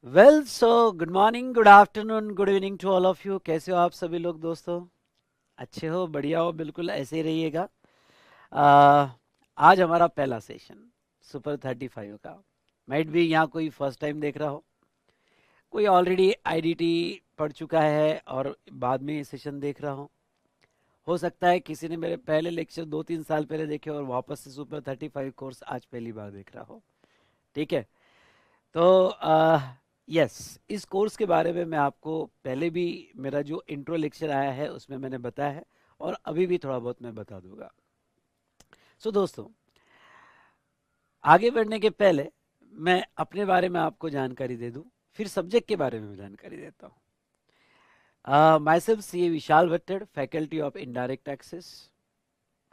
Good morning, good afternoon, good evening to all of you. कैसे हो आप सभी लोग दोस्तों? अच्छे हो, बढ़िया हो, बिल्कुल ऐसे ही रहिएगा। आ, आज हमारा पहला सेशन सुपर 35 का। माइट भी यहाँ कोई फर्स्ट टाइम देख रहा हो, कोई ऑलरेडी आईडीटी पढ़ चुका है और बाद में ये सेशन देख रहा हो सकता है किसी ने मेरे पहले लेक्चर 2-3 साल पहले देखे और वापस से सुपर 35 कोर्स आज पहली बार देख रहा हो। ठीक है। तो यस, इस कोर्स के बारे में मैं आपको पहले भी, मेरा जो इंट्रो लेक्चर आया है उसमें मैंने बताया है और अभी भी थोड़ा बहुत मैं बता दूंगा। दोस्तों, आगे बढ़ने के पहले मैं अपने बारे में आपको जानकारी दे दूं, फिर सब्जेक्ट के बारे में जानकारी देता हूँ। Myself C A Vishal Bhattad, faculty of indirect taxes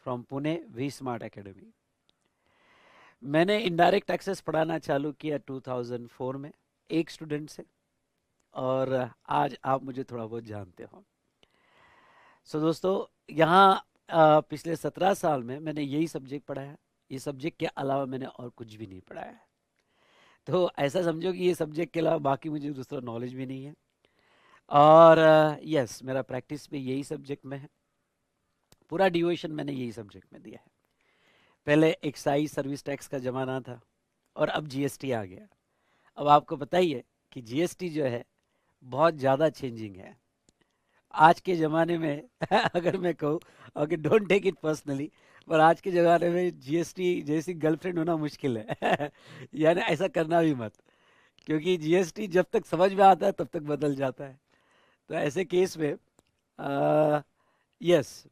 from Pune, V Smart Academy. मैंने इनडायरेक्ट टैक्सेस पढ़ाना चालू किया 2004 में एक स्टूडेंट से, और आज आप मुझे थोड़ा बहुत जानते हो। दोस्तों, यहाँ पिछले 17 साल में मैंने यही सब्जेक्ट पढ़ा है। ये सब्जेक्ट के अलावा मैंने और कुछ भी नहीं पढ़ा है। तो ऐसा समझो कि ये सब्जेक्ट के अलावा बाकी मुझे दूसरा नॉलेज भी नहीं है। और यस, मेरा प्रैक्टिस भी यही सब्जेक्ट में है। पूरा ड्यूरेशन मैंने यही सब्जेक्ट में दिया है। पहले एक्साइज सर्विस टैक्स का ज़माना था और अब जीएसटी आ गया। अब आपको पता ही है कि जीएसटी जो है बहुत ज़्यादा चेंजिंग है आज के ज़माने में। अगर मैं कहूँ, okay, don't take it personally, पर आज के ज़माने में जीएसटी जैसी गर्लफ्रेंड होना मुश्किल है। यानी ऐसा करना भी मत, क्योंकि जीएसटी जब तक समझ में आता है तब तक बदल जाता है। तो ऐसे केस में यस,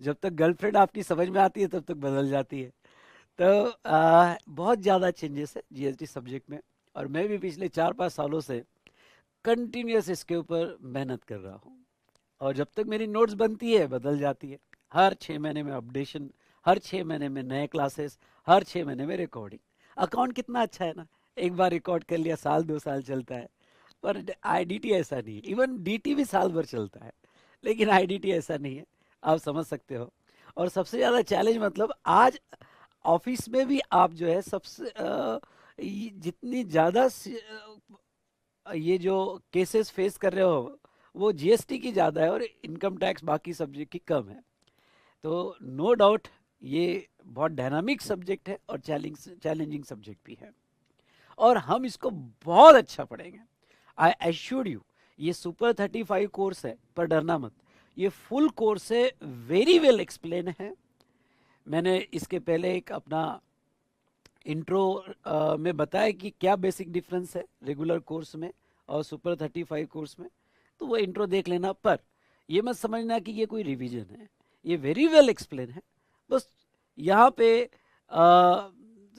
जब तक गर्लफ्रेंड आपकी समझ में आती है तब तक बदल जाती है। तो बहुत ज़्यादा चेंजेस है जीएसटी सब्जेक्ट में, और मैं भी पिछले 4-5 सालों से कंटिन्यूस इसके ऊपर मेहनत कर रहा हूँ। और जब तक मेरी नोट्स बनती है बदल जाती है। हर 6 महीने में अपडेशन, हर 6 महीने में नए क्लासेस, हर 6 महीने में रिकॉर्डिंग। अकाउंट कितना अच्छा है ना, एक बार रिकॉर्ड कर लिया, साल 2 साल चलता है। पर आईडीटी ऐसा नहीं है, इवन डीटी भी साल भर चलता है, लेकिन आईडीटी ऐसा नहीं है। आप समझ सकते हो। और सबसे ज़्यादा चैलेंज, मतलब आज ऑफिस में भी आप जो है सबसे जितनी ज़्यादा ये जो केसेस फेस कर रहे हो वो जीएसटी की ज़्यादा है और इनकम टैक्स बाकी सब्जेक्ट की कम है। तो नो डाउट ये बहुत डायनामिक सब्जेक्ट है और चैलेंजिंग सब्जेक्ट भी है, और हम इसको बहुत अच्छा पढ़ेंगे। आई एश्योर यू, ये सुपर 35 कोर्स है, पर डरना मत। ये फुल कोर्स है, वेरी वेल एक्सप्लेन है। मैंने इसके पहले एक अपना इंट्रो में बताया कि क्या बेसिक डिफरेंस है रेगुलर कोर्स में और सुपर 35 कोर्स में। तो वो इंट्रो देख लेना, पर ये मत समझना कि ये कोई रिवीजन है। ये वेरी वेल एक्सप्लेन है। बस यहाँ पे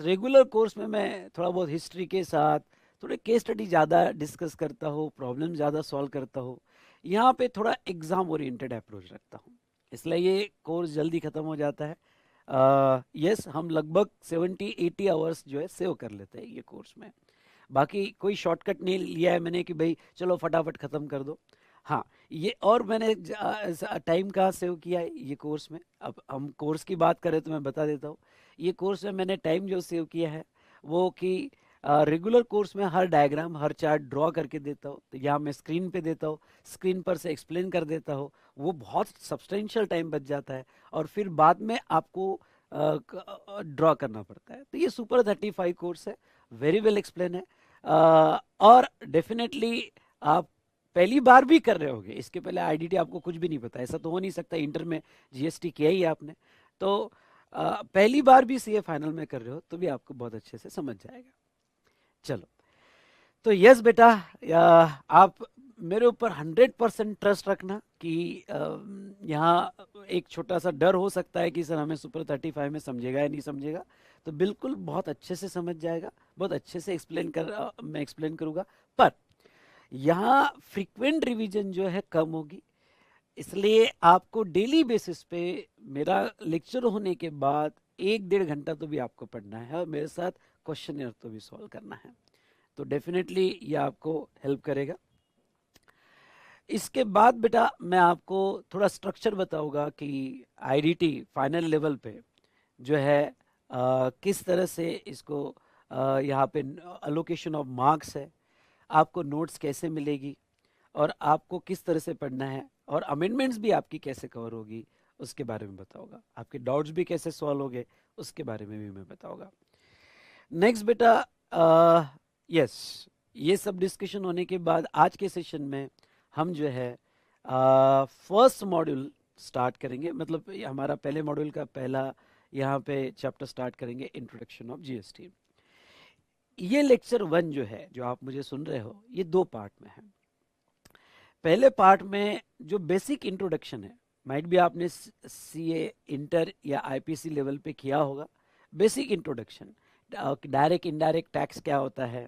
रेगुलर कोर्स में मैं थोड़ा बहुत हिस्ट्री के साथ थोड़े केस स्टडी ज़्यादा डिस्कस करता हूँ, प्रॉब्लम ज़्यादा सॉल्व करता हूँ। यहाँ पे थोड़ा एग्जाम ओरिएंटेड अप्रोच रखता हूँ, इसलिए ये कोर्स जल्दी ख़त्म हो जाता है। यस, हम लगभग 70-80 आवर्स जो है सेव कर लेते हैं ये कोर्स में। बाकी कोई शॉर्टकट नहीं लिया है मैंने कि भाई चलो फटाफट ख़त्म कर दो। हाँ, ये और मैंने टाइम कहाँ सेव किया है ये कोर्स में। अब हम कोर्स की बात करें तो मैं बता देता हूँ। ये कोर्स में मैंने टाइम जो सेव किया है वो कि रेगुलर कोर्स में हर डायग्राम, हर चार्ट ड्रॉ करके देता हूँ, तो यहाँ मैं स्क्रीन पे देता हूँ, स्क्रीन पर से एक्सप्लेन कर देता हूँ। वो बहुत सब्सटेंशियल टाइम बच जाता है, और फिर बाद में आपको ड्रॉ करना पड़ता है। तो ये सुपर 35 कोर्स है, वेरी वेल एक्सप्लेन है। और डेफिनेटली आप पहली बार भी कर रहे होगे, इसके पहले आईडीटी आपको कुछ भी नहीं पता, ऐसा तो हो नहीं सकता, इंटर में जीएसटी किया ही है आपने। तो पहली बार भी सीए फाइनल में कर रहे हो तो भी आपको बहुत अच्छे से समझ जाएगा। चलो, तो यस बेटा, आप मेरे ऊपर 100% ट्रस्ट रखना कि यहाँ एक छोटा सा डर हो सकता है कि सर हमें सुपर 35 में समझेगा या नहीं समझेगा। तो बिल्कुल बहुत अच्छे से समझ जाएगा, बहुत अच्छे से मैं एक्सप्लेन करूँगा। पर यहाँ फ्रीक्वेंट रिवीजन जो है कम होगी, इसलिए आपको डेली बेसिस पे मेरा लेक्चर होने के बाद 1-1.5 घंटा तो भी आपको पढ़ना है और मेरे साथ क्वेश्चन तो भी सॉल्व करना है। तो डेफिनेटली ये आपको हेल्प करेगा। इसके बाद बेटा मैं आपको थोड़ा स्ट्रक्चर बताऊंगा कि आईडीटी फाइनल लेवल पे जो है किस तरह से इसको यहाँ पे अलोकेशन ऑफ मार्क्स है, आपको नोट्स कैसे मिलेगी और आपको किस तरह से पढ़ना है, और अमेंडमेंट्स भी आपकी कैसे कवर होगी उसके बारे में बताऊंगा। आपके डाउट्स भी कैसे सॉल्व होंगे उसके बारे में भी मैं बताऊंगा। नेक्स्ट बेटा, यस, ये सब डिस्कशन होने के बाद आज के सेशन में हम जो है फर्स्ट मॉड्यूल स्टार्ट करेंगे। मतलब ये हमारा पहले मॉड्यूल का पहला यहाँ पे चैप्टर स्टार्ट करेंगे, इंट्रोडक्शन ऑफ जीएसटी। ये लेक्चर 1 जो है, जो आप मुझे सुन रहे हो, ये 2 पार्ट में है। पहले पार्ट में जो बेसिक इंट्रोडक्शन है, माइट भी आपने सीए इंटर या आईपीसी लेवल पे किया होगा, basic introduction, direct indirect tax क्या होता है,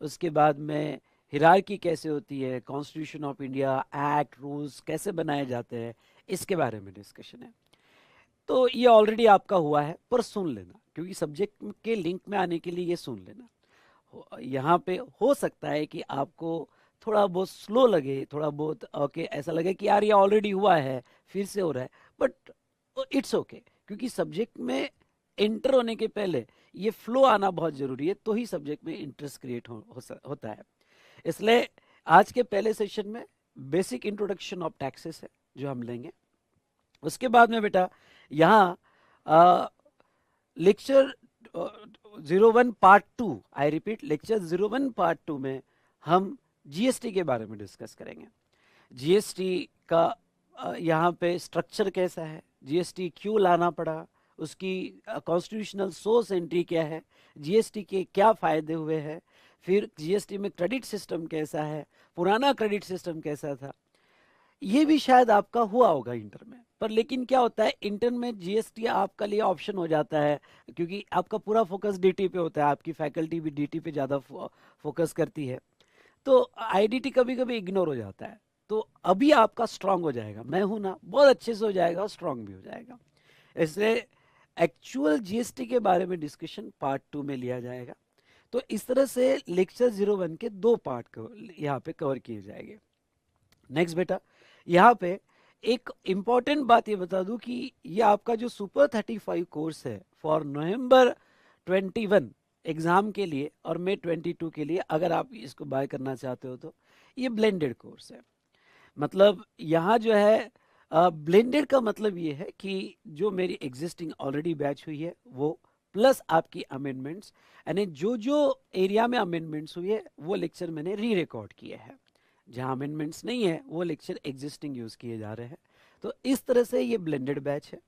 उसके बाद में हिरार्की कैसे होती है, constitution of India, act, rules कैसे बनाए जाते हैं, इसके बारे में डिस्कशन है। तो ये ऑलरेडी आपका हुआ है, पर सुन लेना, क्योंकि सब्जेक्ट के लिंक में आने के लिए ये सुन लेना। यहाँ पे हो सकता है कि आपको थोड़ा बहुत स्लो लगे, थोड़ा बहुत ओके ऐसा लगे कि यार ये ऑलरेडी हुआ है फिर से हो रहा है, बट इट्स ओके, क्योंकि सब्जेक्ट में एंटर होने के पहले ये फ्लो आना बहुत जरूरी है, तो ही सब्जेक्ट में इंटरेस्ट क्रिएट होता है। इसलिए आज के पहले सेशन में बेसिक इंट्रोडक्शन ऑफ टैक्सेस है जो हम लेंगे। उसके बाद में बेटा यहाँ lecture 01 part 2, I repeat, lecture 01 part 2 में हम जीएसटी के बारे में डिस्कस करेंगे। जीएसटी का यहाँ पे स्ट्रक्चर कैसा है, जीएसटी क्यों लाना पड़ा, उसकी कॉन्स्टिट्यूशनल सोर्स एंट्री क्या है, जीएसटी के क्या फायदे हुए हैं, फिर जीएसटी में क्रेडिट सिस्टम कैसा है, पुराना क्रेडिट सिस्टम कैसा था। ये भी शायद आपका हुआ होगा इंटर में, पर लेकिन क्या होता है, इंटर में जीएसटी आपका लिए ऑप्शन हो जाता है, क्योंकि आपका पूरा फोकस डीटी पे होता है, आपकी फैकल्टी भी डीटी पे ज़्यादा फोकस करती है, तो आईडीटी कभी कभी इग्नोर हो जाता है। तो अभी आपका स्ट्रांग हो जाएगा, मैं हूं ना, बहुत अच्छे से हो जाएगा और स्ट्रांग भी हो जाएगा। इसलिए एक्चुअल जीएसटी के बारे में डिस्कशन पार्ट 2 में लिया जाएगा। तो इस तरह से लेक्चर 01 के 2 पार्ट यहाँ पे कवर किए जाएंगे। नेक्स्ट बेटा, यहाँ पे एक इम्पॉर्टेंट बात ये बता दूं कि ये आपका जो सुपर 35 कोर्स है फॉर नवंबर 21 एग्जाम के लिए और मई 22 के लिए, अगर आप इसको बाय करना चाहते हो तो ये ब्लेंडेड कोर्स है। मतलब यहाँ जो है ब्लेंडेड का मतलब ये है कि जो मेरी एग्जिस्टिंग ऑलरेडी बैच हुई है वो प्लस आपकी अमेंडमेंट्स, यानी जो जो एरिया में अमेंडमेंट्स हुई है वो लेक्चर मैंने री रिकॉर्ड किए हैं, जहाँ अमेंडमेंट्स नहीं है वो लेक्चर एग्जिस्टिंग यूज किए जा रहे हैं। तो इस तरह से ये ब्लेंडेड बैच है,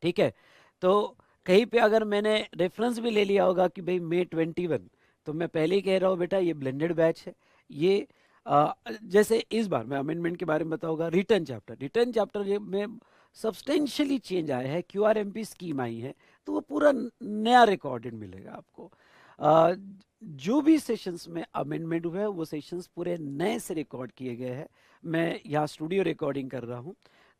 ठीक है। तो कहीं पे अगर मैंने रेफरेंस भी ले लिया होगा कि भाई मई 21, तो मैं पहले ही कह रहा हूँ बेटा ये ब्लेंडेड बैच है। ये जैसे इस बार मैं अमेंडमेंट के बारे में बताऊंगा, रिटर्न चैप्टर में सब्सटेंशियली चेंज आया है, क्यूआरएमपी स्कीम आई है, तो वो पूरा नया रिकॉर्डेड मिलेगा आपको। जो भी सेशंस में अमेंडमेंट हुए हैं वो सेशंस पूरे नए से रिकॉर्ड किए गए हैं, मैं यहाँ स्टूडियो रिकॉर्डिंग कर रहा हूँ।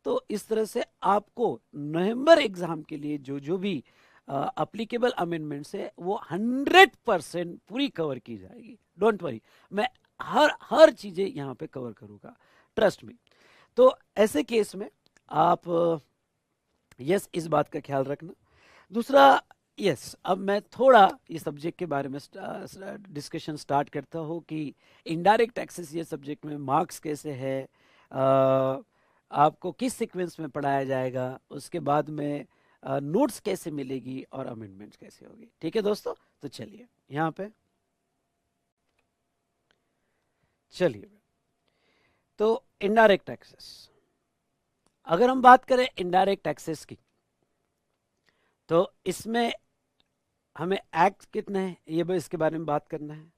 तो इस तरह से आपको नवंबर एग्जाम के लिए जो जो भी अप्लीकेबल अमेंडमेंट्स है वो 100% पूरी कवर की जाएगी, डोंट वरी, मैं हर चीजें यहाँ पे कवर करूंगा, ट्रस्ट मी। तो ऐसे केस में आप यस इस बात का ख्याल रखना। दूसरा, यस अब मैं थोड़ा इस सब्जेक्ट के बारे में डिस्कशन स्टार्ट करता हूँ कि इनडायरेक्ट टैक्सेस ये सब्जेक्ट में मार्क्स कैसे है, आपको किस सीक्वेंस में पढ़ाया जाएगा, उसके बाद में नोट्स कैसे मिलेगी और अमेंडमेंट्स कैसे होगी। ठीक है दोस्तों, तो चलिए यहाँ पे चलिए। तो इनडायरेक्ट टैक्सेस, अगर हम बात करें इनडायरेक्ट टैक्सेस की, तो इसमें हमें एक्ट कितने हैं ये भी इसके बारे में बात करना है,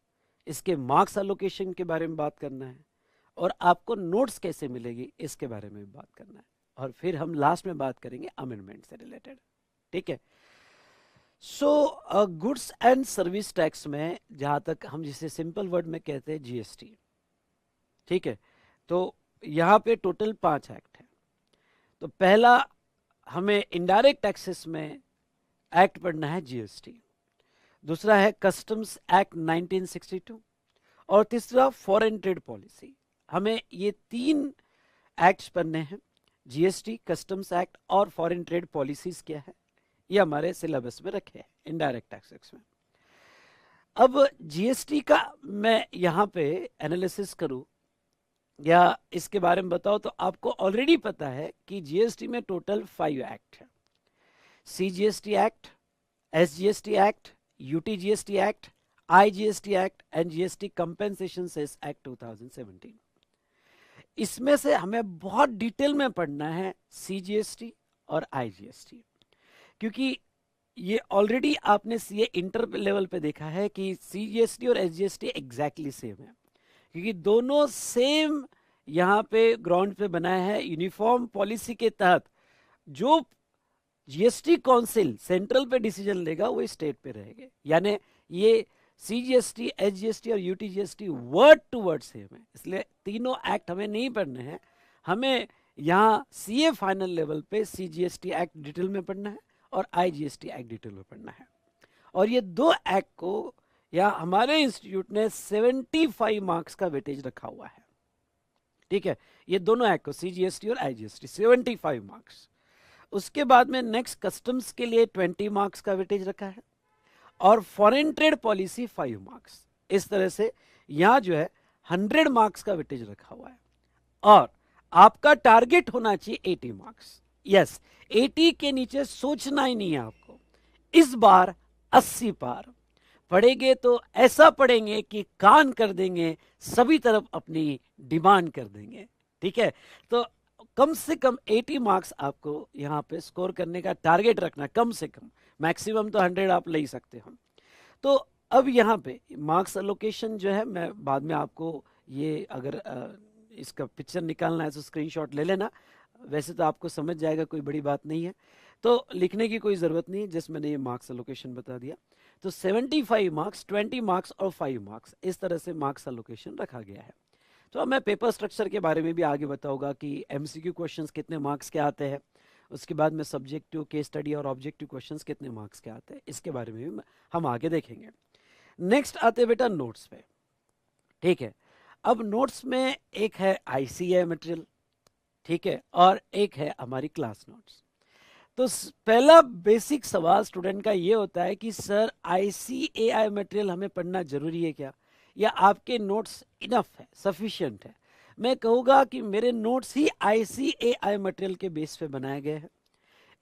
इसके मार्क्स एलोकेशन के बारे में बात करना है, और आपको नोट्स कैसे मिलेगी इसके बारे में भी बात करना है, और फिर हम लास्ट में बात करेंगे अमेंडमेंट से रिलेटेड। ठीक है। So goods and service tax में जहां तक हम जिसे सिंपल वर्ड में कहते हैं जीएसटी, ठीक है, तो यहाँ पे टोटल 5 एक्ट है। तो पहला हमें इनडायरेक्ट टैक्सेस में एक्ट पढ़ना है जीएसटी, दूसरा है कस्टम्स एक्ट 1962, और तीसरा फॉरेन ट्रेड पॉलिसी। हमें ये 3 एक्ट्स पढ़ने हैं, जीएसटी, कस्टम्स एक्ट और फॉरेन ट्रेड पॉलिसीज क्या है, ये हमारे सिलेबस में रखे हैं इनडायरेक्ट टैक्सेस में। अब जीएसटी का मैं यहाँ पे एनालिसिस करूं या इसके बारे में बताओ तो आपको ऑलरेडी पता है कि जीएसटी में टोटल 5 एक्ट है। CGST act, SGST act, UTGST act, IGST act and GST compensation cess act 2017। इसमें से हमें बहुत डिटेल में पढ़ना है सीजीएसटी और आईजीएसटी, क्योंकि ये ऑलरेडी आपने सीए इंटर लेवल पे देखा है कि सीजीएसटी और एसजीएसटी एग्जैक्टली सेम है, क्योंकि दोनों सेम यहाँ पे ग्राउंड पे बनाया है। यूनिफॉर्म पॉलिसी के तहत जो जीएसटी काउंसिल सेंट्रल पे डिसीजन लेगा वो स्टेट पे रहेगा, यानी ये सीजीएसटी, एसजीएसटी और UTGST word to word same है। इसलिए तीनों एक्ट हमें नहीं पढ़ने हैं, हमें यहाँ सीए फाइनल लेवल पे सीजीएसटी एक्ट डिटेल में पढ़ना है और आईजीएसटी एक्ट डिटेल में पढ़ना है। और ये दो एक्ट को या हमारे इंस्टीट्यूट ने 75 मार्क्स का वेटेज रखा हुआ है। ठीक है, ये दोनों एक्ट को सीजीएसटी और आईजीएसटी 75 मार्क्स। उसके बाद में नेक्स्ट कस्टम्स के लिए 20 मार्क्स का वेटेज रखा है और फॉरेन ट्रेड पॉलिसी 5 मार्क्स। इस तरह से यहां जो है 100 मार्क्स का वेटेज रखा हुआ है और आपका टारगेट होना चाहिए 80 मार्क्स। यस, 80 के नीचे सोचना ही नहीं है आपको। इस बार 80 पार पढ़ेंगे तो ऐसा पढ़ेंगे कि कान कर देंगे, सभी तरफ अपनी डिमांड कर देंगे। ठीक है, तो कम से कम 80 मार्क्स आपको यहाँ पे स्कोर करने का टारगेट रखना, कम से कम। मैक्सिमम तो 100 आप ले ही सकते हो। तो अब यहाँ पे मार्क्स एलोकेशन जो है, मैं बाद में आपको ये अगर इसका पिक्चर निकालना है तो स्क्रीनशॉट ले लेना, वैसे तो आपको समझ जाएगा, कोई बड़ी बात नहीं है, तो लिखने की कोई ज़रूरत नहीं है, जिस मैंने ये मार्क्स एलोकेशन बता दिया। तो 75 मार्क्स, 20 मार्क्स और 5 मार्क्स, इस तरह से मार्क्स एलोकेशन रखा गया है। तो अब मैं पेपर स्ट्रक्चर के बारे में भी आगे बताऊंगा कि एमसीक्यू क्वेश्चंस कितने मार्क्स के आते हैं, उसके बाद में सब्जेक्टिव, केस स्टडी और ऑब्जेक्टिव क्वेश्चंस कितने मार्क्स के आते हैं, इसके बारे में भी हम आगे देखेंगे। नेक्स्ट आते हैं बेटा नोट्स पे। ठीक है, अब नोट्स में एक है आईसीए मटेरियल, ठीक है, और एक है हमारी क्लास नोट्स। तो पहला बेसिक सवाल स्टूडेंट का ये होता है कि सर आईसीएआई मटेरियल हमें पढ़ना जरूरी है क्या, या आपके नोट्स इनफ है, सफिशिएंट है? मैं कहूँगा कि मेरे नोट्स ही आईसीएआई मटेरियल के बेस पे बनाए गए हैं,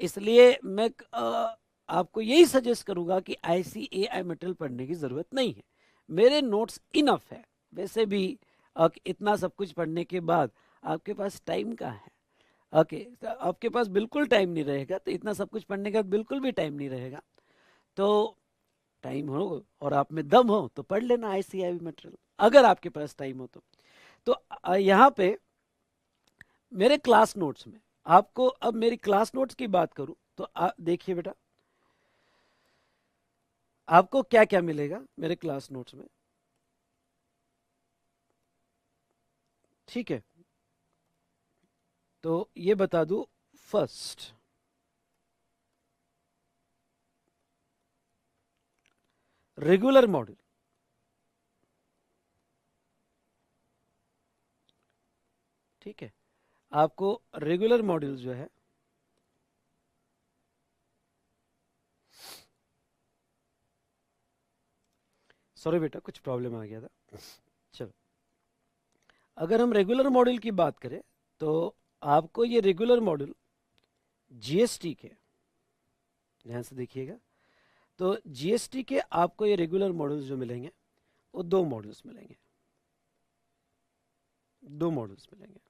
इसलिए मैं आपको यही सजेस्ट करूँगा कि आईसीएआई मटेरियल पढ़ने की ज़रूरत नहीं है, मेरे नोट्स इनफ है। वैसे भी इतना सब कुछ पढ़ने के बाद आपके पास टाइम कहाँ है? ओके, तो आपके पास बिल्कुल टाइम नहीं रहेगा, तो इतना सब कुछ पढ़ने का बिल्कुल भी टाइम नहीं रहेगा। तो टाइम हो और आप में दम हो तो पढ़ लेना आईसीआई मटेरियल, अगर आपके पास टाइम हो तो यहाँ पे मेरे क्लास नोट्स में आपको, अब मेरी क्लास नोट्स की बात करूं तो देखिए बेटा, आपको क्या क्या मिलेगा मेरे क्लास नोट्स में। ठीक है, तो ये बता दूं, फर्स्ट रेगुलर मॉड्यूल, ठीक है, आपको रेगुलर मॉड्यूल जो है सॉरी बेटा कुछ प्रॉब्लम आ गया था। चलो, अगर हम रेगुलर मॉड्यूल की बात करें तो आपको ये रेगुलर मॉड्यूल जीएसटी के, ध्यान से देखिएगा, तो जीएसटी के आपको ये रेगुलर मॉड्यूल्स जो मिलेंगे वो 2 मॉड्यूल्स मिलेंगे, 2 मॉड्यूल्स मिलेंगे।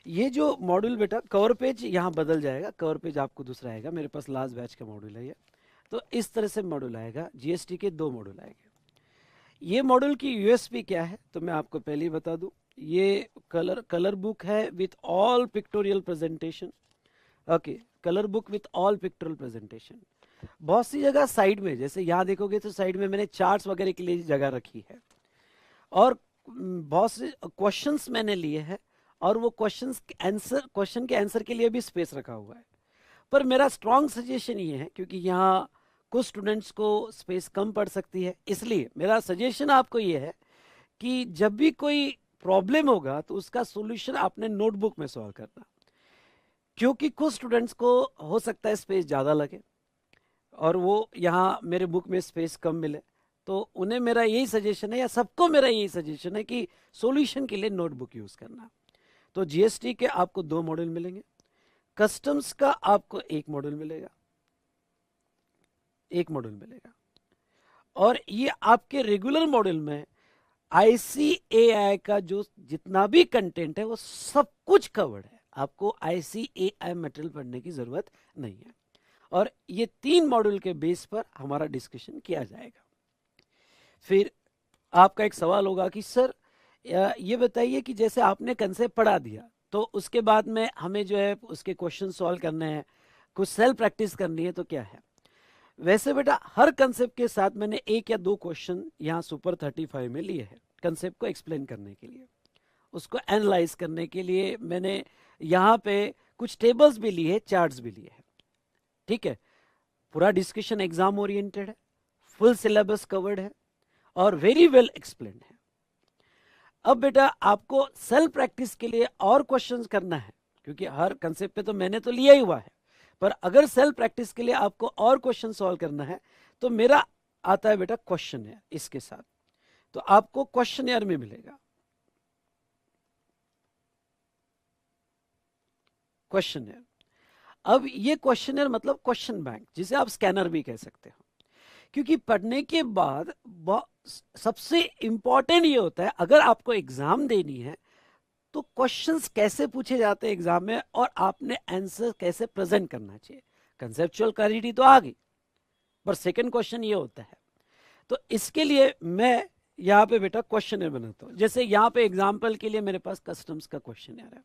ये जो मॉड्यूल बेटा, कवर पेज यहाँ बदल जाएगा, कवर पेज आपको दूसरा आएगा, मेरे पास लास्ट बैच का मॉड्यूल है ये, तो इस तरह से मॉड्यूल आएगा, जीएसटी के 2 मॉड्यूल आएंगे। ये मॉड्यूल की यूएसपी क्या है तो मैं आपको पहले ही बता दूं, ये कलर बुक है with all pictorial presentation. Okay, colour book with all pictorial presentation. बहुत सी जगह साइड में, जैसे यहाँ देखोगे तो साइड में मैंने चार्ट्स वगैरह के लिए जगह रखी है, और बहुत से क्वेश्चंस मैंने लिए हैं, और वो क्वेश्चन के आंसर के लिए भी स्पेस रखा हुआ है। पर मेरा स्ट्रॉन्ग सजेशन ये है, क्योंकि यहाँ कुछ स्टूडेंट्स को स्पेस कम पड़ सकती है, इसलिए मेरा सजेशन आपको ये है कि जब भी कोई प्रॉब्लम होगा तो उसका सॉल्यूशन आपने नोटबुक में सॉल्व करना, क्योंकि कुछ स्टूडेंट्स को हो सकता है स्पेस ज़्यादा लगे और वो यहाँ मेरे बुक में स्पेस कम मिले, तो तो उन्हें मेरा यही सजेशन है, या सबको मेरा यही सजेशन है कि सॉल्यूशन के लिए नोटबुक यूज करना। तो जीएसटी के आपको 2 मॉड्यूल मिलेंगे, कस्टम्स का आपको 1 मॉड्यूल मिलेगा, 1 मॉड्यूल मिलेगा। और ये आपके रेगुलर मॉड्यूल में आईसीएआई का जो जितना भी कंटेंट है वो सब कुछ कवर्ड है, आपको आईसीएआई मटेरियल पढ़ने की जरूरत नहीं है। और ये 3 मॉड्यूल के बेस पर हमारा डिस्कशन किया जाएगा। फिर आपका एक सवाल होगा कि सर ये बताइए कि जैसे आपने कंसेप्ट पढ़ा दिया तो उसके बाद में हमें जो है उसके क्वेश्चन सॉल्व करने हैं, कुछ सेल्फ प्रैक्टिस करनी है, तो क्या है? वैसे बेटा हर कंसेप्ट के साथ मैंने 1 या 2 क्वेश्चन यहाँ सुपर 35 में लिए हैं कंसेप्ट को एक्सप्लेन करने के लिए, उसको एनालाइज करने के लिए। मैंने यहाँ पे कुछ टेबल्स भी लिए, चार्ट्स भी लिए हैं, ठीक है। पूरा डिस्कशन एग्जाम ओरिएंटेड है, फुल सिलेबस कवर्ड है और वेरी वेल एक्सप्लेन्ड है। अब बेटा आपको सेल्फ प्रैक्टिस के लिए और क्वेश्चंस करना है, क्योंकि हर कंसेप्ट पे तो मैंने तो लिया ही हुआ है, पर अगर सेल्फ प्रैक्टिस के लिए आपको और क्वेश्चन सॉल्व करना है तो मेरा आता है बेटा क्वेश्चन इसके साथ। तो आपको क्वेश्चन में मिलेगा क्वेश्चन। अब ये क्वेश्चन मतलब क्वेश्चन बैंक, जिसे आप स्कैनर भी कह सकते हो, क्योंकि पढ़ने के बाद सबसे इंपॉर्टेंट ये होता है अगर आपको एग्जाम देनी है तो क्वेश्चंस कैसे पूछे जाते हैं एग्जाम में और आपने आंसर कैसे प्रेजेंट करना चाहिए। कंसेप्चुअल क्लैरिटी तो आ गई, पर सेकंड क्वेश्चन ये होता है। तो इसके लिए मैं यहाँ पे बेटा क्वेश्चनर बनाता हूँ। जैसे यहाँ पे एग्जाम्पल के लिए मेरे पास कस्टम्स का क्वेश्चनर है।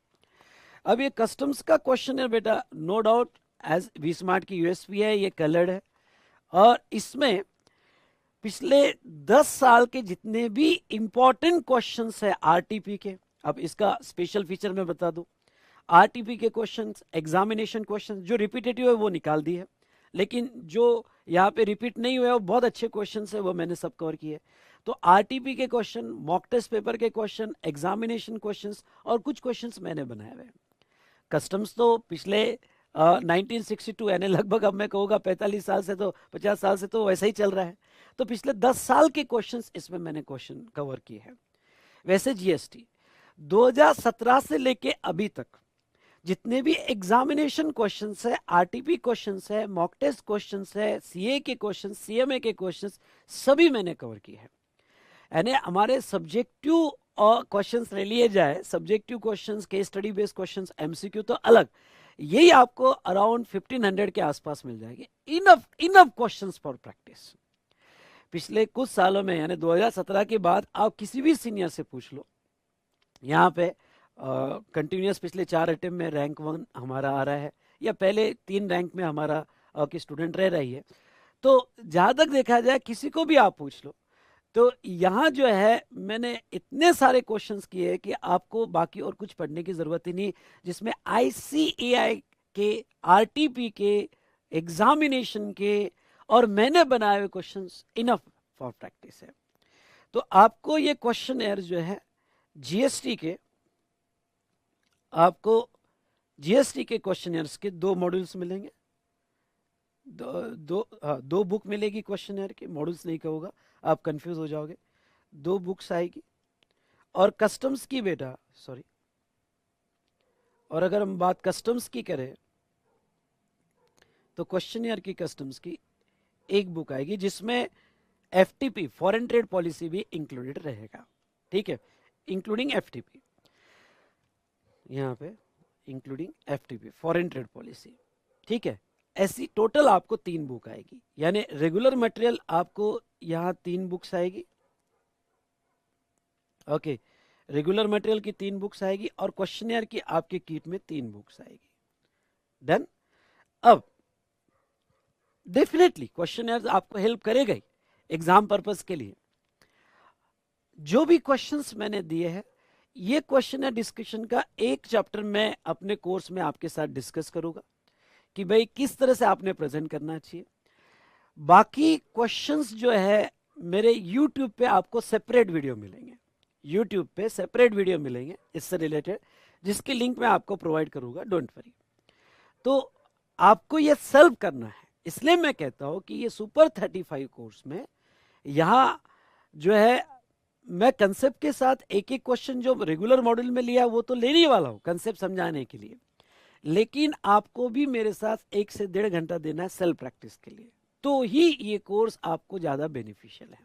अब ये कस्टम्स का क्वेश्चनर बेटा no doubt as we smart की यूएसपी है, ये कलर्ड है और इसमें पिछले 10 साल के जितने भी इंपॉर्टेंट क्वेश्चंस है आरटीपी के, अब इसका स्पेशल फीचर मैं बता दूं, आरटीपी के क्वेश्चंस, एग्जामिनेशन क्वेश्चंस जो रिपीटेटिव है वो निकाल दी है, लेकिन जो यहाँ पे रिपीट नहीं हुए वो बहुत अच्छे क्वेश्चंस है, वो मैंने सब कवर किए। तो आरटीपी के क्वेश्चन, मॉक टेस्ट पेपर के क्वेश्चन, एग्जामिनेशन क्वेश्चंस और कुछ क्वेश्चंस मैंने बनाए हुए हैं। कस्टम्स तो पिछले 1962 यानी लगभग अब मैं कहूँगा 45 साल से तो 50 साल से तो वैसा ही चल रहा है, तो पिछले 10 साल के क्वेश्चंस इसमें मैंने क्वेश्चन कवर किए हैं। वैसे जीएसटी 2017 से लेके अभी तक जितने भी एग्जामिनेशन क्वेश्चंस है, आरटीपी क्वेश्चंस है, मॉक टेस्ट क्वेश्चंस है, सीए के क्वेश्चंस, सीएमए के क्वेश्चंस सभी मैंने कवर किए हैं। यानी हमारे सब्जेक्टिव क्वेश्चंस ले लिए जाए, subjective questions, case study based questions, MCQ तो अलग, यही आपको अराउंड 1500 के आसपास मिल जाएगी। Enough enough questions for practice. पिछले कुछ सालों में यानी 2017 के बाद आप किसी भी सीनियर से पूछ लो, यहाँ पे कंटिन्यूस पिछले 4 अटेम्प्ट में रैंक 1 हमारा आ रहा है, या पहले 3 रैंक में हमारा की स्टूडेंट रह रही है। तो जहाँ तक देखा जाए किसी को भी आप पूछ लो, तो यहाँ जो है मैंने इतने सारे क्वेश्चंस किए कि आपको बाकी और कुछ पढ़ने की जरूरत ही नहीं, जिसमें आईसीएआई के, आरटीपी के, एग्जामिनेशन के और मैंने बनाए हुए क्वेश्चंस इनफ फॉर प्रैक्टिस है। तो आपको ये क्वेश्चनर जो है जीएसटी के, आपको जीएसटी के क्वेश्चनर्स के 2 मॉड्यूल्स मिलेंगे, दो बुक मिलेगी क्वेश्चनर के, मॉड्यूल्स नहीं कहूँगा आप कंफ्यूज हो जाओगे। 2 बुक्स आएगी और कस्टम्स की बेटा सॉरी, और अगर हम बात कस्टम्स की करें तो क्वेश्चनर की कस्टम्स की 1 बुक आएगी जिसमें एफटीपी फॉरेन ट्रेड पॉलिसी भी इंक्लूडेड रहेगा, ठीक है, इंक्लूडिंग एफटीपी, यहाँ पे including FTP foreign trade policy, ठीक है। ऐसी टोटल आपको 3 बुक आएगी, यानी रेगुलर मटेरियल आपको यहाँ 3 बुक्स आएगी, ओके, रेगुलर मटेरियल की 3 बुक्स आएगी और क्वेश्चनर की आपके किट में 3 बुक्स आएगी। डन। अब डेफिनेटली क्वेश्चनर आपको हेल्प करेगा ही एग्जाम पर्पस के लिए। जो भी क्वेश्चंस मैंने दिए हैं ये क्वेश्चनर डिस्कशन का एक चैप्टर मैं अपने कोर्स में आपके साथ डिस्कस करूंगा कि भाई किस तरह से आपने प्रेजेंट करना चाहिए। बाकी क्वेश्चंस जो है मेरे YouTube पे आपको सेपरेट वीडियो मिलेंगे, YouTube पे सेपरेट वीडियो मिलेंगे इससे रिलेटेड, जिसकी लिंक मैं आपको प्रोवाइड करूंगा, डोंट वरी। तो आपको ये सॉल्व करना है, इसलिए मैं कहता हूं कि ये सुपर 35 कोर्स में यहाँ जो है मैं कंसेप्ट के साथ एक एक क्वेश्चन जो रेगुलर मॉड्यूल में लिया वो तो लेने ही वाला हूँ कंसेप्ट समझाने के लिए, लेकिन आपको भी मेरे साथ 1 से 1.5 घंटा देना है सेल्फ प्रैक्टिस के लिए, तो ही ये कोर्स आपको ज्यादा बेनिफिशियल है।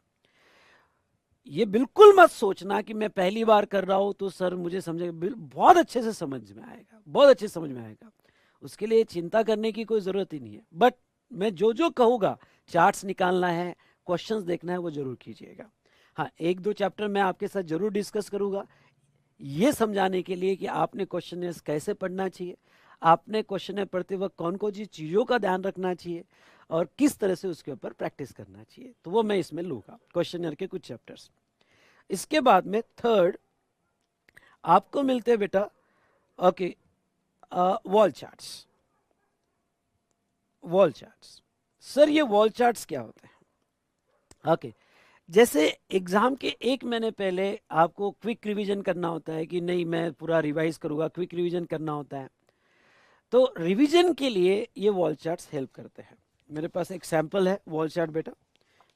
ये बिल्कुल मत सोचना कि मैं पहली बार कर रहा हूं तो सर मुझे समझेगा, बहुत अच्छे से समझ में आएगा, बहुत अच्छे से समझ में आएगा, उसके लिए चिंता करने की कोई जरूरत ही नहीं है। बट मैं जो जो कहूंगा, चार्ट्स निकालना है, क्वेश्चंस देखना है, वो जरूर कीजिएगा। हाँ, 1-2 चैप्टर मैं आपके साथ जरूर डिस्कस करूंगा, ये समझाने के लिए कि आपने क्वेश्चन कैसे पढ़ना चाहिए, आपने क्वेश्चन पढ़ते वक्त कौन कौन सी चीजों का ध्यान रखना चाहिए और किस तरह से उसके ऊपर प्रैक्टिस करना चाहिए, तो वो मैं इसमें लूंगा क्वेश्चनर के कुछ चैप्टर्स। इसके बाद में थर्ड आपको मिलते हैं बेटा okay wall charts. Wall charts, sir ये वॉल चार्ट्स क्या होते हैं? ओके, जैसे एग्जाम के 1 महीने पहले आपको क्विक रिवीजन करना होता है कि नहीं मैं पूरा रिवाइज करूंगा, क्विक रिवीजन करना होता है, तो रिवीजन के लिए ये वॉल चार्ट्स हेल्प करते हैं। मेरे पास एक सैंपल है वॉल चार्ट बेटा,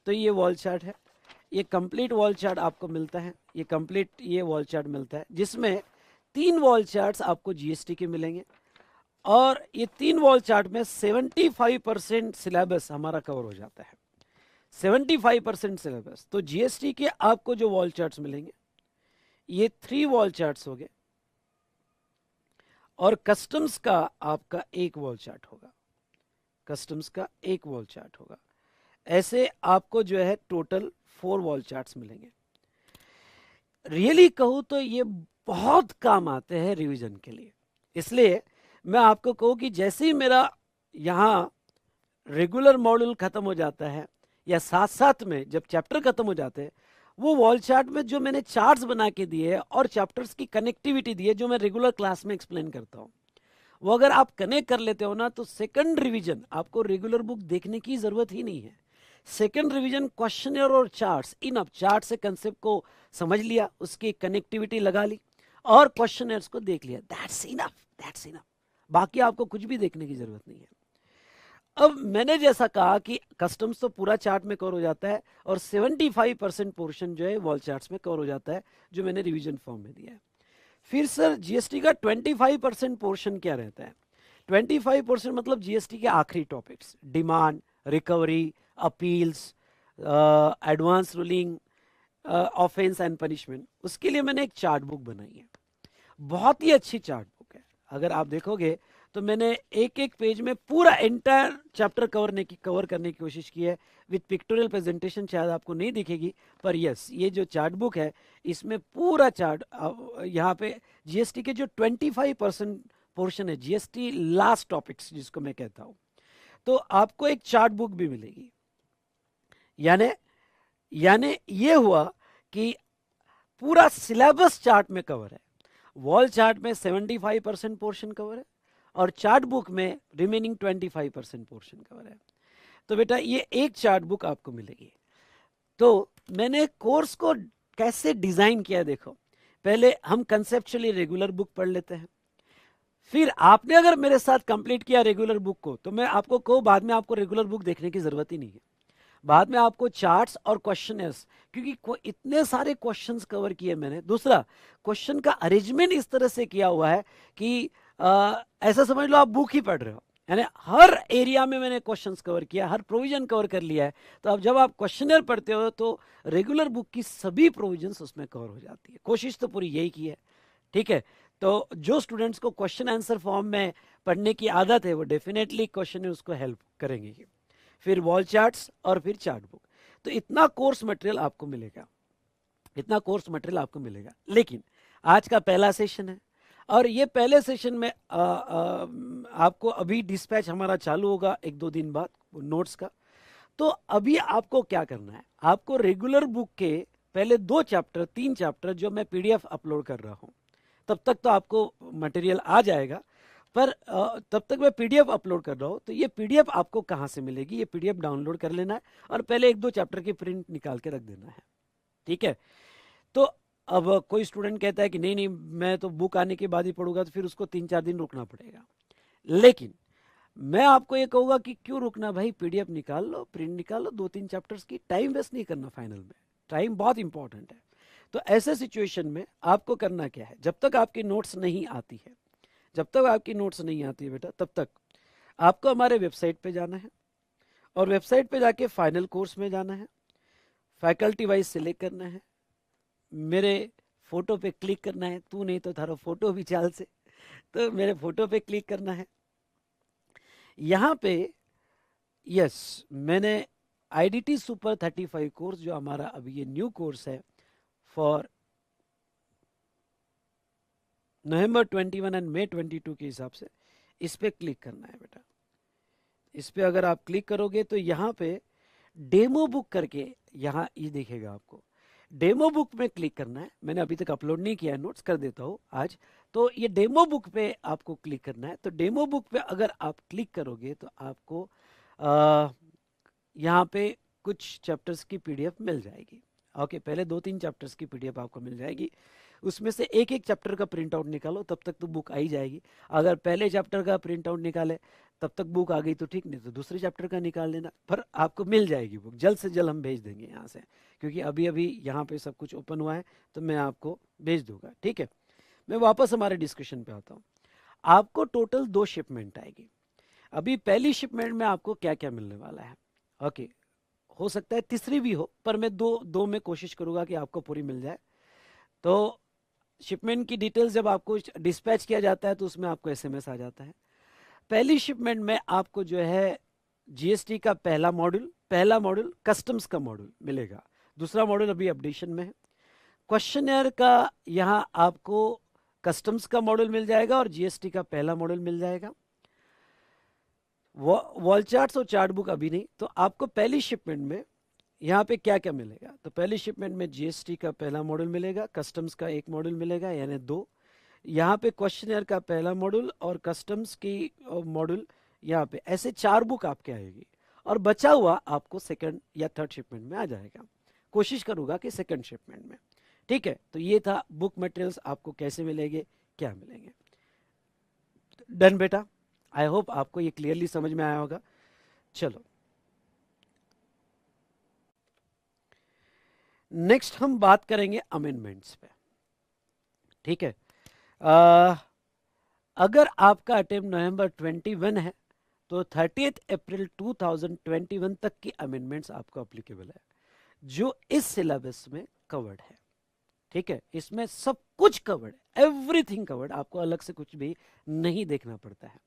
तो ये वॉल चार्ट है, ये कंप्लीट वॉल चार्ट आपको मिलता है, ये कंप्लीट ये वॉल चार्ट मिलता है, जिसमें 3 वॉल चार्ट्स आपको जीएसटी के मिलेंगे, और ये 3 वॉल चार्ट में 75% सिलेबस हमारा कवर हो जाता है, 75% सिलेबस। तो जीएसटी के आपको जो वॉल चार्ट्स मिलेंगे ये 3 वॉल चार्ट्स हो गए, और कस्टम्स का आपका 1 वॉल चार्ट होगा, कस्टम्स का 1 वॉल चार्ट होगा। ऐसे आपको जो है टोटल 4 वॉल चार्ट्स मिलेंगे। रियली कहूं तो ये बहुत काम आते हैं रिवीजन के लिए, इसलिए मैं आपको कहूं कि जैसे ही मेरा यहाँ रेगुलर मॉड्यूल खत्म हो जाता है या साथ साथ में जब चैप्टर खत्म हो जाते हैं, वो वॉल चार्ट में जो मैंने चार्ट्स बना के दिए और चैप्टर्स की कनेक्टिविटी दी है जो मैं रेगुलर क्लास में एक्सप्लेन करता हूँ, वो अगर आप कनेक्ट कर लेते हो ना, तो सेकंड रिवीजन आपको रेगुलर बुक देखने की जरूरत ही नहीं है। सेकंड रिवीजन क्वेश्चनर और चार्ट्स, इन अब चार्ट से कंसेप्ट को समझ लिया, उसकी कनेक्टिविटी लगा ली और क्वेश्चनर्स को देख लिया, दैट्स इनफ, दैट्स इनफ। बाकी आपको कुछ भी देखने की जरूरत नहीं है। अब मैंने जैसा कहा कि कस्टम्स तो पूरा चार्ट में कवर हो जाता है और 75% पोर्शन जो है वॉल चार्ट्स में कवर हो जाता है, जो मैंने रिवीजन फॉर्म में दिया है। फिर सर जीएसटी का 25% पोर्शन क्या रहता है? 25% मतलब जीएसटी के आखिरी topics, demand, recovery, appeals, advance ruling, offence and punishment. उसके लिए मैंने एक चार्ट बुक बनाई है, बहुत ही अच्छी चार्ट बुक है। अगर आप देखोगे तो मैंने एक एक पेज में पूरा एंटायर चैप्टर कवर करने की कोशिश की है विद पिक्टोरियल प्रेजेंटेशन। शायद आपको नहीं दिखेगी, पर यस, ये जो चार्ट बुक है इसमें पूरा चार्ट, यहाँ पे जीएसटी के जो 25% पोर्शन है, जीएसटी लास्ट टॉपिक्स जिसको मैं कहता हूँ, तो आपको एक चार्ट बुक भी मिलेगी। यानी यानी ये हुआ कि पूरा सिलेबस चार्ट में कवर है। वॉल चार्ट में 75% पोर्शन कवर है और चार्ट बुक में रिमेनिंग 25% पोर्शन कवर है। तो बेटा ये एक चार्ट बुक आपको मिलेगी। तो मैंने कोर्स को कैसे डिजाइन किया, देखो, पहले हम कंसेप्चुअली रेगुलर बुक पढ़ लेते हैं, फिर आपने अगर मेरे साथ कंप्लीट किया रेगुलर बुक को, तो मैं आपको कहूँ बाद में आपको रेगुलर बुक देखने की जरूरत ही नहीं है। बाद में आपको चार्ट्स और क्वेश्चनर्स, क्योंकि इतने सारे क्वेश्चंस कवर किए मैंने। दूसरा, क्वेश्चन का अरेंजमेंट इस तरह से किया हुआ है कि ऐसा समझ लो आप बुक ही पढ़ रहे हो, यानी हर एरिया में मैंने क्वेश्चंस कवर किया, हर प्रोविजन कवर कर लिया है। तो अब जब आप क्वेश्चनर पढ़ते हो तो रेगुलर बुक की सभी प्रोविजंस उसमें कवर हो जाती है। कोशिश तो पूरी यही की है, ठीक है। तो जो स्टूडेंट्स को क्वेश्चन आंसर फॉर्म में पढ़ने की आदत है वो डेफिनेटली क्वेश्चन उसको हेल्प करेंगे। फिर वॉल चार्ट्स और फिर चार्ट बुक, तो इतना कोर्स मटेरियल आपको मिलेगा, इतना कोर्स मटेरियल आपको मिलेगा। लेकिन आज का पहला सेशन है और ये पहले सेशन में आपको अभी डिस्पैच हमारा चालू होगा 1-2 दिन बाद नोट्स का। तो अभी आपको क्या करना है, आपको रेगुलर बुक के पहले 2 चैप्टर 3 चैप्टर जो मैं पीडीएफ अपलोड कर रहा हूं, तब तक तो आपको मटेरियल आ जाएगा, पर तब तक मैं पीडीएफ अपलोड कर रहा हूँ। तो ये पीडीएफ आपको कहाँ से मिलेगी? ये पीडीएफ डाउनलोड कर लेना है और पहले 1-2 चैप्टर की प्रिंट निकाल के रख देना है, ठीक है। तो अब कोई स्टूडेंट कहता है कि नहीं मैं तो बुक आने के बाद ही पढ़ूंगा, तो फिर उसको 3-4 दिन रुकना पड़ेगा। लेकिन मैं आपको ये कहूंगा कि क्यों रुकना भाई, पीडीएफ निकाल लो, प्रिंट निकाल लो 2-3 चैप्टर्स की, टाइम वेस्ट नहीं करना फाइनल में, टाइम बहुत इंपॉर्टेंट है। तो ऐसे सिचुएशन में आपको करना क्या है, जब तक आपकी नोट्स नहीं आती है, जब तक आपकी नोट्स नहीं आती है बेटा, तब तक आपको हमारे वेबसाइट पे जाना है, और वेबसाइट पे जाके फाइनल कोर्स में जाना है, फैकल्टी वाइज सिलेक्ट करना है, मेरे फोटो पे क्लिक करना है, तू नहीं तो थारा फोटो भी चाल से, तो मेरे फोटो पे क्लिक करना है। यहाँ पे यस, मैंने आईडीटी सुपर 35 कोर्स, जो हमारा अभी ये न्यू कोर्स है फॉर नवंबर 21 एंड मई 22 के हिसाब से, इस पे क्लिक करना है बेटा। इस पे अगर आप क्लिक करोगे तो यहाँ पे डेमो बुक करके यहाँ ये दिखेगा आपको, डेमो बुक में क्लिक करना है। मैंने अभी तक अपलोड नहीं किया है, नोट्स कर देता हूँ आज। तो ये डेमो बुक पे आपको क्लिक करना है। तो डेमो बुक पे अगर आप क्लिक करोगे तो आपको यहाँ पे कुछ चैप्टर्स की पीडीएफ मिल जाएगी। ओके, पहले 2-3 चैप्टर्स की पीडीएफ आपको मिल जाएगी, उसमें से एक एक चैप्टर का प्रिंट आउट निकालो, तब तक तो बुक आ ही जाएगी। अगर पहले चैप्टर का प्रिंट आउट निकाले तब तक बुक आ गई तो ठीक, नहीं तो दूसरे चैप्टर का निकाल लेना, पर आपको मिल जाएगी बुक, जल्द से जल्द हम भेज देंगे यहाँ से, क्योंकि अभी अभी यहाँ पे सब कुछ ओपन हुआ है, तो मैं आपको भेज दूंगा, ठीक है। मैं वापस हमारे डिस्कशन पे आता हूँ। आपको टोटल 2 शिपमेंट आएगी। अभी पहली शिपमेंट में आपको क्या क्या मिलने वाला है, ओके, हो सकता है तीसरी भी हो, पर मैं दो दो में कोशिश करूंगा कि आपको पूरी मिल जाए। तो शिपमेंट की डिटेल्स जब आपको डिस्पैच किया जाता है तो उसमें आपको एसएमएस आ जाता है। पहली शिपमेंट में आपको जो है जीएसटी का पहला मॉड्यूल कस्टम्स का मॉड्यूल मिलेगा, दूसरा मॉड्यूल अभी अपडेशन में है। क्वेश्चनर का यहाँ आपको कस्टम्स का मॉड्यूल मिल जाएगा और जीएसटी का पहला मॉड्यूल मिल जाएगा। वॉल चार्ट्स और चार्ट बुक अभी नहीं। तो आपको पहली शिपमेंट में यहाँ पे क्या क्या मिलेगा, तो पहली शिपमेंट में जीएसटी का पहला मॉड्यूल मिलेगा, कस्टम्स का एक मॉड्यूल मिलेगा, यानी 2। यहाँ पे क्वेश्चनर का पहला मॉड्यूल और कस्टम्स की मॉड्यूल यहाँ पे, ऐसे 4 बुक आपके आएगी, और बचा हुआ आपको सेकंड या थर्ड शिपमेंट में आ जाएगा। कोशिश करूंगा कि सेकंड शिपमेंट में, ठीक है। तो ये था बुक मटेरियल्स आपको कैसे मिलेंगे, क्या मिलेंगे। डन बेटा, आई होप आपको ये क्लियरली समझ में आया होगा। चलो नेक्स्ट हम बात करेंगे अमेंडमेंट्स पे, ठीक है। अगर आपका अटेम्प्ट नवंबर 21 है तो 30 अप्रैल 2021 तक की अमेंडमेंट्स आपको अप्लीकेबल है, जो इस सिलेबस में कवर्ड है, ठीक है। इसमें सब कुछ कवर्ड है, एवरीथिंग कवर्ड, आपको अलग से कुछ भी नहीं देखना पड़ता है।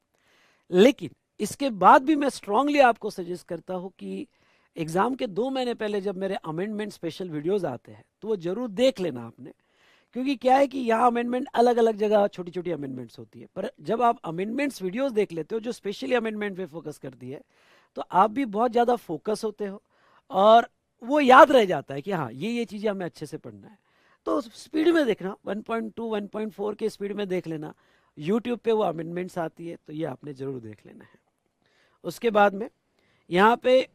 लेकिन इसके बाद भी मैं स्ट्रांगली आपको सजेस्ट करता हूं कि एग्जाम के 2 महीने पहले जब मेरे अमेंडमेंट स्पेशल वीडियोस आते हैं तो वो जरूर देख लेना आपने, क्योंकि क्या है कि यहाँ अमेंडमेंट अलग अलग जगह छोटी छोटी अमेंडमेंट्स होती है, पर जब आप अमेंडमेंट्स वीडियोस देख लेते हो जो स्पेशली अमेंडमेंट पे फोकस करती है, तो आप भी बहुत ज़्यादा फोकस होते हो और वो याद रह जाता है कि हाँ ये चीज़ें हमें अच्छे से पढ़ना है। तो स्पीड में देखना, 1.2 1.4 के स्पीड में देख लेना, यूट्यूब पे वो अमेंडमेंट्स आती है, तो ये आपने जरूर देख लेना है। उसके बाद में यहाँ पे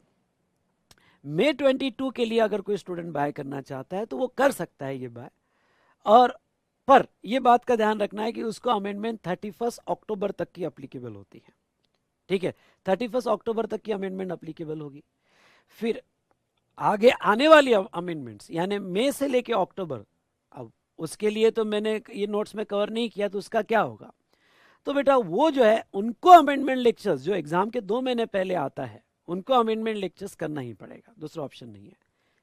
मई 22 के लिए अगर कोई स्टूडेंट बाय करना चाहता है तो वो कर सकता है ये बाय, और पर ये बात का ध्यान रखना है कि उसको अमेंडमेंट 31 अक्टूबर तक की अप्लीकेबल होती है, ठीक है। 31 अक्टूबर तक की अमेंडमेंट अप्लीकेबल होगी। फिर आगे आने वाली अमेंडमेंट्स यानी मई से लेके अक्टूबर, अब उसके लिए तो मैंने ये नोट्स में कवर नहीं किया, तो उसका क्या होगा, तो बेटा वो जो है उनको अमेंडमेंट लेक्चर्स जो एग्जाम के 2 महीने पहले आता है उनको अमेंडमेंट लेक्चर्स करना ही पड़ेगा, दूसरा ऑप्शन नहीं है।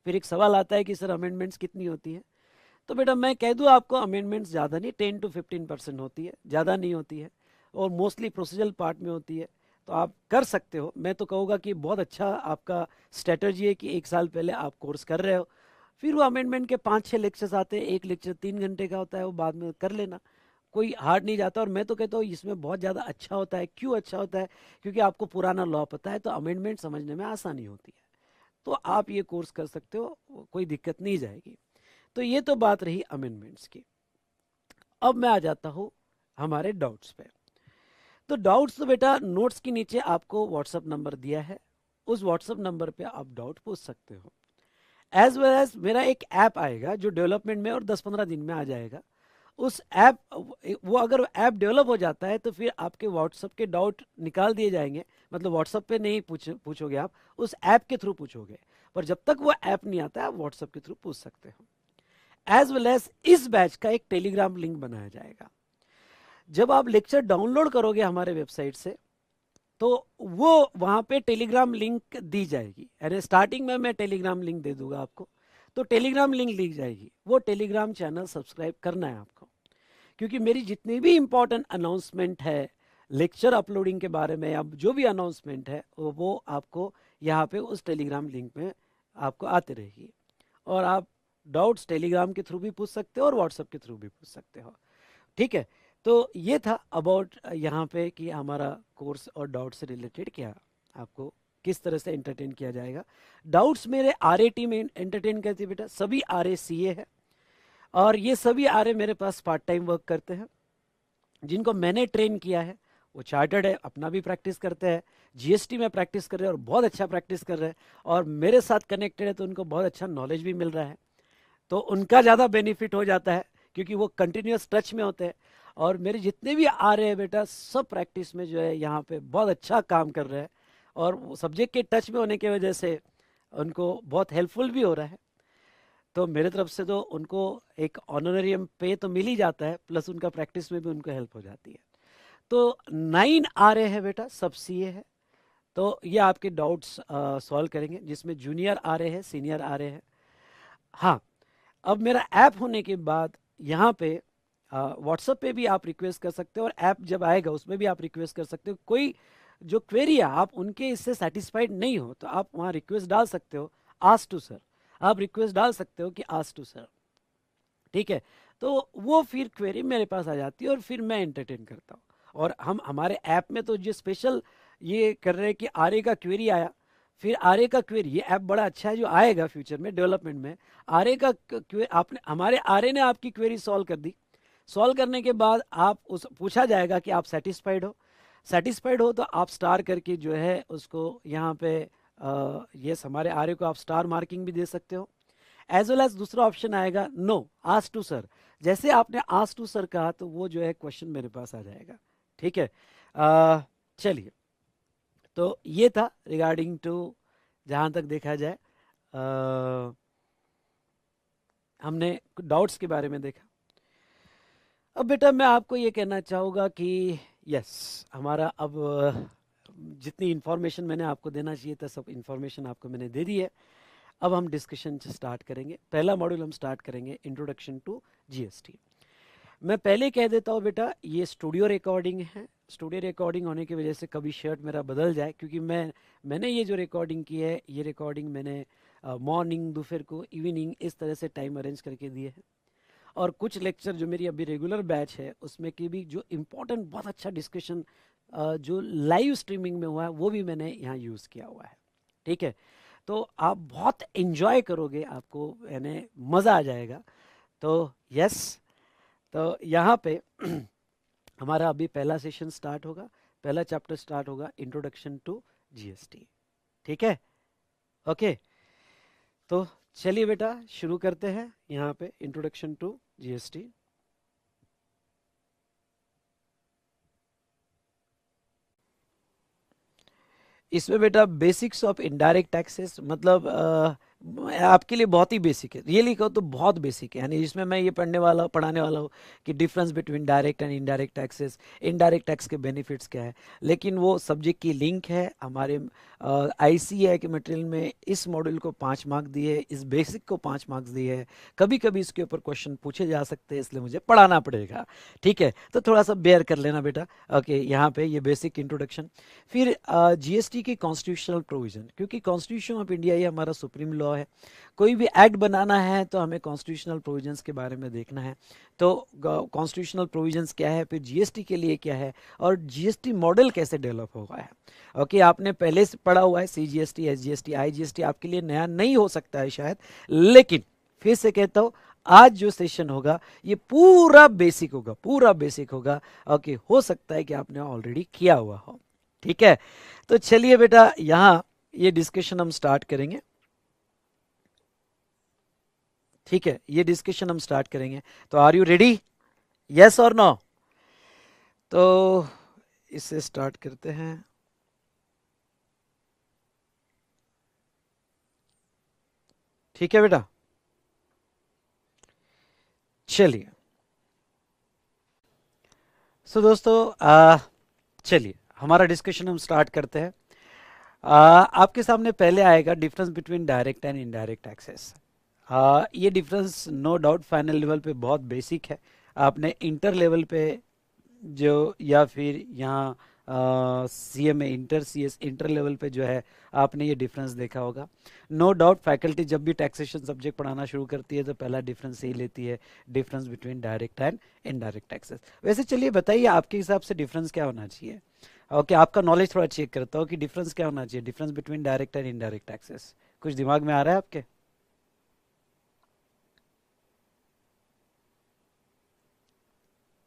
फिर एक सवाल आता है कि सर अमेंडमेंट्स कितनी होती है, तो बेटा मैं कह दूं आपको अमेंडमेंट्स ज़्यादा नहीं, 10 to 15% होती है, ज़्यादा नहीं होती है, और मोस्टली प्रोसीजरल पार्ट में होती है, तो आप कर सकते हो। मैं तो कहूँगा कि बहुत अच्छा आपका स्ट्रेटजी है कि 1 साल पहले आप कोर्स कर रहे हो, फिर वो अमेंडमेंट के 5-6 लेक्चर्स आते हैं, एक लेक्चर 3 घंटे का होता है, वो बाद में कर लेना, कोई हार्ड नहीं जाता। और मैं तो कहता हूँ इसमें बहुत ज़्यादा अच्छा होता है। क्यों अच्छा होता है, क्योंकि आपको पुराना लॉ पता है, तो अमेंडमेंट समझने में आसानी होती है, तो आप ये कोर्स कर सकते हो, कोई दिक्कत नहीं जाएगी। तो ये तो बात रही अमेंडमेंट्स की। अब मैं आ जाता हूं हमारे डाउट्स पे। तो डाउट्स तो बेटा नोट्स के नीचे आपको व्हाट्सएप नंबर दिया है, उस व्हाट्सएप नंबर पे आप डाउट पूछ सकते हो। एज वेल एज मेरा एक ऐप आएगा जो डेवलपमेंट में और 10-15 दिन में आ जाएगा, उस ऐप, वो अगर ऐप डेवलप हो जाता है तो फिर आपके व्हाट्सएप के डाउट निकाल दिए जाएंगे, मतलब व्हाट्सएप पे नहीं पूछोगे आप, उस ऐप के थ्रू पूछोगे। पर जब तक वो ऐप नहीं आता आप व्हाट्सएप के थ्रू पूछ सकते हो। एज वेल एज इस बैच का एक टेलीग्राम लिंक बनाया जाएगा। जब आप लेक्चर डाउनलोड करोगे हमारे वेबसाइट से तो वो वहां पे टेलीग्राम लिंक दी जाएगी, यानी स्टार्टिंग में मैं टेलीग्राम लिंक दे दूंगा आपको, तो टेलीग्राम लिंक दी जाएगी, वो टेलीग्राम चैनल सब्सक्राइब करना है आपको। क्योंकि मेरी जितनी भी इंपॉर्टेंट अनाउंसमेंट है लेक्चर अपलोडिंग के बारे में, अब जो भी अनाउंसमेंट है वो आपको यहाँ पे उस टेलीग्राम लिंक में आपको आते रहेगी। और आप डाउट्स टेलीग्राम के थ्रू भी पूछ सकते हो और व्हाट्सएप के थ्रू भी पूछ सकते हो। ठीक है, तो ये था अबाउट यहाँ पे कि हमारा कोर्स और डाउट से रिलेटेड क्या आपको किस तरह से एंटरटेन किया जाएगा। डाउट्स मेरे RAT में एंटरटेन करती है बेटा, सभी RA CA है, और ये सभी RA मेरे पास पार्ट टाइम वर्क करते हैं। जिनको मैंने ट्रेन किया है वो चार्टर्ड है, अपना भी प्रैक्टिस करते हैं, GST में प्रैक्टिस कर रहे हैं और बहुत अच्छा प्रैक्टिस कर रहे हैं, और मेरे साथ कनेक्टेड है तो उनको बहुत अच्छा नॉलेज भी मिल रहा है, तो उनका ज़्यादा बेनिफिट हो जाता है क्योंकि वो कंटिन्यूस टच में होते हैं। और मेरे जितने भी आ रहे हैं बेटा सब प्रैक्टिस में जो है यहाँ पे बहुत अच्छा काम कर रहे हैं, और सब्जेक्ट के टच में होने की वजह से उनको बहुत हेल्पफुल भी हो रहा है। तो मेरे तरफ से तो उनको एक ऑनरेरियम पे तो मिल ही जाता है, प्लस उनका प्रैक्टिस में भी उनको हेल्प हो जाती है। तो 9 आ रहे हैं बेटा, सब CA है, तो ये आपके डाउट्स सॉल्व करेंगे, जिसमें जूनियर आ रहे हैं, सीनियर आ रहे हैं। हाँ, अब मेरा ऐप होने के बाद यहाँ पे व्हाट्सएप पे भी आप रिक्वेस्ट कर सकते हो, और ऐप जब आएगा उसमें भी आप रिक्वेस्ट कर सकते हो। कोई जो क्वेरी है आप उनके इससे सेटिस्फाइड नहीं हो तो आप वहाँ रिक्वेस्ट डाल सकते हो, आस्क टू सर, आप रिक्वेस्ट डाल सकते हो कि आस्क टू सर। ठीक है, तो वो फिर क्वेरी मेरे पास आ जाती है और फिर मैं एंटरटेन करता हूँ। और हम हमारे ऐप में तो जो स्पेशल ये कर रहे हैं कि RA का क्वेरी आया, फिर RA का क्वेरी, ये ऐप बड़ा अच्छा है जो आएगा फ्यूचर में डेवलपमेंट में। RA का क्वेरी आपने, हमारे RA ने आपकी क्वेरी सॉल्व कर दी, सॉल्व करने के बाद आप उस पूछा जाएगा कि आप सेटिस्फाइड हो, सेटिस्फाइड हो तो आप स्टार करके जो है उसको यहाँ पे यस, हमारे RA को आप स्टार मार्किंग भी दे सकते हो। एज वेल एज दूसरा ऑप्शन आएगा नो, आस्क टू सर, जैसे आपने आस्क टू सर कहा तो वो जो है क्वेश्चन मेरे पास आ जाएगा। ठीक है, चलिए, तो ये था रिगार्डिंग टू, जहाँ तक देखा जाए हमने डाउट्स के बारे में देखा। अब बेटा मैं आपको ये कहना चाहूँगा कि यस, हमारा अब जितनी इन्फॉर्मेशन मैंने आपको देना चाहिए था सब इन्फॉर्मेशन आपको मैंने दे दी है। अब हम डिस्कशन स्टार्ट करेंगे, पहला मॉड्यूल हम स्टार्ट करेंगे इंट्रोडक्शन टू GST। मैं पहले कह देता हूँ बेटा ये स्टूडियो रिकॉर्डिंग है, स्टूडियो रिकॉर्डिंग होने की वजह से कभी शर्ट मेरा बदल जाए, क्योंकि मैंने ये जो रिकॉर्डिंग की है ये रिकॉर्डिंग मैंने मॉर्निंग, दोपहर को, इवनिंग, इस तरह से टाइम अरेंज करके दिए हैं। और कुछ लेक्चर जो मेरी अभी रेगुलर बैच है उसमें की भी जो इम्पोर्टेंट बहुत अच्छा डिस्कशन जो लाइव स्ट्रीमिंग में हुआ है वो भी मैंने यहाँ यूज़ किया हुआ है। ठीक है, तो आप बहुत एंजॉय करोगे, आपको यानी मज़ा आ जाएगा। तो यस, तो यहाँ पे हमारा अभी पहला सेशन स्टार्ट होगा, पहला चैप्टर स्टार्ट होगा, इंट्रोडक्शन टू GST। ठीक है, ओके, तो चलिए बेटा शुरू करते हैं यहाँ पे इंट्रोडक्शन टू GST। इसमें बेटा बेसिक्स ऑफ इनडायरेक्ट टैक्सेस, मतलब आपके लिए बहुत ही बेसिक है, रियली कहो तो बहुत बेसिक है, यानी इसमें मैं ये पढ़ाने वाला हूँ कि difference between direct and indirect taxes, indirect tax के बेनिफिट्स क्या है। लेकिन वो सब्जेक्ट की लिंक है हमारे ICAI के मटेरियल में, इस मॉड्यूल को 5 मार्क्स दिए, इस बेसिक को 5 मार्क्स दिए है, कभी कभी इसके ऊपर क्वेश्चन पूछे जा सकते हैं इसलिए मुझे पढ़ाना पड़ेगा। ठीक है, तो थोड़ा सा बेयर कर लेना बेटा। ओके, यहाँ पे ये बेसिक इंट्रोडक्शन, फिर GST की कॉन्स्टिट्यूशनल प्रोविजन, क्योंकि कॉन्स्टिट्यूशन ऑफ इंडिया ये हमारा सुप्रीम लॉ है, कोई भी एक्ट बनाना है तो हमें कॉन्स्टिट्यूशनल प्रोविजंस के बारे में देखना है। तो कॉन्स्टिट्यूशनल प्रोविजंस क्या है, फिर GST के लिए क्या है, और GST मॉडल कैसे डेवलप हुआ है। ओके, आपने पहले से पढ़ा हुआ है CGST, SGST, IGST, आपके लिए नया नहीं हो सकता है शायद, लेकिन फिर से कहता हूँ आज जो सेशन होगा ये पूरा बेसिक होगा, पूरा बेसिक होगा। ओके, हो सकता है कि आपने ऑलरेडी किया हुआ हो। ठीक है, तो चलिए बेटा यहाँ ये डिस्कशन हम स्टार्ट करेंगे। ठीक है, ये डिस्कशन हम स्टार्ट करेंगे, तो आर यू रेडी? यस और नो? तो इसे स्टार्ट करते हैं। ठीक है बेटा, चलिए। सो दोस्तों, चलिए हमारा डिस्कशन हम स्टार्ट करते हैं। आपके सामने पहले आएगा difference between direct and indirect taxes. ये difference no doubt final level पे बहुत बेसिक है। आपने इंटर लेवल पे जो, या फिर यहाँ C M A inter, C S inter level पे जो है, आपने ये डिफरेंस देखा होगा। नो डाउट फैकल्टी जब भी टैक्सेशन सब्जेक्ट पढ़ाना शुरू करती है तो पहला डिफरेंस यही लेती है, difference between direct and indirect taxes. वैसे चलिए बताइए, आपके हिसाब से डिफरेंस क्या होना चाहिए? ओके, आपका नॉलेज थोड़ा चेक करता हूँ कि डिफरेंस क्या होना चाहिए, difference between direct and indirect taxes. कुछ दिमाग में आ रहा है आपके?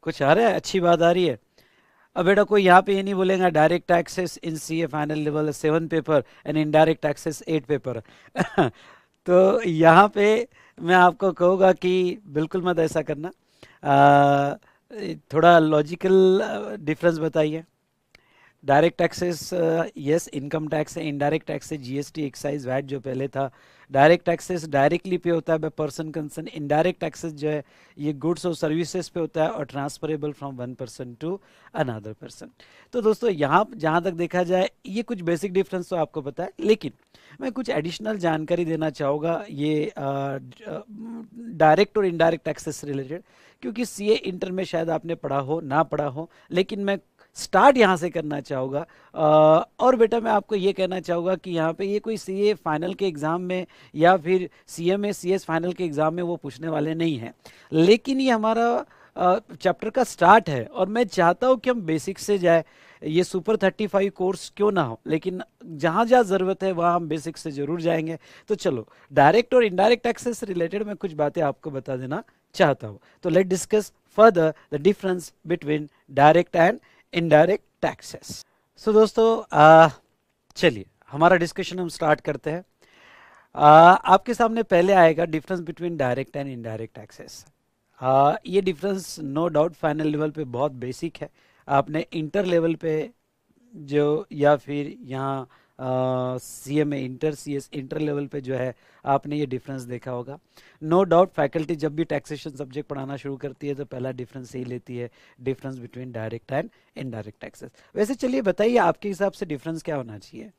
कुछ आ रहा है, अच्छी बात आ रही है। अब बेटा कोई यहाँ पे ये नहीं बोलेगा direct taxes in C A final level 7 paper and indirect taxes 8 paper. तो यहाँ पे मैं आपको कहूँगा कि बिल्कुल मत ऐसा करना। आ, थोड़ा लॉजिकल डिफरेंस बताइए। Direct taxes, yes, income tax है। इनडायरेक्ट टैक्स है जीएसटी, एक्साइज, वैट जो पहले था। डायरेक्ट टैक्सेस डायरेक्टली पे होता है by person concern. Indirect taxes जो है ये गुड्स और सर्विसेज पे होता है और transferable from one person to another person. तो दोस्तों यहाँ जहाँ तक देखा जाए ये कुछ बेसिक डिफरेंस तो आपको पता है, लेकिन मैं कुछ एडिशनल जानकारी देना चाहूँगा ये डायरेक्ट और इनडायरेक्ट टैक्सेस से रिलेटेड, क्योंकि सीए इंटर में शायद आपने पढ़ा हो ना पढ़ा हो, लेकिन मैं स्टार्ट यहाँ से करना चाहूँगा। और बेटा मैं आपको ये कहना चाहूँगा कि यहाँ पे ये कोई सीए फाइनल के एग्ज़ाम में या फिर सीएमए सीएस फाइनल के एग्ज़ाम में वो पूछने वाले नहीं हैं, लेकिन ये हमारा चैप्टर का स्टार्ट है और मैं चाहता हूँ कि हम बेसिक से जाए। ये सुपर 35 कोर्स क्यों ना हो, लेकिन जहाँ जहाँ ज़रूरत है वहाँ हम बेसिक से ज़रूर जाएंगे। तो चलो, डायरेक्ट और इनडायरेक्ट टैक्सेस से रिलेटेड मैं कुछ बातें आपको बता देना चाहता हूँ। तो let discuss further the difference between direct and indirect taxes. So दोस्तों, चलिए हमारा डिस्कशन हम स्टार्ट करते हैं। आपके सामने पहले आएगा difference between direct and indirect taxes. ये difference no doubt final level पे बहुत बेसिक है। आपने इंटर लेवल पे जो, या फिर यहाँ C M A inter, C S inter level पे जो है, आपने ये डिफरेंस देखा होगा। नो डाउट फैकल्टी जब भी टैक्सेशन सब्जेक्ट पढ़ाना शुरू करती है तो पहला डिफरेंस यही लेती है, difference between direct and indirect taxes. वैसे चलिए बताइए, आपके हिसाब से डिफरेंस क्या होना चाहिए?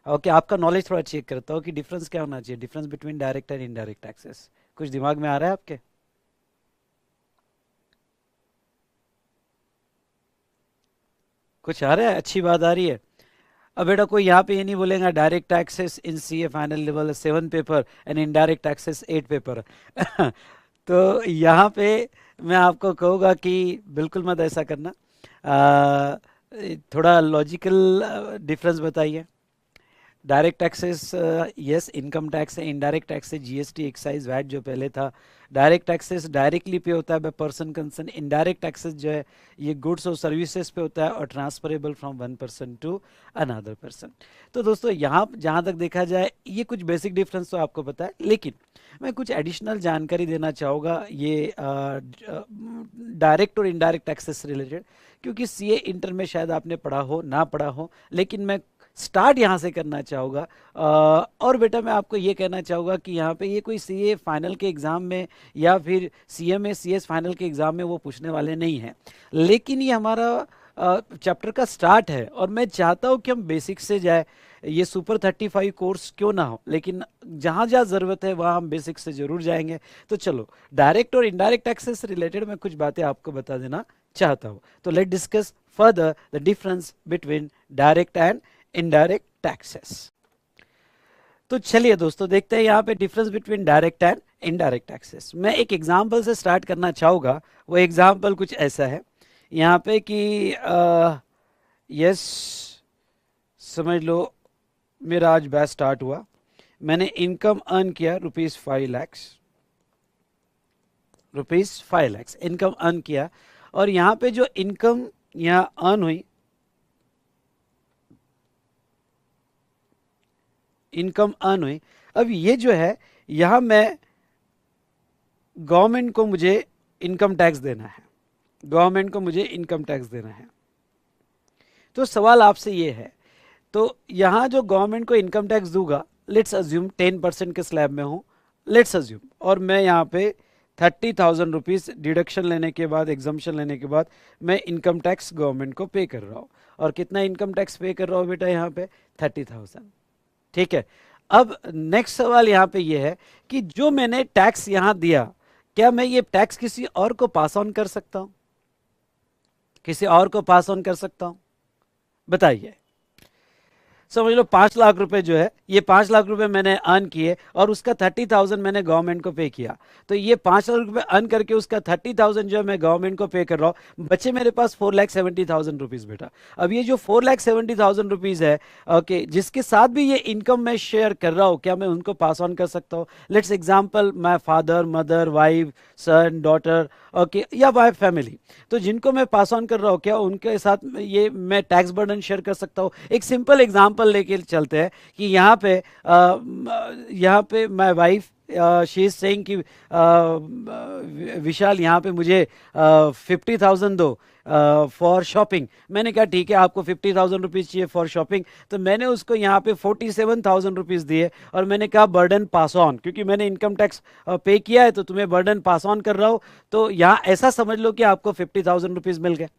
ओके, आपका नॉलेज थोड़ा चेक करता हूँ कि डिफरेंस क्या होना चाहिए, difference between direct and indirect taxes. कुछ दिमाग में आ रहा है आपके? कुछ आ रहा है, अच्छी बात आ रही है। अब बेटा कोई यहाँ पे ये नहीं बोलेगा direct taxes in C A final level 7 paper and indirect taxes 8 paper. तो यहाँ पे मैं आपको कहूँगा कि बिल्कुल मत ऐसा करना। आ, थोड़ा लॉजिकल डिफरेंस बताइए। Direct taxes, yes, income tax है। इनडायरेक्ट टैक्स है जीएसटी, एक्साइज, वैट जो पहले था। डायरेक्ट टैक्सेस डायरेक्टली पे होता है by person concern. Indirect taxes जो है ये गुड्स और सर्विसेज पे होता है और transferable from one person to another person. तो दोस्तों यहाँ जहाँ तक देखा जाए ये कुछ बेसिक डिफरेंस तो आपको पता है, लेकिन मैं कुछ एडिशनल जानकारी देना चाहूँगा ये डायरेक्ट और इनडायरेक्ट टैक्सेस से रिलेटेड, क्योंकि सीए इंटर में शायद आपने पढ़ा हो ना पढ़ा हो, लेकिन मैं स्टार्ट यहाँ से करना चाहूँगा। और बेटा मैं आपको ये कहना चाहूँगा कि यहाँ पे ये कोई सीए फाइनल के एग्ज़ाम में या फिर सीएमए सीएस फाइनल के एग्ज़ाम में वो पूछने वाले नहीं हैं, लेकिन ये हमारा चैप्टर का स्टार्ट है और मैं चाहता हूँ कि हम बेसिक से जाए। ये सुपर 35 कोर्स क्यों ना हो, लेकिन जहाँ जहाँ ज़रूरत है वहाँ हम बेसिक से ज़रूर जाएंगे। तो चलो, डायरेक्ट और इनडायरेक्ट टैक्सेस से रिलेटेड मैं कुछ बातें आपको बता देना चाहता हूँ। तो let discuss further the difference between direct and indirect taxes. तो चलिए दोस्तों देखते हैं यहाँ पे difference between direct and indirect taxes. मैं एक एग्जांपल से स्टार्ट करना चाहूँगा। वो एग्जांपल कुछ ऐसा है यहाँ पे कि यस, समझ लो मेरा आज बैच स्टार्ट हुआ, मैंने इनकम अर्न किया ₹5 लाख, ₹5 लाख इनकम अर्न किया। और यहाँ पे जो इनकम यहाँ अर्न हुई, इनकम अर्न हुई, अब ये जो है यहाँ मैं गवर्नमेंट को मुझे इनकम टैक्स देना है। गवर्नमेंट को मुझे इनकम टैक्स देना है। तो सवाल आपसे ये है, तो यहां जो गवर्नमेंट को इनकम टैक्स दूंगा, लेट्स अज्यूम 10% के स्लैब में हूं, लेट्स अज्यूम, और मैं यहाँ पे 30,000 रुपीज डिडक्शन लेने के बाद, एग्जम्पशन लेने के बाद मैं इनकम टैक्स गवर्नमेंट को पे कर रहा हूँ। और कितना इनकम टैक्स पे कर रहा हूँ बेटा यहाँ पे? 30,000। ठीक है। अब नेक्स्ट सवाल यहाँ पे ये है कि जो मैंने टैक्स यहाँ दिया, क्या मैं ये टैक्स किसी और को पास ऑन कर सकता हूँ? किसी और को पास ऑन कर सकता हूँ? बताइए। समझ लो 5 लाख रुपए जो है, ये 5 लाख रुपए मैंने अर्न किए और उसका 30,000 मैंने गवर्नमेंट को पे किया। तो ये 5 लाख रुपए अर्न करके उसका 30,000 जो है मैं गवर्नमेंट को पे कर रहा हूँ, बचे मेरे पास 4,70,000 रुपीज बेटा। अब ये जो 4,70,000 रुपीज है, ओके, जिसके साथ भी ये इनकम मैं शेयर कर रहा हूँ, क्या मैं उनको पास ऑन कर सकता हूँ? Let's example, my father, mother, wife, son, daughter, okay, या वाइफ फैमिली, तो जिनको मैं पास ऑन कर रहा हूँ, क्या उनके साथ ये मैं टैक्स बर्डन शेयर कर सकता हूँ? एक सिंपल एग्जांपल लेके चलते हैं कि यहाँ पे my wife, she is saying कि विशाल यहाँ पे मुझे 50,000 दो फॉर शॉपिंग। मैंने कहा ठीक है, आपको 50,000 रुपीज चाहिए फॉर शॉपिंग, तो मैंने उसको यहाँ पे 47,000 रुपीज दिए और मैंने कहा बर्डन पास ऑन, क्योंकि मैंने इनकम टैक्स पे किया है तो तुम्हें बर्डन पास ऑन कर रहा हूँ। तो यहाँ ऐसा समझ लो कि आपको 50,000 रुपीज मिल गए।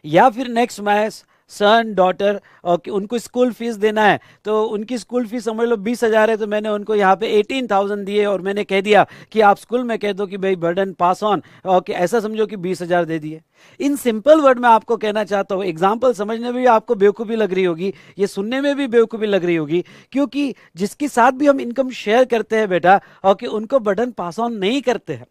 या फिर नेक्स्ट माय सन, डॉटर, और उनको स्कूल फीस देना है, तो उनकी स्कूल फीस समझ लो 20,000 है, तो मैंने उनको यहाँ पे 18,000 दिए और मैंने कह दिया कि आप स्कूल में कह दो कि भाई बर्डन पास ऑन, ओके, ऐसा समझो कि 20,000 दे दिए। इन सिंपल वर्ड में आपको कहना चाहता हूँ, एग्जाम्पल समझने में भी आपको बेवकूफ़ी लग रही होगी, ये सुनने में भी बेवकूफ़ी लग रही होगी, क्योंकि जिसके साथ भी हम इनकम शेयर करते हैं बेटा, ओके, उनको बर्डन पास ऑन नहीं करते हैं।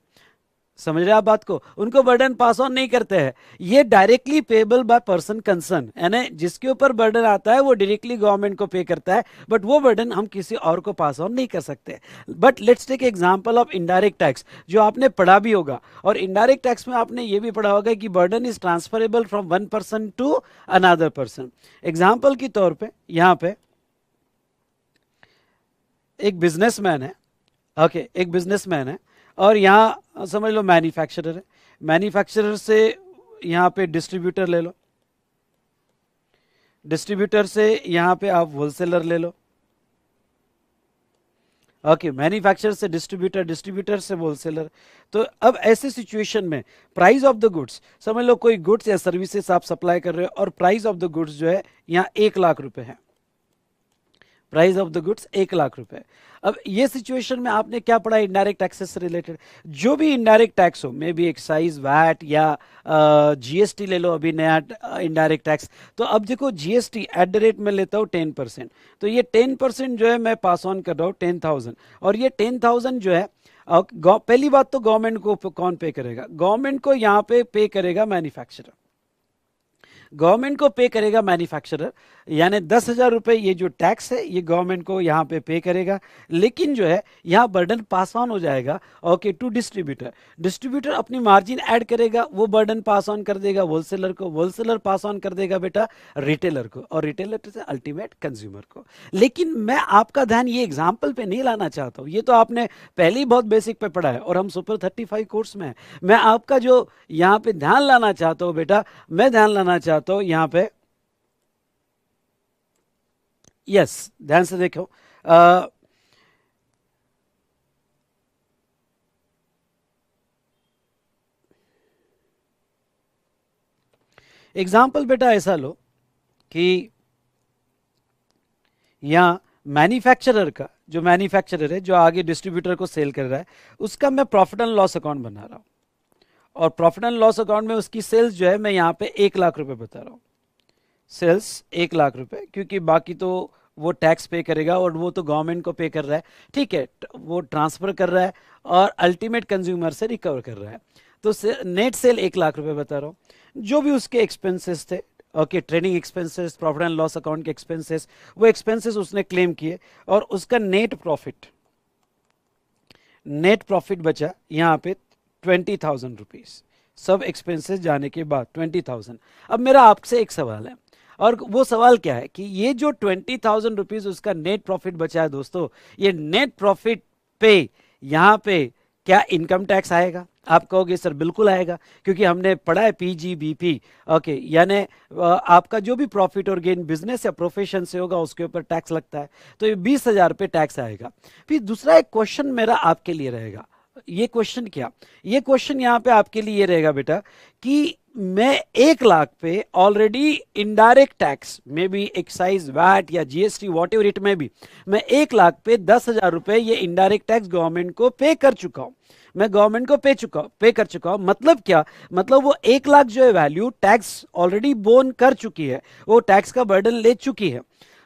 समझ रहे आप बात को? उनको बर्डन पास ऑन नहीं करते हैं। ये directly payable by person concern, यानी जिसके ऊपर बर्डन आता है वो डायरेक्टली गवर्नमेंट को पे करता है, बट वो बर्डन हम किसी और को पास ऑन नहीं कर सकते। But let's take example of indirect tax, जो आपने पढ़ा भी होगा, और इनडायरेक्ट टैक्स में आपने ये भी पढ़ा होगा कि burden is transferable from one person to another person. Example के तौर पर यहां पे एक बिजनेसमैन है, ओके, एक बिजनेसमैन है, और यहाँ समझ लो मैन्युफैक्चरर है, मैन्युफैक्चरर से यहाँ पे डिस्ट्रीब्यूटर ले लो, डिस्ट्रीब्यूटर से यहाँ पे आप होलसेलर ले लो, ओके, मैन्युफैक्चरर से डिस्ट्रीब्यूटर, डिस्ट्रीब्यूटर से होलसेलर। तो अब ऐसे सिचुएशन में प्राइस ऑफ द गुड्स, समझ लो कोई गुड्स या सर्विसेज आप सप्लाई कर रहे हो और प्राइस ऑफ द गुड्स जो है यहाँ 1,00,000 रुपए है, प्राइस ऑफ द गुड्स 1,00,000 रुपए। अब ये सिचुएशन में आपने क्या पढ़ा इनडायरेक्ट टैक्सेस से रिलेटेड? जो भी इनडायरेक्ट टैक्स हो, मे बी एक्साइज, वैट या जीएसटी ले लो, अभी नया इनडायरेक्ट टैक्स। तो अब देखो जीएसटी एट द रेट में लेता हूँ 10%, तो ये 10% जो है मैं पास ऑन कर रहा हूँ 10,000, और ये 10,000 जो है, पहली बात तो गवर्नमेंट को कौन पे करेगा? गवर्नमेंट को यहाँ पे करेगा मैन्युफैक्चरर, गवर्नमेंट को पे करेगा मैन्युफैक्चरर, यानी 10,000 रुपए ये जो टैक्स है ये गवर्नमेंट को यहाँ पे करेगा। लेकिन जो है यहाँ बर्डन पास ऑन हो जाएगा, ओके, टू डिस्ट्रीब्यूटर। डिस्ट्रीब्यूटर अपनी मार्जिन ऐड करेगा, वो बर्डन पास ऑन कर देगा होलसेलर को, होलसेलर पास ऑन कर देगा बेटा रिटेलर को, और रिटेलर से अल्टीमेट कंज्यूमर को। लेकिन मैं आपका ध्यान ये एग्जाम्पल पे नहीं लाना चाहता हूँ, ये तो आपने पहले ही बहुत बेसिक पे पढ़ा है और हम सुपर 35 कोर्स में है। मैं आपका जो यहाँ पे ध्यान लाना चाहता हूँ बेटा, मैं ध्यान लाना चाहता हूँ यहाँ पे, यस, ध्यान से देखो, एग्जाम्पल बेटा ऐसा लो कि यहां मैन्युफैक्चरर का, जो मैन्युफैक्चरर है जो आगे डिस्ट्रीब्यूटर को सेल कर रहा है, उसका मैं प्रॉफिट एंड लॉस अकाउंट बना रहा हूं, और प्रॉफिट एंड लॉस अकाउंट में उसकी सेल्स जो है मैं यहाँ पे 1,00,000 रुपए बता रहा हूँ, सेल्स 1,00,000 रुपए, क्योंकि बाकी तो वो टैक्स पे करेगा और वो तो गवर्नमेंट को पे कर रहा है, ठीक है, वो ट्रांसफर कर रहा है और अल्टीमेट कंज्यूमर से रिकवर कर रहा है। तो नेट सेल 1,00,000 रुपए बता रहा हूँ। जो भी उसके एक्सपेंसेस थे, okay, trading expenses, profit and loss account के एक्सपेंसेस, वो एक्सपेंसेस उसने क्लेम किए और उसका नेट प्रॉफिट, नेट प्रॉफिट बचा यहाँ पे 20,000 रुपीज, सब एक्सपेंसेस जाने के बाद 20,000। अब मेरा आपसे एक सवाल है, और वो सवाल क्या है कि ये जो 20,000 रुपीज उसका नेट प्रॉफिट बचा है दोस्तों, ये नेट प्रॉफिट पे यहाँ पे क्या इनकम टैक्स आएगा? आप कहोगे सर बिल्कुल आएगा, क्योंकि हमने पढ़ा है पीजीबीपी। ओके, यानी आपका जो भी प्रॉफिट और गेन बिजनेस या प्रोफेशन से होगा उसके ऊपर टैक्स लगता है, तो ये 20,000 पे टैक्स आएगा। फिर दूसरा एक क्वेश्चन मेरा आपके लिए रहेगा, ये क्वेश्चन क्या, ये क्वेश्चन यहाँ पे आपके लिए ये रहेगा बेटा कि मैं 1 लाख पे ऑलरेडी इनडायरेक्ट टैक्स में भी एक्साइज वैट या जीएसटी वॉट एवर इट में भी, मैं 1 लाख पे 10,000 रुपए ये इनडायरेक्ट टैक्स गवर्नमेंट को पे कर चुका हूं, मैं गवर्नमेंट को पे कर चुका हूं। मतलब क्या, मतलब वो 1 लाख जो है वैल्यू टैक्स ऑलरेडी बोन कर चुकी है, वो टैक्स का बर्डन ले चुकी है।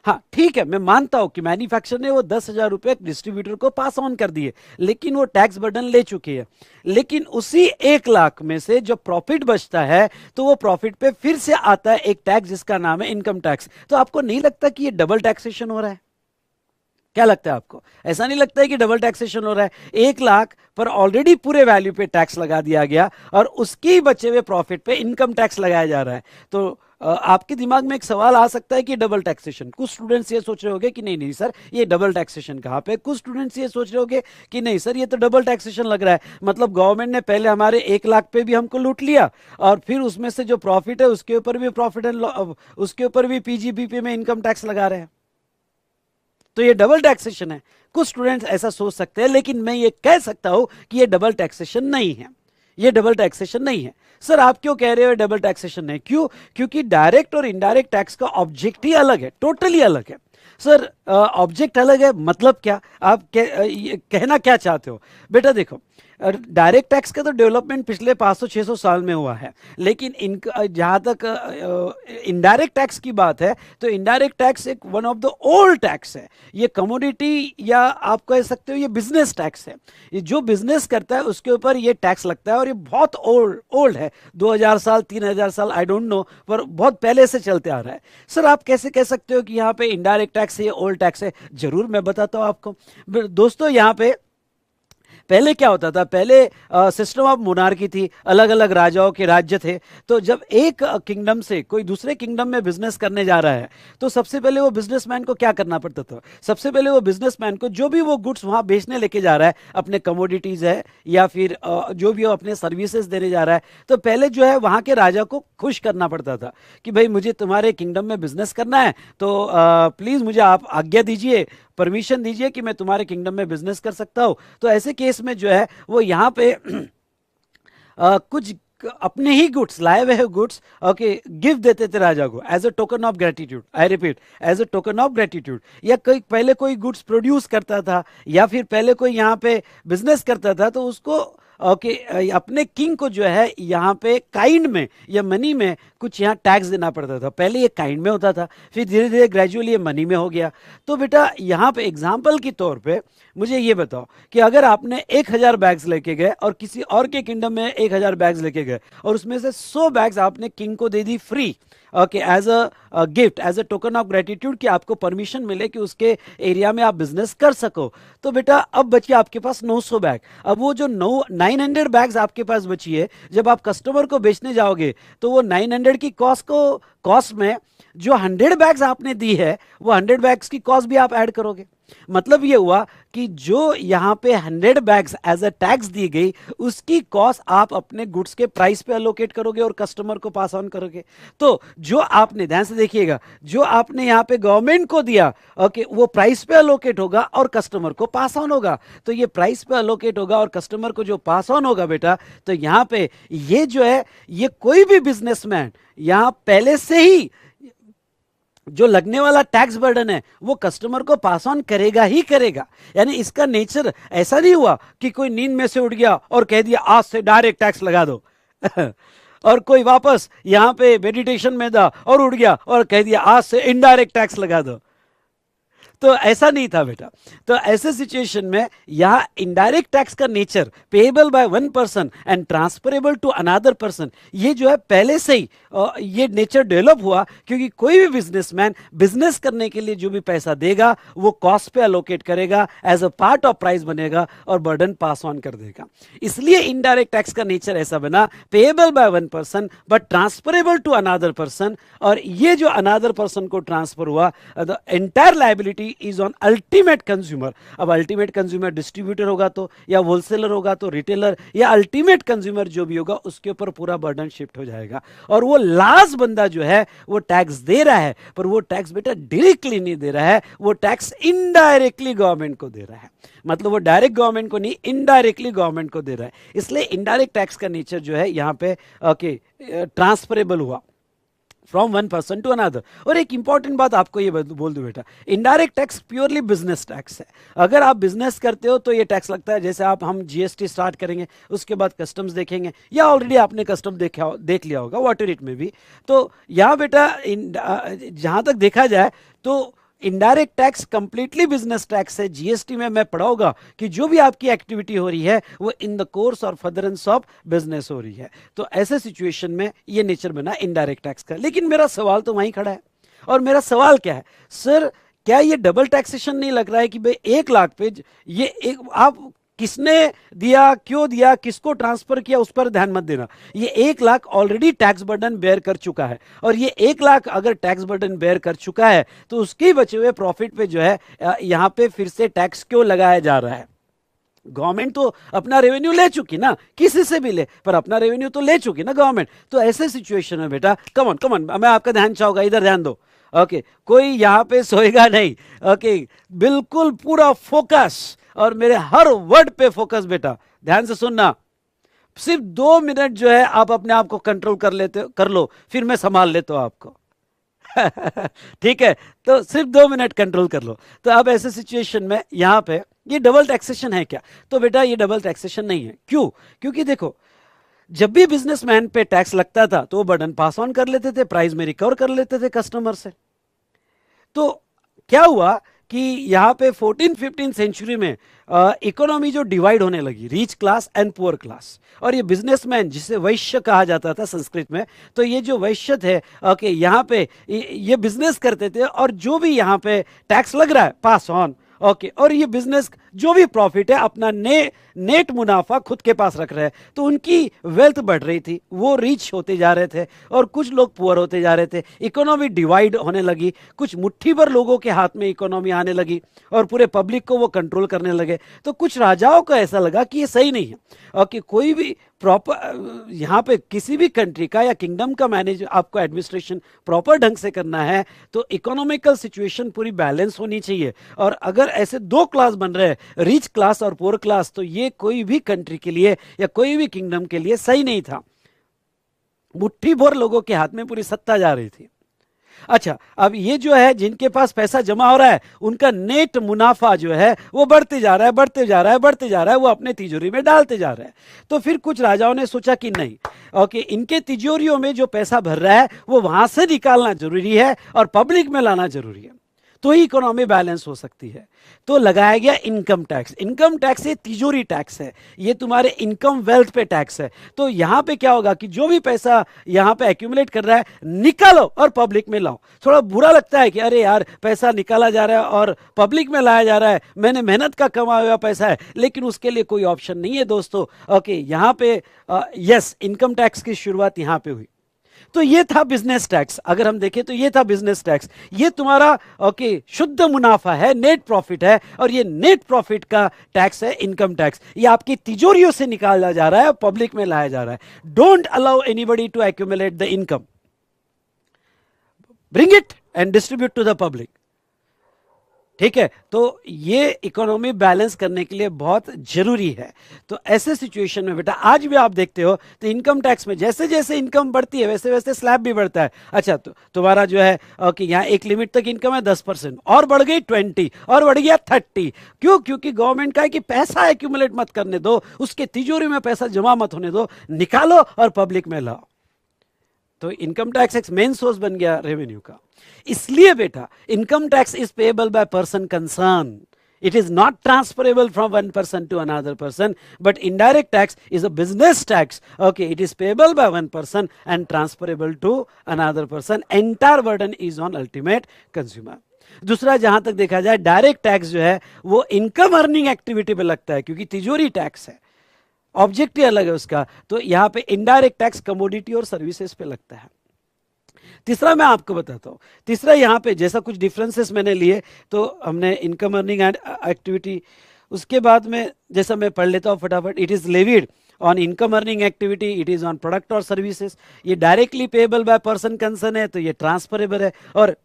हाँ ठीक है, मैं मानता हूं कि मैन्युफैक्चरर ने वो 10,000 रुपए डिस्ट्रीब्यूटर को पास ऑन कर दिए, लेकिन वो टैक्स बर्डन ले चुकी है। लेकिन उसी 1 लाख में से जो प्रॉफिट बचता है, तो वो प्रॉफिट पे फिर से आता है एक टैक्स जिसका नाम है इनकम टैक्स। तो आपको नहीं लगता कि ये डबल टैक्सेशन हो रहा है? क्या लगता है आपको? ऐसा नहीं लगता है कि डबल टैक्सेशन हो रहा है? 1 लाख पर ऑलरेडी पूरे वैल्यू पे टैक्स लगा दिया गया और उसके बचे हुए प्रॉफिट पे इनकम टैक्स लगाया जा रहा है। तो आपके दिमाग में एक सवाल आ सकता है कि डबल टैक्सेशन, कुछ स्टूडेंट्स ये सोच रहे होंगे कि नहीं नहीं सर ये डबल टैक्सेशन कहां पे, कुछ स्टूडेंट्स ये सोच रहे होंगे कि नहीं सर ये तो डबल टैक्सेशन लग रहा है, मतलब गवर्नमेंट ने पहले हमारे 1 लाख पे भी हमको लूट लिया और फिर उसमें से जो प्रॉफिट है उसके ऊपर भी प्रॉफिट एंड उसके ऊपर भी पीजीबीपी में इनकम टैक्स लगा रहे हैं, तो ये डबल टैक्सेशन है। कुछ स्टूडेंट्स ऐसा सोच सकते हैं, लेकिन मैं ये कह सकता हूं कि ये डबल टैक्सेशन नहीं है, ये डबल टैक्सेशन नहीं है। सर आप क्यों कह रहे हो डबल टैक्सेशन नहीं? क्यों? क्योंकि डायरेक्ट और इनडायरेक्ट टैक्स का ऑब्जेक्ट ही अलग है, टोटली अलग है। सर ऑब्जेक्ट अलग है मतलब क्या, आप कहना क्या चाहते हो? बेटा देखो, डायरेक्ट टैक्स का तो डेवलपमेंट पिछले 500-600 साल में हुआ है, लेकिन जहां तक इनडायरेक्ट टैक्स की बात है, तो इनडायरेक्ट टैक्स एक one of the old tax है। ये कमोडिटी या आप कह सकते हो ये बिजनेस टैक्स है, ये जो बिजनेस करता है उसके ऊपर ये टैक्स लगता है और ये बहुत ओल्ड है, 2000 साल 3000 साल आई डोंट नो, पर बहुत पहले से चलते आ रहा है। सर आप कैसे कह सकते हो कि यहाँ पे इनडायरेक्ट टैक्स है, ये ओल्ड टैक्स है? जरूर मैं बताता हूँ आपको। दोस्तों यहाँ पे पहले क्या होता था, पहले सिस्टम ऑफ मोनार्की थी, अलग अलग राजाओं के राज्य थे। तो जब एक किंगडम से कोई दूसरे किंगडम में बिजनेस करने जा रहा है, तो सबसे पहले वो बिजनेसमैन को क्या करना पड़ता था? सबसे पहले वो बिजनेसमैन को जो भी वो गुड्स वहां बेचने लेके जा रहा है, अपने कमोडिटीज है या फिर जो भी वो अपने सर्विसेज देने जा रहा है, तो पहले जो है वहां के राजा को खुश करना पड़ता था कि भाई मुझे तुम्हारे किंगडम में बिजनेस करना है, तो प्लीज मुझे आप आज्ञा दीजिए, परमिशन दीजिए कि मैं तुम्हारे किंगडम में बिजनेस कर सकता हूं। तो ऐसे केस में जो है वो यहां पे कुछ अपने ही गुड्स, लाए हुए गुड्स ओके गिफ्ट देते थे राजा को as a token of gratitude. I repeat, as a token of gratitude. या कोई पहले कोई गुड्स प्रोड्यूस करता था या फिर पहले कोई यहाँ पे बिजनेस करता था, तो उसको ओके अपने किंग को जो है यहाँ पे काइंड में या मनी में कुछ यहाँ टैक्स देना पड़ता था। पहले ये काइंड में होता था, फिर धीरे धीरे ग्रेजुअली ये मनी में हो गया। तो बेटा यहाँ पे एग्जाम्पल के तौर पे मुझे ये बताओ कि अगर आपने 1000 बैग्स लेके गए और किसी और के किंगडम में 1000 बैग्स लेके गए और उसमें से 100 बैग्स आपने किंग को दे दी free, okay as a gift, as a token of gratitude कि आपको परमिशन मिले कि उसके एरिया में आप बिजनेस कर सको, तो बेटा अब बची आपके पास 900 बैग। अब वो जो 900 बैग्स आपके पास बची है, जब आप कस्टमर को बेचने जाओगे तो वो 900 की कॉस्ट में जो 100 बैग्स आपने दी है, वो 100 बैग्स की कॉस्ट भी आप ऐड करोगे। मतलब ये हुआ कि जो यहां पे 100 बैग्स एज अ टैक्स दी गई, उसकी कॉस्ट आप अपने गुड्स के प्राइस पे अलोकेट करोगे और कस्टमर को पास ऑन करोगे। तो जो आपने, ध्यान से देखिएगा, जो आपने यहां पे गवर्नमेंट को दिया ओके वो प्राइस पे अलोकेट होगा और कस्टमर को पास ऑन होगा। तो ये प्राइस पे अलोकेट होगा और कस्टमर को जो पास ऑन होगा बेटा, तो यहां पे ये जो है, ये कोई भी बिजनेसमैन यहां पहले से ही जो लगने वाला टैक्स बर्डन है वो कस्टमर को पास ऑन करेगा ही करेगा। यानी इसका नेचर ऐसा नहीं हुआ कि कोई नींद में से उठ गया और कह दिया आज से डायरेक्ट टैक्स लगा दो और कोई वापस यहां पे मेडिटेशन में था और उठ गया और कह दिया आज से इनडायरेक्ट टैक्स लगा दो। तो ऐसा नहीं था बेटा। तो ऐसे सिचुएशन में यहां इनडायरेक्ट टैक्स का nature payable by one person and transferable to another person, ये जो है पहले से ही ये नेचर डेवलप हुआ, क्योंकि कोई भी बिजनेसमैन बिजनेस करने के लिए जो भी पैसा देगा वो कॉस्ट पे अलोकेट करेगा, as a part of price बनेगा और बर्डन पास ऑन कर देगा। इसलिए इनडायरेक्ट टैक्स का नेचर ऐसा बना, payable by one person but transferable to another person. और ये जो अनदर पर्सन को ट्रांसफर हुआ, the entire liability is on ultimate consumer. अब अल्टीमेट कंज्यूमर डिस्ट्रीब्यूटर होगा तो, या होलसेलर होगा तो, रिटेलर, या अल्टीमेट कंज्यूमर जो भी होगा उसके ऊपर पूरा बर्डन शिफ्ट हो जाएगा। और वो लास्ट बंदा जो है वो टैक्स दे रहा है, पर वो टैक्स बेटा डायरेक्टली नहीं दे रहा है, वो टैक्स इनडायरेक्टली गवर्नमेंट को दे रहा है। मतलब वो डायरेक्ट गवर्नमेंट को नहीं, इनडायरेक्टली गवर्नमेंट को दे रहा है। इसलिए इनडायरेक्ट टैक्स का नेचर जो है यहाँ पे ओके ट्रांसफरेबल हुआ from one person to another. और एक इंपॉर्टेंट बात आपको ये बोल दूं बेटा, indirect tax purely business tax है। अगर आप बिजनेस करते हो तो ये टैक्स लगता है, जैसे हम जीएसटी स्टार्ट करेंगे, उसके बाद कस्टम्स देखेंगे, या ऑलरेडी आपने कस्टम देख लिया होगा व्हाट इट में भी। तो यहाँ बेटा जहां तक देखा जाए तो indirect tax completely business tax है। जीएसटी में मैं पढ़ा होगा कि जो भी आपकी एक्टिविटी हो रही है वो इन द कोर्स और फर्दरेंस ऑफ बिजनेस हो रही है। तो ऐसे सिचुएशन में ये नेचर बना इनडायरेक्ट टैक्स का। लेकिन मेरा सवाल तो वहीं खड़ा है, और मेरा सवाल क्या है, सर क्या ये डबल टैक्सेशन नहीं लग रहा है कि भाई 1 लाख पे ये एक आप किसने दिया, क्यों दिया, किसको ट्रांसफर किया, उस पर ध्यान मत देना। ये 1 lakh already tax burden bear कर चुका है, और ये 1 लाख अगर टैक्स बर्डन बेयर कर चुका है तो उसके बचे हुए प्रॉफिट पे जो है यहां पे फिर से टैक्स क्यों लगाया जा रहा है। गवर्नमेंट तो अपना रेवेन्यू ले चुकी ना, किसी से भी ले, पर अपना रेवेन्यू तो ले चुकी ना गवर्नमेंट। तो ऐसे सिचुएशन में बेटा कमन कमन मैं आपका ध्यान चाहूंगा, इधर ध्यान दो। ओके कोई यहां पे सोएगा नहीं। ओके बिल्कुल पूरा फोकस, और मेरे हर वर्ड पे फोकस बेटा, ध्यान से सुनना। सिर्फ 2 मिनट जो है आप अपने आप को कंट्रोल कर लो, फिर मैं संभाल लेता हूं आपको। ठीक है, तो सिर्फ 2 मिनट कंट्रोल कर लो। तो अब ऐसे सिचुएशन में यहां पे ये डबल टैक्सेशन है क्या? तो बेटा ये डबल टैक्सेशन नहीं है। क्यों? क्योंकि देखो जब भी बिजनेसमैन पे टैक्स लगता था तो वो बर्डन पास ऑन कर लेते थे, प्राइस में रिकवर कर लेते थे कस्टमर से। तो क्या हुआ कि यहाँ पे 14-15 सेंचुरी में इकोनॉमी जो डिवाइड होने लगी, rich class and poor class, और ये बिजनेसमैन जिसे वैश्य कहा जाता था संस्कृत में, तो ये जो वैश्य थे ओके यहाँ पे ये बिजनेस करते थे, और जो भी यहाँ पे टैक्स लग रहा है पास ऑन ओके और ये बिजनेस जो भी प्रॉफिट है अपना नेट मुनाफा खुद के पास रख रहे हैं। तो उनकी वेल्थ बढ़ रही थी, वो रिच होते जा रहे थे, और कुछ लोग पुअर होते जा रहे थे। इकोनॉमी डिवाइड होने लगी, कुछ मुट्ठी भर लोगों के हाथ में इकोनॉमी आने लगी, और पूरे पब्लिक को वो कंट्रोल करने लगे। तो कुछ राजाओं को ऐसा लगा कि ये सही नहीं है, और कि कोई भी प्रॉपर यहाँ पे किसी भी कंट्री का या किंगडम का मैनेज आपको एडमिनिस्ट्रेशन प्रॉपर ढंग से करना है तो इकोनॉमिकल सिचुएशन पूरी बैलेंस होनी चाहिए। और अगर ऐसे 2 क्लास बन रहे हैं, रिच क्लास और पुअर क्लास, तो ये कोई भी कंट्री के लिए या कोई भी किंगडम के लिए सही नहीं था। मुट्ठी भर लोगों के हाथ में पूरी सत्ता जा रही थी। अच्छा, अब ये जो है जिनके पास पैसा जमा हो रहा है उनका नेट मुनाफा जो है वो बढ़ते जा रहा है, बढ़ते जा रहा है, बढ़ते जा रहा है, वो अपने तिजोरी में डालते जा रहे हैं। तो फिर कुछ राजाओं ने सोचा कि नहीं, ओके इनके तिजोरियों में जो पैसा भर रहा है वो वहां से निकालना जरूरी है और पब्लिक में लाना जरूरी है, तो ही इकोनॉमी बैलेंस हो सकती है। तो लगाया गया इनकम टैक्स। इनकम टैक्स ये तिजोरी टैक्स है, ये तुम्हारे इनकम वेल्थ पे टैक्स है। तो यहां पे क्या होगा कि जो भी पैसा यहां पे एक्यूमुलेट कर रहा है निकालो और पब्लिक में लाओ। थोड़ा बुरा लगता है कि अरे यार पैसा निकाला जा रहा है और पब्लिक में लाया जा रहा है, मैंने मेहनत का कमाया हुआ पैसा है, लेकिन उसके लिए कोई ऑप्शन नहीं है दोस्तों। ओके यहां पे यस इनकम टैक्स की शुरुआत यहां पे हुई। तो ये था बिजनेस टैक्स। अगर हम देखें तो ये था बिजनेस टैक्स, ये तुम्हारा ओके शुद्ध मुनाफा है, नेट प्रॉफिट है, और ये नेट प्रॉफिट का टैक्स है इनकम टैक्स। ये आपकी तिजोरियों से निकाला जा रहा है, पब्लिक में लाया जा रहा है। Don't allow anybody to accumulate the income, bring it and distribute to the public. ठीक है, तो ये इकोनॉमी बैलेंस करने के लिए बहुत जरूरी है। तो ऐसे सिचुएशन में बेटा आज भी आप देखते हो तो इनकम टैक्स में जैसे जैसे इनकम बढ़ती है वैसे वैसे स्लैब भी बढ़ता है। अच्छा तो तुम्हारा जो है कि यहाँ एक लिमिट तक इनकम है 10%, और बढ़ गई 20, और बढ़ गया 30। क्यों? क्योंकि गवर्नमेंट का है कि पैसा एक्यूमुलेट मत करने दो, उसके तिजोरी में पैसा जमा मत होने दो, निकालो और पब्लिक में लाओ। तो इनकम टैक्स एक मेन सोर्स बन गया रेवेन्यू का। इसलिए बेटा income tax is payable by person concern, it is not transferable from one person to another person, but indirect tax is a business tax. Okay, it is payable by one person and transferable to another person. Entire burden is on ultimate consumer. दूसरा जहां तक देखा जाए direct tax जो है वो income earning activity पे लगता है, क्योंकि तिजोरी टैक्स है, ऑब्जेक्ट ही अलग है उसका। तो यहां पे इनडायरेक्ट टैक्स कमोडिटी और सर्विसेज पे लगता है। तीसरा मैं आपको बताता हूँ, तीसरा यहाँ पे जैसा कुछ डिफरेंसेस मैंने लिए, तो हमने इनकम अर्निंग एंड एक्टिविटी, उसके बाद में जैसा मैं पढ़ लेता हूँ फटाफट, it is levied on income earning activity, it is on product और सर्विसेज, ये directly payable by person concern है तो ये ट्रांसफरेबल है, और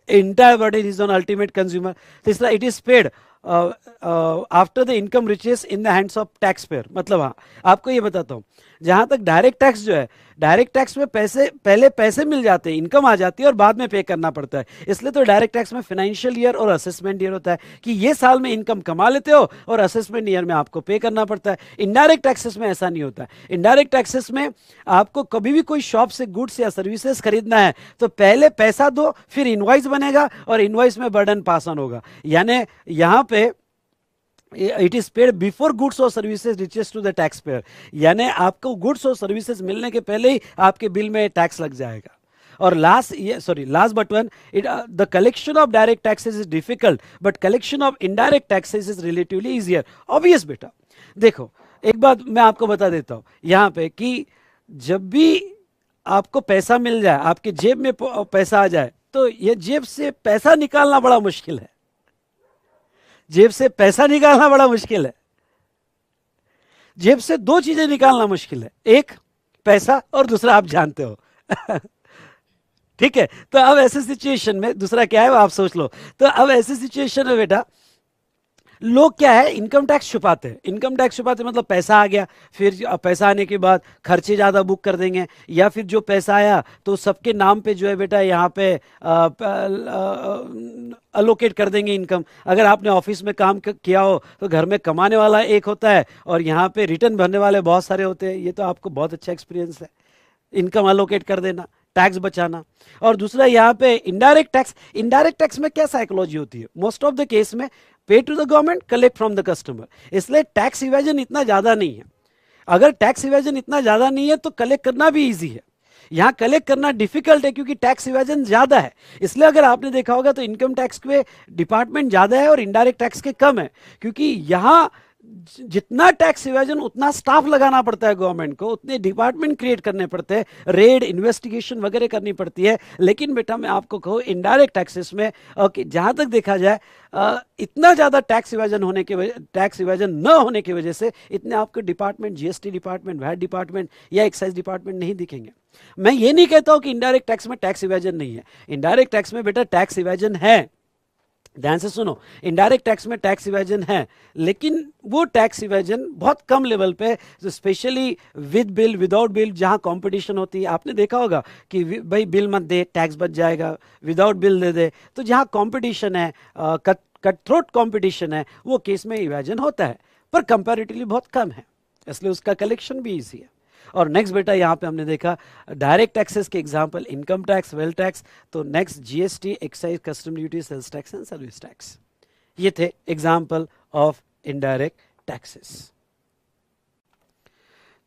entire burden is on ultimate consumer. तीसरा, it is paid after the income reaches in the hands of tax payer. मतलब हाँ, आपको ये बताता हूँ, जहां तक डायरेक्ट टैक्स जो है, डायरेक्ट टैक्स में पैसे पहले पैसे मिल जाते हैं, इनकम आ जाती है और बाद में पे करना पड़ता है, इसलिए तो डायरेक्ट टैक्स में फाइनेंशियल ईयर और असेसमेंट ईयर होता है कि ये साल में इनकम कमा लेते हो और असेसमेंट ईयर में आपको पे करना पड़ता है। इनडायरेक्ट टैक्सेस में ऐसा नहीं होता है। इनडायरेक्ट टैक्सेस में आपको कभी भी कोई शॉप से गुड्स या सर्विसेज खरीदना है तो पहले पैसा दो, फिर इनवॉइस बनेगा और इनवॉइस में बर्डन पास ऑन होगा, यानी यहां पे it is paid before goods और services reaches to the taxpayer, यानी आपको गुड्स और सर्विसेज मिलने के पहले ही आपके बिल में टैक्स लग जाएगा। और last but one, the collection of direct taxes is difficult but collection of indirect taxes is relatively easier. Obvious बेटा, देखो एक बात मैं आपको बता देता हूं यहां पे कि जब भी आपको पैसा मिल जाए, आपके जेब में पैसा आ जाए, तो ये जेब से पैसा निकालना बड़ा मुश्किल है। जेब से पैसा निकालना बड़ा मुश्किल है। जेब से दो चीजें निकालना मुश्किल है, एक पैसा और दूसरा आप जानते हो। ठीक है, तो अब ऐसे सिचुएशन में दूसरा क्या है वो आप सोच लो। तो अब ऐसे सिचुएशन में बेटा लोग क्या है, इनकम टैक्स छुपाते हैं। इनकम टैक्स छुपाते मतलब पैसा आ गया, फिर पैसा आने के बाद खर्चे ज़्यादा बुक कर देंगे, या फिर जो पैसा आया तो सबके नाम पे जो है बेटा यहाँ पे अलोकेट कर देंगे इनकम। अगर आपने ऑफिस में काम किया हो तो घर में कमाने वाला एक होता है और यहाँ पे रिटर्न भरने वाले बहुत सारे होते हैं। ये तो आपको बहुत अच्छा एक्सपीरियंस है, इनकम अलोकेट कर देना, टैक्स बचाना। और दूसरा यहाँ पे इनडायरेक्ट टैक्स। इनडायरेक्ट टैक्स में क्या साइकोलॉजी होती है, मोस्ट ऑफ द केस में pay to the government, collect from the customer, इसलिए टैक्स इवेजन इतना ज्यादा नहीं है। अगर टैक्स इवेजन इतना ज्यादा नहीं है तो कलेक्ट करना भी इजी है। यहां कलेक्ट करना डिफिकल्ट है क्योंकि टैक्स इवेजन ज्यादा है। इसलिए अगर आपने देखा होगा तो इनकम टैक्स के डिपार्टमेंट ज्यादा है और इनडायरेक्ट टैक्स के कम है, क्योंकि यहां जितना टैक्स इवेजन उतना स्टाफ लगाना पड़ता है गवर्नमेंट को, उतने डिपार्टमेंट क्रिएट करने पड़ते हैं, रेड इन्वेस्टिगेशन वगैरह करनी पड़ती है। लेकिन बेटा मैं आपको कहूँ इनडायरेक्ट टैक्सेस में जहां तक देखा जाए इतना ज्यादा टैक्स इवेजन न होने की वजह से इतने आपके department, GST department, VAT department या एक्साइज डिपार्टमेंट नहीं दिखेंगे। मैं ये नहीं कहता हूं कि इनडायरेक्ट टैक्स में टैक्स इवेजन नहीं है, इनडायरेक्ट टैक्स में बेटा टैक्स इवेजन है। ध्यान से सुनो, इनडायरेक्ट टैक्स में टैक्स इवेजन है, लेकिन वो टैक्स इवेजन बहुत कम लेवल पे, specially with bill, without bill, जहां कंपटीशन होती है। आपने देखा होगा कि भाई बिल मत दे टैक्स बच जाएगा, विदाउट बिल दे दे, तो जहां कंपटीशन है, कट थ्रोट कंपटीशन है, वो केस में इवेजन होता है, पर कंपैरेटिवली बहुत कम है, इसलिए उसका कलेक्शन भी ईजी है। और नेक्स्ट बेटा यहाँ पे हमने देखा डायरेक्ट टैक्सेस के example, income tax, wealth tax. तो next GST, excise, custom duty, sales tax and service tax, ये थे एग्जांपल ऑफ इनडायरेक्ट टैक्सेस।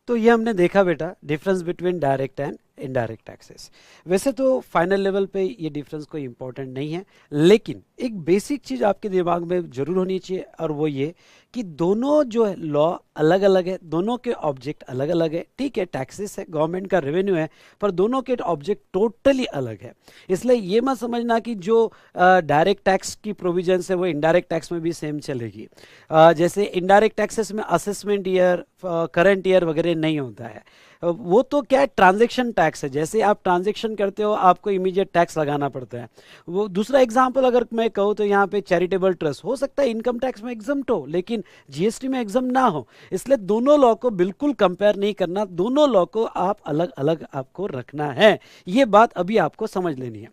तो ये हमने देखा बेटा difference between direct and indirect taxes. वैसे तो फाइनल लेवल पे ये डिफरेंस कोई इंपॉर्टेंट नहीं है, लेकिन एक बेसिक चीज आपके दिमाग में जरूर होनी चाहिए, और वो ये कि दोनों जो है लॉ अलग अलग है, दोनों के ऑब्जेक्ट अलग अलग है। ठीक है, टैक्सेस है, गवर्नमेंट का रेवेन्यू है, पर दोनों के ऑब्जेक्ट टोटली अलग है। इसलिए ये मत समझना कि जो डायरेक्ट टैक्स की प्रोविजंस है वो इनडायरेक्ट टैक्स में भी सेम चलेगी। जैसे इनडायरेक्ट टैक्सेस में असेसमेंट ईयर, करंट ईयर वगैरह नहीं होता है, वो तो क्या है, ट्रांजैक्शन टैक्स है। जैसे आप ट्रांजैक्शन करते हो आपको इमीडिएट टैक्स लगाना पड़ता है। वो दूसरा एग्जांपल अगर मैं कहूँ तो यहाँ पे चैरिटेबल ट्रस्ट हो सकता है इनकम टैक्स में एग्जम्प्ट हो, लेकिन जीएसटी में एग्जम्प्ट ना हो। इसलिए दोनों लॉ को बिल्कुल कंपेयर नहीं करना, दोनों लॉ को आप अलग अलग आपको रखना है। ये बात अभी आपको समझ लेनी है।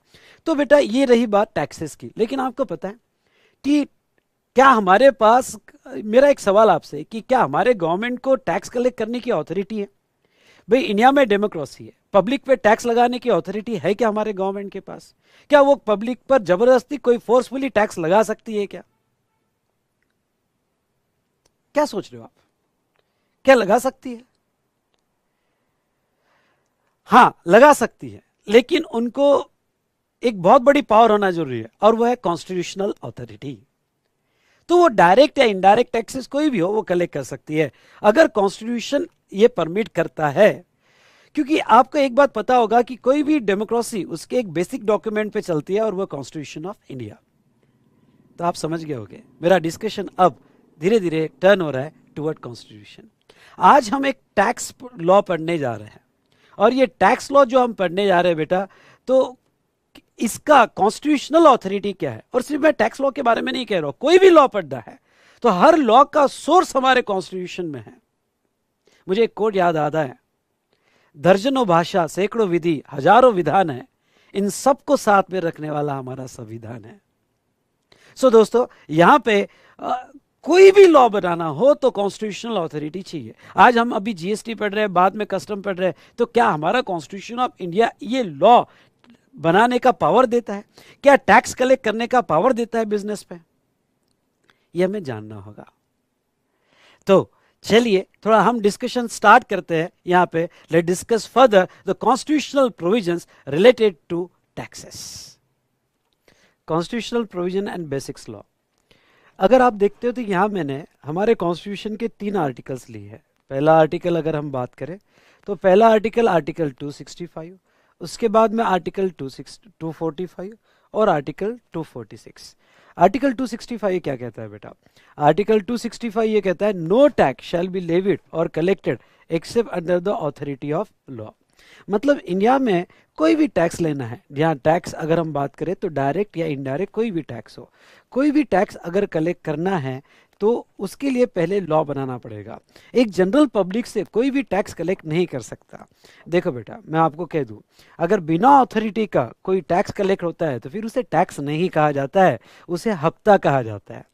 तो बेटा ये रही बात टैक्सेस की, लेकिन आपको पता है कि क्या हमारे पास, मेरा एक सवाल आपसे कि क्या हमारे गवर्नमेंट को टैक्स कलेक्ट करने की अथॉरिटी है? भाई इंडिया में डेमोक्रेसी है, पब्लिक पे टैक्स लगाने की अथॉरिटी है क्या हमारे गवर्नमेंट के पास? क्या वो पब्लिक पर जबरदस्ती कोई फोर्सफुली टैक्स लगा सकती है क्या? क्या सोच रहे हो आप, क्या लगा सकती है? हां लगा सकती है, लेकिन उनको एक बहुत बड़ी पावर होना जरूरी है, और वो है कॉन्स्टिट्यूशनल अथॉरिटी। तो वो डायरेक्ट या इनडायरेक्ट टैक्सेस कोई भी हो वो कलेक्ट कर सकती है, अगर कॉन्स्टिट्यूशन ये परमिट करता है। क्योंकि आपको एक बात पता होगा कि कोई भी डेमोक्रेसी उसके एक बेसिक डॉक्यूमेंट पे चलती है और वो कॉन्स्टिट्यूशन ऑफ इंडिया। तो आप समझ गए होंगे मेरा डिस्कशन अब धीरे धीरे टर्न हो रहा है टुवर्ड कॉन्स्टिट्यूशन। आज हम एक टैक्स लॉ पढ़ने जा रहे हैं, और ये टैक्स लॉ जो हम पढ़ने जा रहे हैं बेटा, तो इसका कॉन्स्टिट्यूशनल अथॉरिटी क्या है। और सिर्फ मैं टैक्स लॉ के बारे में नहीं कह रहा हूं, कोई भी लॉ पढ़ना है तो हर लॉ का सोर्स हमारे कॉन्स्टिट्यूशन में है। मुझे एक कोड याद आता है, दर्जनों भाषा, सैकड़ों विधि, हजारों विधान है, इन सबको साथ में रखने वाला हमारा संविधान है। सो दोस्तों, यहां पे कोई भी लॉ बनाना हो तो कॉन्स्टिट्यूशनल अथॉरिटी चाहिए। आज हम अभी जीएसटी पढ़ रहे हैं, बाद में कस्टम पढ़ रहे हैं, तो क्या हमारा कॉन्स्टिट्यूशन ऑफ इंडिया ये लॉ बनाने का पावर देता है? क्या टैक्स कलेक्ट करने का पावर देता है बिजनेस पे? ये हमें जानना होगा। तो चलिए थोड़ा हम डिस्कशन स्टार्ट करते हैं। यहां पे let discuss further the constitutional provisions related to taxes. Constitutional provision and basics law, अगर आप देखते हो तो यहां मैंने हमारे कॉन्स्टिट्यूशन के 3 आर्टिकल्स लिए हैं। पहला आर्टिकल अगर हम बात करें तो पहला आर्टिकल आर्टिकल 265, उसके बाद में आर्टिकल 245 और आर्टिकल 246। आर्टिकल 265 क्या कहता है बेटा? आर्टिकल 265 ये कहता है no tax shall be levied और collected except under the authority of law. मतलब इंडिया में कोई भी टैक्स लेना है, यहाँ टैक्स अगर हम बात करें तो डायरेक्ट या इनडायरेक्ट कोई भी टैक्स हो, कोई भी टैक्स अगर कलेक्ट करना है तो उसके लिए पहले लॉ बनाना पड़ेगा। एक जनरल पब्लिक से कोई भी टैक्स कलेक्ट नहीं कर सकता। देखो बेटा, मैं आपको कह दूं, अगर बिना अथॉरिटी का कोई टैक्स कलेक्ट होता है तो फिर उसे टैक्स नहीं कहा जाता है, उसे हफ्ता कहा जाता है।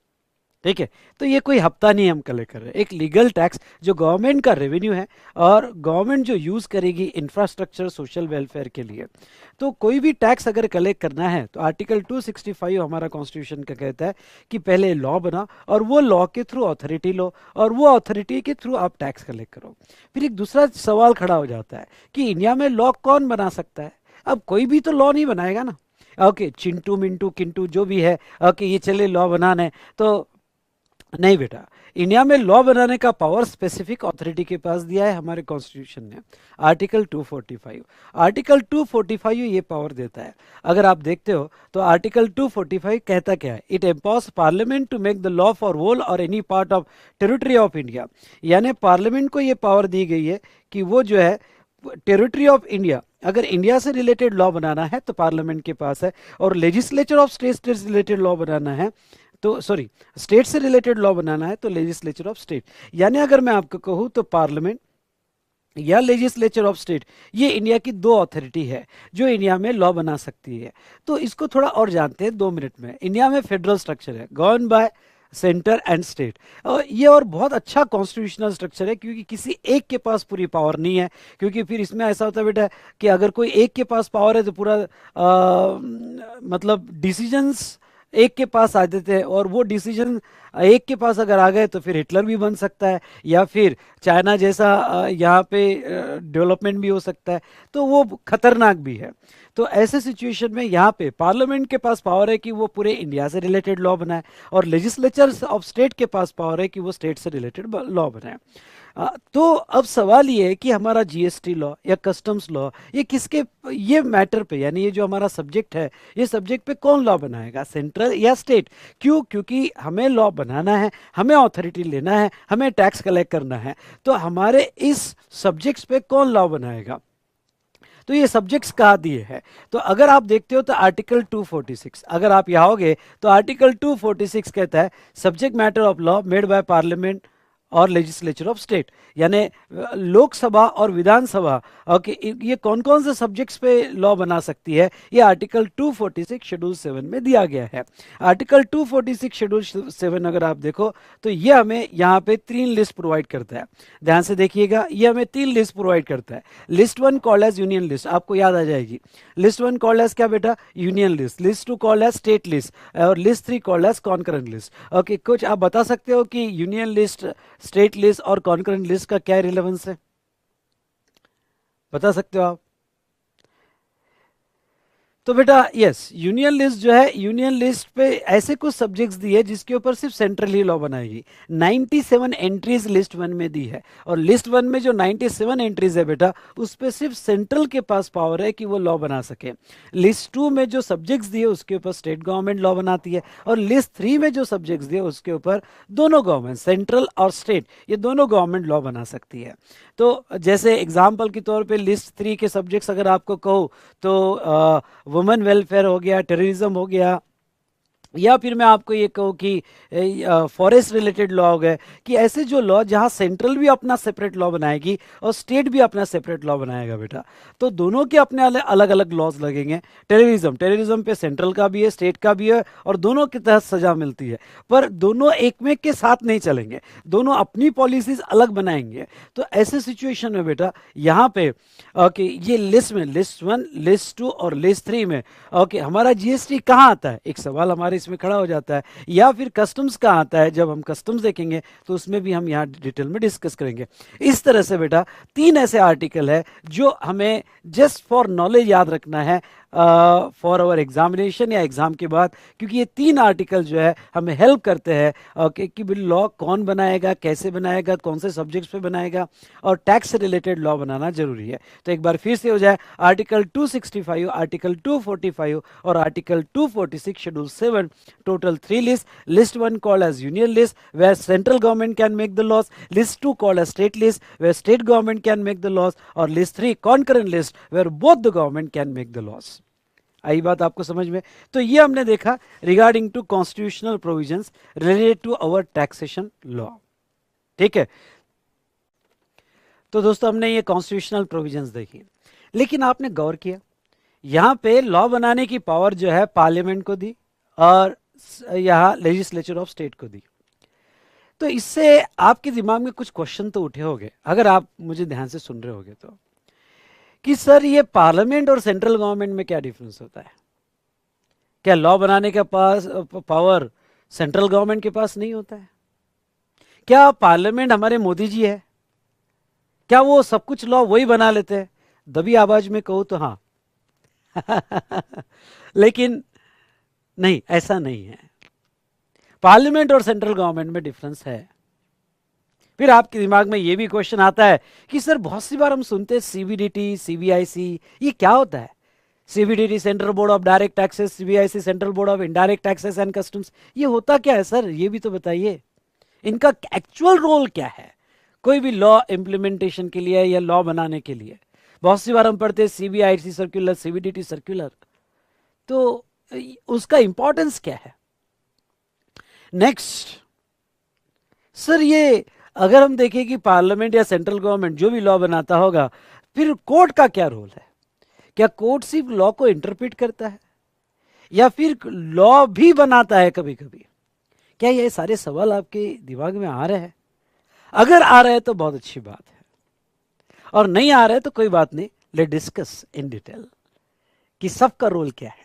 ठीक है, तो ये कोई हफ्ता नहीं हम कलेक्ट कर रहे हैं, एक लीगल टैक्स जो गवर्नमेंट का रेवेन्यू है और गवर्नमेंट जो यूज करेगी इंफ्रास्ट्रक्चर सोशल वेलफेयर के लिए। तो कोई भी टैक्स अगर कलेक्ट करना है तो आर्टिकल 265 हमारा कॉन्स्टिट्यूशन का कहता है कि पहले लॉ बना और वो लॉ के थ्रू अथॉरिटी लो और वो अथॉरिटी के थ्रू आप टैक्स कलेक्ट करो। फिर एक दूसरा सवाल खड़ा हो जाता है कि इंडिया में लॉ कौन बना सकता है? अब कोई भी तो लॉ नहीं बनाएगा ना। ओके, चिंटू मिंटू किंटू जो भी है, ओके ये चले लॉ बनाने, तो नहीं बेटा, इंडिया में लॉ बनाने का पावर स्पेसिफिक अथॉरिटी के पास दिया है हमारे कॉन्स्टिट्यूशन ने, आर्टिकल 245। आर्टिकल 245 ये पावर देता है। अगर आप देखते हो तो आर्टिकल 245 कहता क्या है? It empowers parliament to make the law for whole और any part of territory of India. यानी पार्लियामेंट को ये पावर दी गई है कि वो जो है टेरिटरी ऑफ इंडिया, अगर इंडिया से रिलेटेड लॉ बनाना है तो पार्लियामेंट के पास है, और लेजिस्लेचर ऑफ स्टेट से रिलेटेड लॉ बनाना है तो सॉरी स्टेट से रिलेटेड लॉ बनाना है तो लेजिस्लेचर ऑफ स्टेट। यानी अगर मैं आपको कहूं तो पार्लियामेंट या लेजिस्लेचर ऑफ स्टेट, ये इंडिया की 2 अथॉरिटी है जो इंडिया में लॉ बना सकती है। तो इसको थोड़ा और जानते हैं 2 मिनट में। इंडिया में फेडरल स्ट्रक्चर है, govern by centre and state, और ये और बहुत अच्छा कॉन्स्टिट्यूशनल स्ट्रक्चर है क्योंकि किसी एक के पास पूरी पावर नहीं है। क्योंकि फिर इसमें ऐसा होता है बेटा कि अगर कोई एक के पास पावर है तो पूरा मतलब डिसीजंस एक के पास आ जाते हैं, और वो डिसीजन एक के पास अगर आ गए तो फिर हिटलर भी बन सकता है या फिर चाइना जैसा यहाँ पे डेवलपमेंट भी हो सकता है, तो वो खतरनाक भी है। तो ऐसे सिचुएशन में यहाँ पे पार्लियामेंट के पास पावर है कि वो पूरे इंडिया से रिलेटेड लॉ बनाए, और लेजिस्लेचर ऑफ स्टेट के पास पावर है कि वो स्टेट से रिलेटेड लॉ बनाए। तो अब सवाल ये है कि हमारा जीएसटी लॉ या कस्टम्स लॉ ये किसके, ये मैटर पे, यानी ये जो हमारा सब्जेक्ट है, ये सब्जेक्ट पे कौन लॉ बनाएगा, सेंट्रल या स्टेट? क्यों? क्योंकि हमें लॉ बनाना है, हमें अथॉरिटी लेना है, हमें टैक्स कलेक्ट करना है, तो हमारे इस सब्जेक्ट्स पे कौन लॉ बनाएगा? तो ये सब्जेक्ट्स कहा दिए हैं। तो अगर आप देखते हो तो आर्टिकल 246, अगर आप यहाँ होगे तो आर्टिकल 246 कहता है subject matter of law made by parliament और लेजिस्लेचर ऑफ स्टेट, यानी लोकसभा और विधानसभा। ओके, ये कौन कौन से सब्जेक्ट्स पे लॉ बना सकती है, ये आर्टिकल 246 शेड्यूल 7 में दिया गया है। आर्टिकल 246 शेड्यूल 7 अगर आप देखो तो ये हमें यहाँ पे 3 लिस्ट प्रोवाइड करता है। ध्यान से देखिएगा, ये हमें 3 लिस्ट प्रोवाइड करता है। List 1 called as union list, आपको याद आ जाएगी। लिस्ट 1 कॉल्ड एज क्या बेटा? Union list. List 2 called as state list, और list 3 called as concurrent list. Okay, कुछ आप बता सकते हो कि यूनियन लिस्ट, स्टेट लिस्ट और कॉन्करेंट लिस्ट का क्या रिलेवेंस है? बता सकते हो आप? तो बेटा यस, यूनियन लिस्ट जो है, यूनियन लिस्ट पे ऐसे कुछ सब्जेक्ट्स दिए जिसके ऊपर सिर्फ सेंट्रल ही लॉ बनाएगी। 97 एंट्रीज लिस्ट वन में दी है, और लिस्ट वन में जो 97 एंट्रीज है बेटा, उस पे सिर्फ सेंट्रल के पास पावर है कि वो लॉ बना सके। लिस्ट टू में जो सब्जेक्ट्स दिए उसके ऊपर स्टेट गवर्नमेंट लॉ बनाती है, और लिस्ट थ्री में जो सब्जेक्ट्स दिए उसके ऊपर दोनों गवर्नमेंट, सेंट्रल और स्टेट, ये दोनों गवर्नमेंट लॉ बना सकती है। तो जैसे एग्जाम्पल के तौर पर लिस्ट थ्री के सब्जेक्ट्स अगर आपको कहो तो वुमेन वेलफेयर हो गया, टेररिज्म हो गया, या फिर मैं आपको ये कहूँ कि फॉरेस्ट रिलेटेड लॉ हो गए, कि ऐसे जो लॉ जहाँ सेंट्रल भी अपना सेपरेट लॉ बनाएगी और स्टेट भी अपना सेपरेट लॉ बनाएगा बेटा, तो दोनों के अपने अलग अलग लॉज लगेंगे। टेररिज्म, टेररिज्म पे सेंट्रल का भी है, स्टेट का भी है, और दोनों के तहत सजा मिलती है, पर दोनों एक में के साथ नहीं चलेंगे, दोनों अपनी पॉलिसीज अलग बनाएंगे। तो ऐसे सिचुएशन में बेटा यहाँ पे ओके, ये लिस्ट में लिस्ट वन, लिस्ट टू और लिस्ट थ्री में ओके, हमारा जीएसटी कहाँ आता है, एक सवाल हमारे इसमें खड़ा हो जाता है, या फिर कस्टम्स कहाँ आता है। जब हम कस्टम्स देखेंगे तो उसमें भी हम यहाँ डिटेल में डिस्कस करेंगे। इस तरह से बेटा तीन ऐसे आर्टिकल है जो हमें जस्ट फॉर नॉलेज याद रखना है फॉर आवर एग्जामिनेशन या एग्जाम के बाद, क्योंकि ये तीन आर्टिकल जो है हमें हेल्प करते हैं ओके कि लॉ कौन बनाएगा, कैसे बनाएगा, कौन से सब्जेक्ट्स पे बनाएगा, और टैक्स से रिलेटेड लॉ बनाना जरूरी है। तो एक बार फिर से हो जाए, आर्टिकल 265, आर्टिकल 245 और article 246 schedule 7, total 3 lists. List 1 called as union list, where central government can make the laws. List 2 called as state list, where state government can make the laws. और list 3 concurrent list, where both the government can make the laws. आई बात आपको समझ में? तो ये हमने देखा regarding to constitutional provisions related to our taxation law. ठीक है, तो दोस्तों हमने ये कॉन्स्टिट्यूशनल प्रोविजंस देखी, लेकिन आपने गौर किया यहाँ पे लॉ बनाने की पावर जो है पार्लियामेंट को दी और यहाँ लेजिस्लेचर ऑफ स्टेट को दी। तो इससे आपके दिमाग में कुछ क्वेश्चन तो उठे होंगे, अगर आप मुझे ध्यान से सुन रहे होगे तो, कि सर ये पार्लियामेंट और सेंट्रल गवर्नमेंट में क्या डिफरेंस होता है? क्या लॉ बनाने का पावर सेंट्रल गवर्नमेंट के पास नहीं होता है? क्या पार्लियामेंट हमारे मोदी जी है? क्या वो सब कुछ लॉ वही बना लेते हैं? दबी आवाज में कहूं तो हाँ लेकिन नहीं, ऐसा नहीं है। पार्लियामेंट और सेंट्रल गवर्नमेंट में डिफरेंस है। फिर आपके दिमाग में यह भी क्वेश्चन आता है कि सर बहुत सी बार हम सुनते हैं सीबीडीटी, सीबीआईसी, ये क्या होता है? CBDT central board of direct taxes, CBIC central board of indirect taxes and customs, ये होता क्या है सर? ये भी तो बताइए, इनका एक्चुअल रोल क्या है कोई भी लॉ इंप्लीमेंटेशन के लिए या लॉ बनाने के लिए? बहुत सी बार हम पढ़ते हैं सीबीआईसी सर्कुलर, सीबीडीटी सर्कुलर, तो उसका इंपॉर्टेंस क्या है? नेक्स्ट सर, ये अगर हम देखें कि पार्लियामेंट या सेंट्रल गवर्नमेंट जो भी लॉ बनाता होगा, फिर कोर्ट का क्या रोल है? क्या कोर्ट सिर्फ लॉ को इंटरप्रेट करता है या फिर लॉ भी बनाता है कभी कभी? क्या ये सारे सवाल आपके दिमाग में आ रहे हैं? अगर आ रहे हैं तो बहुत अच्छी बात है, और नहीं आ रहे तो कोई बात नहीं, लेट डिस्कस इन डिटेल कि सबका रोल क्या है।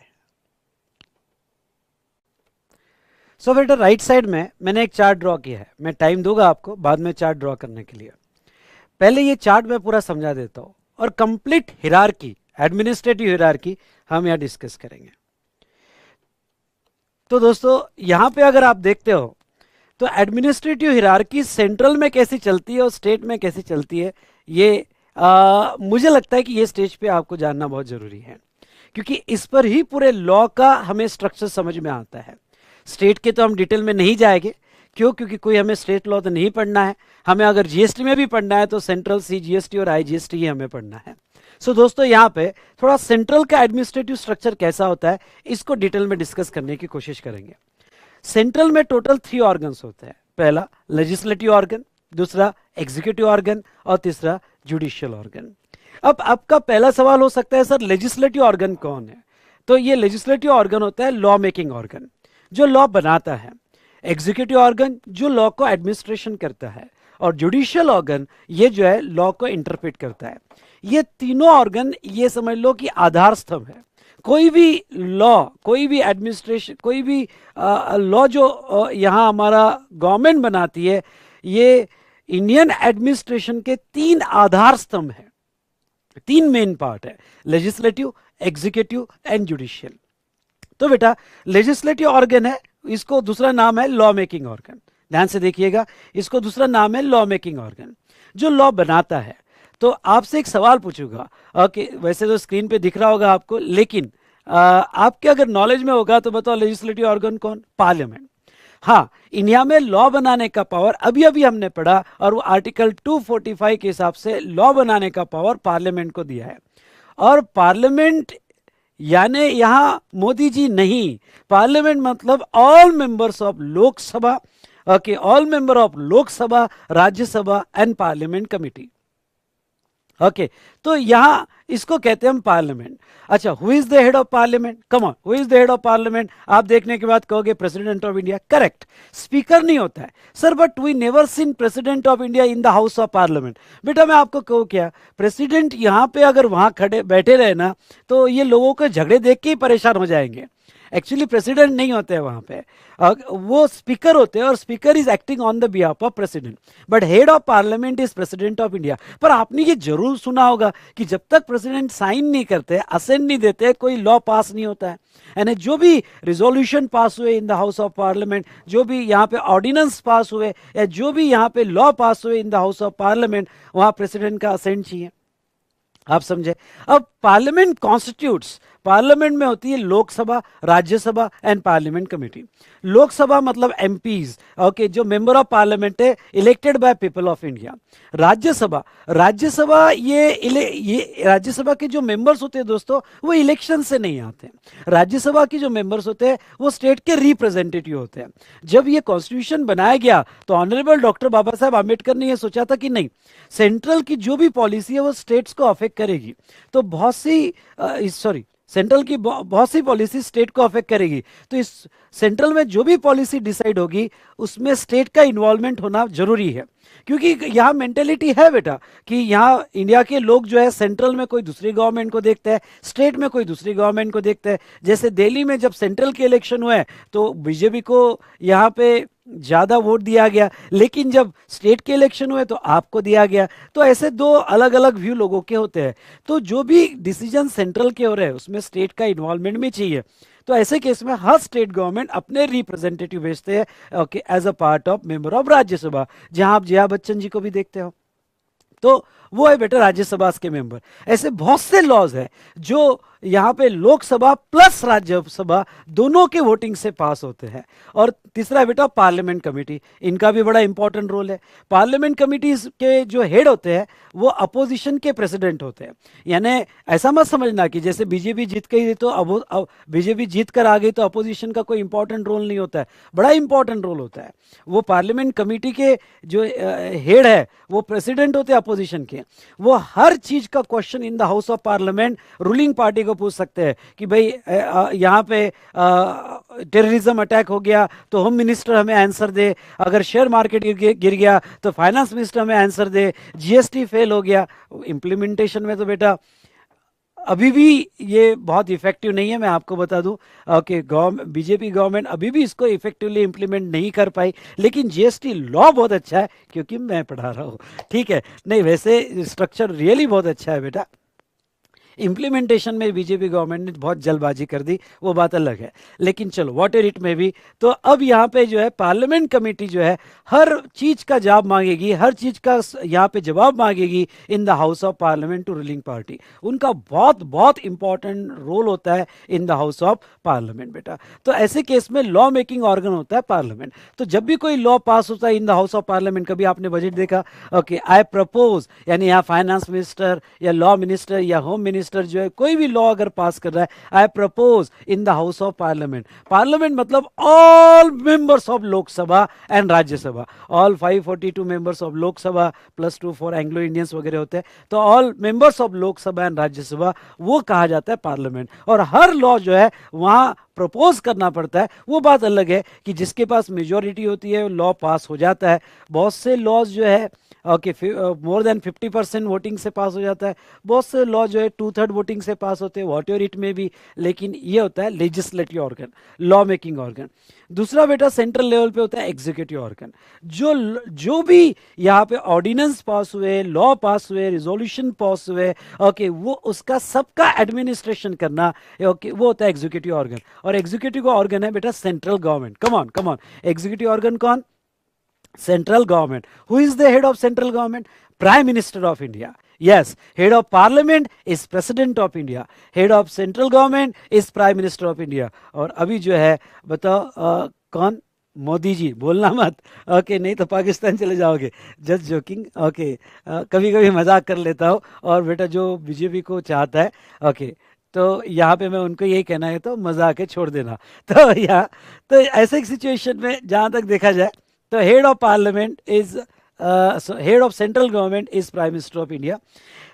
सो बेटा राइट साइड में मैंने एक चार्ट ड्रॉ किया है, मैं टाइम दूंगा आपको बाद में चार्ट ड्रॉ करने के लिए। पहले ये चार्ट मैं पूरा समझा देता हूं, और कंप्लीट हिरार्की, एडमिनिस्ट्रेटिव हिरार्की हम यहां डिस्कस करेंगे। तो दोस्तों यहां पे अगर आप देखते हो तो एडमिनिस्ट्रेटिव हिरार्की सेंट्रल में कैसी चलती है और स्टेट में कैसी चलती है, ये मुझे लगता है कि ये स्टेज पे आपको जानना बहुत जरूरी है, क्योंकि इस पर ही पूरे लॉ का हमें स्ट्रक्चर समझ में आता है। स्टेट के तो हम डिटेल में नहीं जाएंगे, क्यों? क्योंकि कोई हमें स्टेट लॉ तो नहीं पढ़ना है, हमें अगर जीएसटी में भी पढ़ना है तो सेंट्रल सीजीएसटी और आईजीएसटी ही हमें पढ़ना है। सो दोस्तों यहाँ पे थोड़ा सेंट्रल का एडमिनिस्ट्रेटिव स्ट्रक्चर कैसा होता है इसको डिटेल में डिस्कस करने की कोशिश करेंगे। सेंट्रल में टोटल 3 ऑर्गन्स होते हैं, पहला लेजिस्लेटिव ऑर्गन, दूसरा एग्जीक्यूटिव ऑर्गन और तीसरा जुडिशियल ऑर्गन। अब आपका पहला सवाल हो सकता है सर लेजिस्लेटिव ऑर्गन कौन है? तो ये लेजिस्लेटिव ऑर्गन होता है लॉ मेकिंग ऑर्गन, जो लॉ बनाता है। एग्जीक्यूटिव ऑर्गन जो लॉ को एडमिनिस्ट्रेशन करता है, और जुडिशियल ऑर्गन ये जो है लॉ को इंटरप्रेट करता है। ये तीनों ऑर्गन ये समझ लो कि आधार स्तंभ है। कोई भी लॉ, कोई भी एडमिनिस्ट्रेशन, कोई भी लॉ जो यहाँ हमारा गवर्नमेंट बनाती है, ये इंडियन एडमिनिस्ट्रेशन के 3 आधार स्तंभ है, 3 मेन पार्ट है, लेजिस्लेटिव, एग्जीक्यूटिव एंड जुडिशियल। तो बेटा लेजिस्लेटिव ऑर्गन है, इसको दूसरा नाम है लॉ मेकिंग ऑर्गन। ध्यान से देखिएगा, इसको दूसरा नाम है लॉ मेकिंग ऑर्गन, जो लॉ बनाता है। तो आपसे एक सवाल पूछूंगा, ओके वैसे तो स्क्रीन पे दिख रहा होगा आपको, लेकिन आपके अगर नॉलेज में होगा तो बताओ लेजिस्लेटिव ऑर्गन कौन? पार्लियामेंट। हाँ, इंडिया में लॉ बनाने का पावर अभी अभी हमने पढ़ा, और वो आर्टिकल 245 के हिसाब से लॉ बनाने का पावर पार्लियामेंट को दिया है। और पार्लियामेंट यानी यहां मोदी जी नहीं, पार्लियामेंट मतलब all members of Lok Sabha, okay, all member of Lok Sabha, Rajya Sabha and parliament committee. Okay, तो यहां इसको कहते हैं हम पार्लियामेंट। अच्छा, who is the head of parliament? Come on, who is the head of parliament? आप देखने के बाद कहोगे president of India. Correct, speaker नहीं होता है sir, but we never seen president of India in the house of parliament. बेटा मैं आपको कहूँ क्या, प्रेसिडेंट यहां पे अगर वहां खड़े बैठे रहे ना, तो ये लोगों के झगड़े देख के ही परेशान हो जाएंगे। एक्चुअली प्रेसिडेंट नहीं होते हैं वहां पे, वो स्पीकर होते हैं, और speaker is acting on the behalf of president, but head of parliament is president of India. पर आपने ये जरूर सुना होगा कि जब तक प्रेसिडेंट साइन नहीं करते, असेंट नहीं देते, कोई लॉ पास नहीं होता है। यानी जो भी रिजोल्यूशन पास हुए इन द हाउस ऑफ पार्लियामेंट, जो भी यहाँ पे ऑर्डिनेंस पास हुए, या जो भी यहाँ पे लॉ पास हुए इन द हाउस ऑफ पार्लियामेंट, वहां प्रेसिडेंट का असेंट चाहिए। आप समझे? अब पार्लियामेंट कॉन्स्टिट्यूट्स, पार्लियामेंट में होती है Lok Sabha, Rajya Sabha and parliament committee. Lok Sabha मतलब एमपीज, ओके, जो मेंबर ऑफ पार्लियामेंट है elected by people of India. Rajya Sabha, Rajya Sabha ये राज्यसभा के जो मेंबर्स होते हैं दोस्तों, वो इलेक्शन से नहीं आते। राज्यसभा के जो मेंबर्स होते हैं वो स्टेट के रिप्रेजेंटेटिव होते हैं। जब ये कॉन्स्टिट्यूशन बनाया गया तो ऑनरेबल डॉक्टर बाबा साहब आम्बेडकर ने ये सोचा था कि नहीं, सेंट्रल की जो भी पॉलिसी है वो स्टेट्स को अफेक्ट करेगी, तो बहुत सी सेंट्रल की बहुत सी पॉलिसी स्टेट को अफेक्ट करेगी, तो इस सेंट्रल में जो भी पॉलिसी डिसाइड होगी उसमें स्टेट का इन्वॉल्वमेंट होना जरूरी है। क्योंकि यहाँ मेंटेलिटी है बेटा कि यहाँ इंडिया के लोग जो है सेंट्रल में कोई दूसरी गवर्नमेंट को देखते हैं, स्टेट में कोई दूसरी गवर्नमेंट को देखते हैं। जैसे दिल्ली में जब सेंट्रल के इलेक्शन हुए तो बीजेपी को यहाँ पे ज्यादा वोट दिया गया, लेकिन जब स्टेट के इलेक्शन हुए तो आपको दिया गया। तो ऐसे दो अलग अलग व्यू लोगों के होते हैं। तो जो भी डिसीजन सेंट्रल के हो रहे हैं उसमें स्टेट का इन्वॉल्वमेंट भी चाहिए। तो ऐसे केस में हर स्टेट गवर्नमेंट अपने रिप्रेजेंटेटिव भेजते हैं, okay, as a part of member of Rajya Sabha, जहां आप जया बच्चन जी को भी देखते हो। तो वो है बेटा राज्यसभा के मेंबर। ऐसे बहुत से लॉज है जो यहाँ पे लोकसभा प्लस राज्यसभा दोनों के वोटिंग से पास होते हैं। और तीसरा है बेटा पार्लियामेंट कमेटी, इनका भी बड़ा इंपॉर्टेंट रोल है। पार्लियामेंट कमेटी के जो हेड होते हैं वो अपोजिशन के प्रेसिडेंट होते हैं। यानी ऐसा मत समझना कि जैसे बीजेपी जीत गई तो अब बीजेपी जीत कर आ गई तो अपोजिशन का कोई इंपॉर्टेंट रोल नहीं होता है, बड़ा इंपॉर्टेंट रोल होता है। वो पार्लियामेंट कमेटी के जो हेड है वो प्रेसिडेंट होते हैं अपोजिशन के। वो हर चीज का question in the house of parliament ruling party को पूछ सकते हैं कि भाई यहाँ पे टेररिज्म अटैक हो गया तो होम मिनिस्टर हमें आंसर दे, अगर शेयर मार्केट गिर गया तो फाइनेंस मिनिस्टर हमें आंसर दे, जीएसटी फेल हो गया। इम्प्लीमेंटेशन में तो बेटा अभी भी ये बहुत इफेक्टिव नहीं है, मैं आपको बता दूं। ओके, बीजेपी गवर्नमेंट अभी भी इसको इफेक्टिवली इंप्लीमेंट नहीं कर पाई, लेकिन जीएसटी लॉ बहुत अच्छा है क्योंकि मैं पढ़ा रहा हूं, ठीक है। नहीं, वैसे स्ट्रक्चर रियली बहुत अच्छा है बेटा। इंप्लीमेंटेशन में बीजेपी गवर्नमेंट ने बहुत जल्दबाजी कर दी, वो बात अलग है, लेकिन चलो वॉट एवर इट में भी। तो अब यहाँ पे जो है पार्लियामेंट कमेटी जो है हर चीज का जवाब मांगेगी, हर चीज का यहाँ पे जवाब मांगेगी in the house of parliament to ruling party. उनका बहुत बहुत इंपॉर्टेंट रोल होता है in the house of parliament बेटा। तो ऐसे केस में लॉ मेकिंग ऑर्गन होता है पार्लियामेंट। तो जब भी कोई लॉ पास होता है in the house of parliament, कभी आपने बजट देखा, ओके, आई प्रपोज, यानी यहाँ फाइनेंस मिनिस्टर या लॉ मिनिस्टर या होम मिनिस्टर जो है कोई भी लॉ अगर पास कर रहा है, I propose in the house of parliament. Parliament मतलब all members of Lok Sabha and Rajya Sabha, all 542 members of Lok Sabha plus 2 for Anglo Indians वगैरह होते हैं। तो all members of Lok Sabha and Rajya Sabha वो कहा जाता है पार्लियामेंट। और हर लॉ जो है वहां प्रपोज करना पड़ता है वो बात अलग है कि जिसके पास मेजोरिटी होती है लॉ पास हो जाता है। बहुत से लॉज जो है ओके मोर देन 50% वोटिंग से पास हो जाता है, बहुत से लॉ जो है 2/3 वोटिंग से पास होते हैं, वॉट एवर इट में भी, लेकिन ये होता है legislative organ, law making organ. दूसरा बेटा सेंट्रल लेवल पे होता है एग्जीक्यूटिव ऑर्गन। जो जो भी यहाँ पे ऑर्डिनेंस पास हुए, लॉ पास हुए, रिजोल्यूशन पास हुए, ओके वो उसका सबका एडमिनिस्ट्रेशन करना, ओके वो होता है एग्जीक्यूटिव ऑर्गन। और एग्जीक्यूटिव का ऑर्गन है बेटा central government. Come on, executive organ कौन? Central government. Who is the head of central government? Prime Minister of India. Yes, head of parliament is President of India. Head of central government is Prime Minister of India. और अभी जो है बताओ कौन? मोदी जी। बोलना मत, okay नहीं तो पाकिस्तान चले जाओगे। जस्ट जोकिंग, ओके कभी कभी मजाक कर लेता हूँ। और बेटा जो बीजेपी को चाहता है, ओके तो यहाँ पे मैं उनको यही कहना है तो मजाक है, छोड़ देना। तो यहाँ तो ऐसे एक सिचुएशन में जहाँ तक देखा जाए तो head of parliament is head of central government is prime minister of India.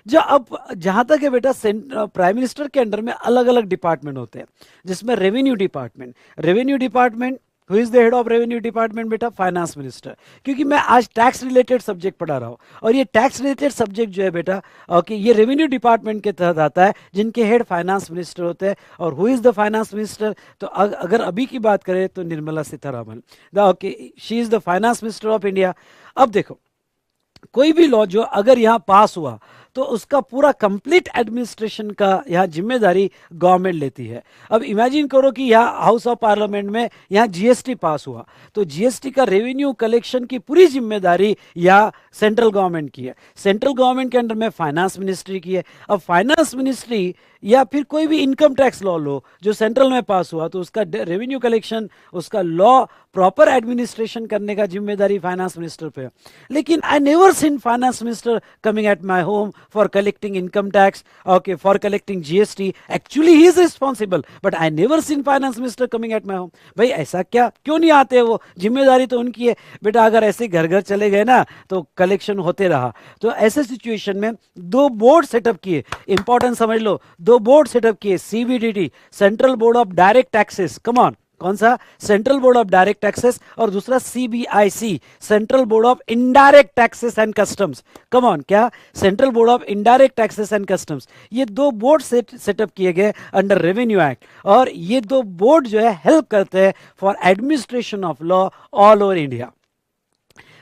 जो अब जहां तक है बेटा प्राइम मिनिस्टर के अंडर में अलग अलग डिपार्टमेंट होते हैं, जिसमें revenue department who is the head of revenue department बेटा? Finance minister. क्योंकि मैं आज टैक्स रिलेटेड सब्जेक्ट पढ़ा रहा हूँ और ये टैक्स रिलेटेड सब्जेक्ट जो है बेटा ओके ये रेवेन्यू डिपार्टमेंट के तहत आता है, जिनके हेड फाइनेंस मिनिस्टर होते हैं। और who is the finance minister? तो अगर अभी की बात करें तो Nirmala Sitharaman, okay she is the finance minister of India. अब देखो कोई भी लॉ जो अगर यहाँ पास हुआ तो उसका पूरा कंप्लीट एडमिनिस्ट्रेशन का यहाँ जिम्मेदारी गवर्नमेंट लेती है। अब इमेजिन करो कि यहाँ हाउस ऑफ पार्लियामेंट में यहाँ जीएसटी पास हुआ, तो जीएसटी का रेवेन्यू कलेक्शन की पूरी जिम्मेदारी यहाँ सेंट्र गवर्नमेंट की है। सेंट्रल गवर्नमेंट के अंडर में फाइनेंस मिनिस्ट्री की है। अब फाइनेंस मिनिस्ट्री या फिर कोई भी इनकम टैक्स लॉ लो जो सेंट्रल में पास हुआ, तो उसका रेवेन्यू कलेक्शन, उसका लॉ प्रॉपर एडमिनिस्ट्रेशन करने का जिम्मेदारी फाइनेंस मिनिस्टर पे है। लेकिन I never seen finance minister coming at my home for collecting income tax, okay for collecting GST. Actually he is responsible, but I never seen finance minister coming at my home. भाई ऐसा क्या, क्यों नहीं आते? वो जिम्मेदारी तो उनकी है बेटा। अगर ऐसे घर घर चले गए ना तो कलेक्शन होते रहा। तो ऐसे सिचुएशन में दो बोर्ड सेटअप किए, इंपॉर्टेंट समझ लो, दो बोर्ड सेटअप किए, CBDT central board of direct taxes, come on, कौन सा? Central board of direct taxes, और दूसरा CBIC central board of indirect taxes and customs. Come on, क्या? Central board of indirect taxes and customs. ये दो board setup किए गए under revenue act, और ये दो बोर्ड जो है हेल्प करते हैं for administration of law all over India.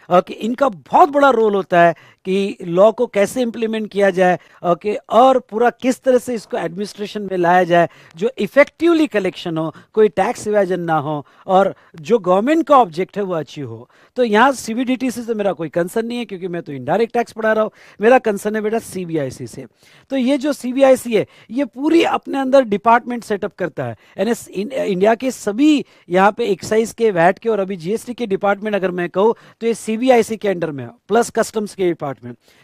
Okay इनका बहुत बड़ा रोल होता है कि लॉ को कैसे इंप्लीमेंट किया जाए, ओके और पूरा किस तरह से इसको एडमिनिस्ट्रेशन में लाया जाए जो इफेक्टिवली कलेक्शन हो, कोई टैक्स इवेजन ना हो, और जो गवर्नमेंट का ऑब्जेक्ट है वो अचीव हो। तो यहाँ सीबीडीटी से तो मेरा कोई कंसर्न नहीं है, क्योंकि मैं तो इनडायरेक्ट टैक्स पढ़ा रहा हूँ। मेरा कंसर्न है बेटा सीबीआईसी से। तो ये जो सीबीआईसी है ये पूरी अपने अंदर डिपार्टमेंट सेटअप करता है। इंडिया के सभी यहाँ पे एक्साइज के, वैट के और अभी जीएसटी के डिपार्टमेंट अगर मैं कहूँ तो ये सीबीआईसी के अंडर में है, प्लस कस्टम्स के डिपार्टमेंट,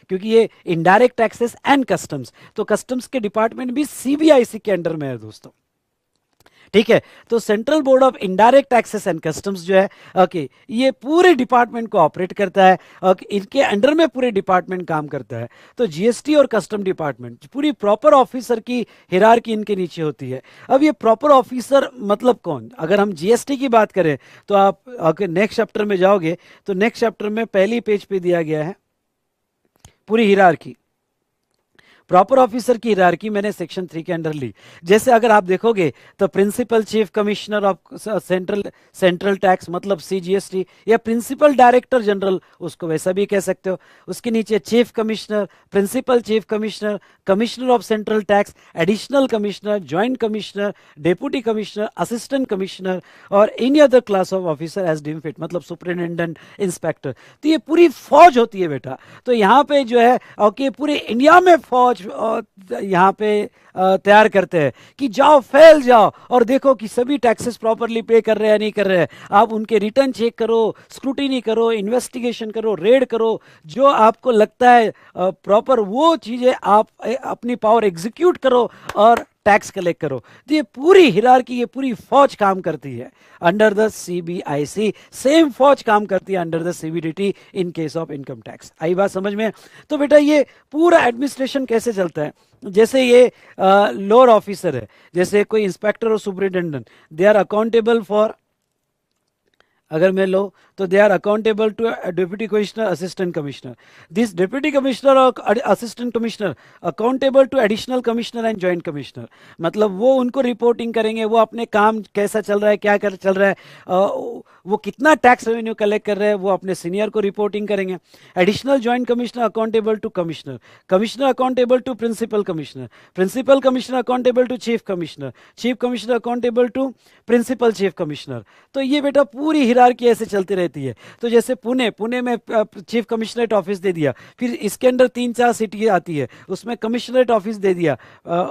क्योंकि ये इनडायरेक्ट टैक्सेस एंड कस्टम्स, तो कस्टम्स के डिपार्टमेंट भी सीबीआईसी के अंडर में है दोस्तों। ठीक है, तो central board of indirect taxes and customs जो है ओके ये पूरे डिपार्टमेंट को ऑपरेट करता है, और इनके अंडर में पूरे डिपार्टमेंट काम करता है। तो जीएसटी और कस्टम डिपार्टमेंट पूरी प्रॉपर ऑफिसर की हिरार्की इनके नीचे होती है। अब ये प्रॉपर ऑफिसर मतलब कौन? अगर हम जीएसटी की बात करें तो आप नेक्स्ट चैप्टर में जाओगे तो नेक्स्ट चैप्टर में पहली पेज पे दिया गया है पूरी हिरार्की, प्रॉपर ऑफिसर की हिरार्की मैंने सेक्शन 3 के अंडर ली। जैसे अगर आप देखोगे तो principal chief commissioner of central tax मतलब सीजीएसटी, या प्रिंसिपल डायरेक्टर जनरल, उसको वैसा भी कह सकते हो। उसके नीचे chief commissioner, principal chief commissioner, commissioner of central tax, additional commissioner, joint commissioner, deputy commissioner, assistant commissioner और any other class of officer as deem fit, मतलब सुपरिटेंडेंट, इंस्पेक्टर। तो ये पूरी फौज होती है बेटा। तो यहाँ पे जो है ओके पूरे इंडिया में फौज यहाँ पे तैयार करते हैं कि जाओ फैल जाओ और देखो कि सभी टैक्सेस प्रॉपरली पे कर रहे हैं नहीं कर रहे हैं। आप उनके रिटर्न चेक करो, स्क्रूटिनी करो, इन्वेस्टिगेशन करो, रेड करो, जो आपको लगता है प्रॉपर वो चीजें आप अपनी पावर एग्जीक्यूट करो और टैक्स कलेक्ट करो। तो ये पूरी हिरार्की, ये पूरी फौज काम करती है अंडर द सीबीआईसी, सेम फौज काम करती है under the CBDT in case of income tax. आई बात समझ में? तो बेटा ये पूरा एडमिनिस्ट्रेशन कैसे चलता है, जैसे ये लोअर ऑफिसर है, जैसे कोई इंस्पेक्टर और superintendent, they are accountable for, अगर मैं लो तो they are accountable to deputy commissioner, assistant commissioner. This deputy commissioner और assistant commissioner accountable to additional commissioner and joint commissioner, मतलब वो उनको रिपोर्टिंग करेंगे, वो अपने काम कैसा चल रहा है, क्या कर चल रहा है, वो कितना टैक्स रेवेन्यू कलेक्ट कर रहे हैं, वो अपने सीनियर को रिपोर्टिंग करेंगे। Additional joint commissioner accountable to commissioner, commissioner accountable to principal commissioner, principal commissioner accountable to chief commissioner, chief commissioner accountable to principal chief commissioner. तो ये बेटा पूरी हिरार्की ऐसे चलती रहती है। तो जैसे पुणे में चीफ कमिश्नरेट ऑफिस दे दिया, फिर इसके अंदर 3-4 सिटी आती है, उसमें कमिश्नरेट ऑफिस दे दिया,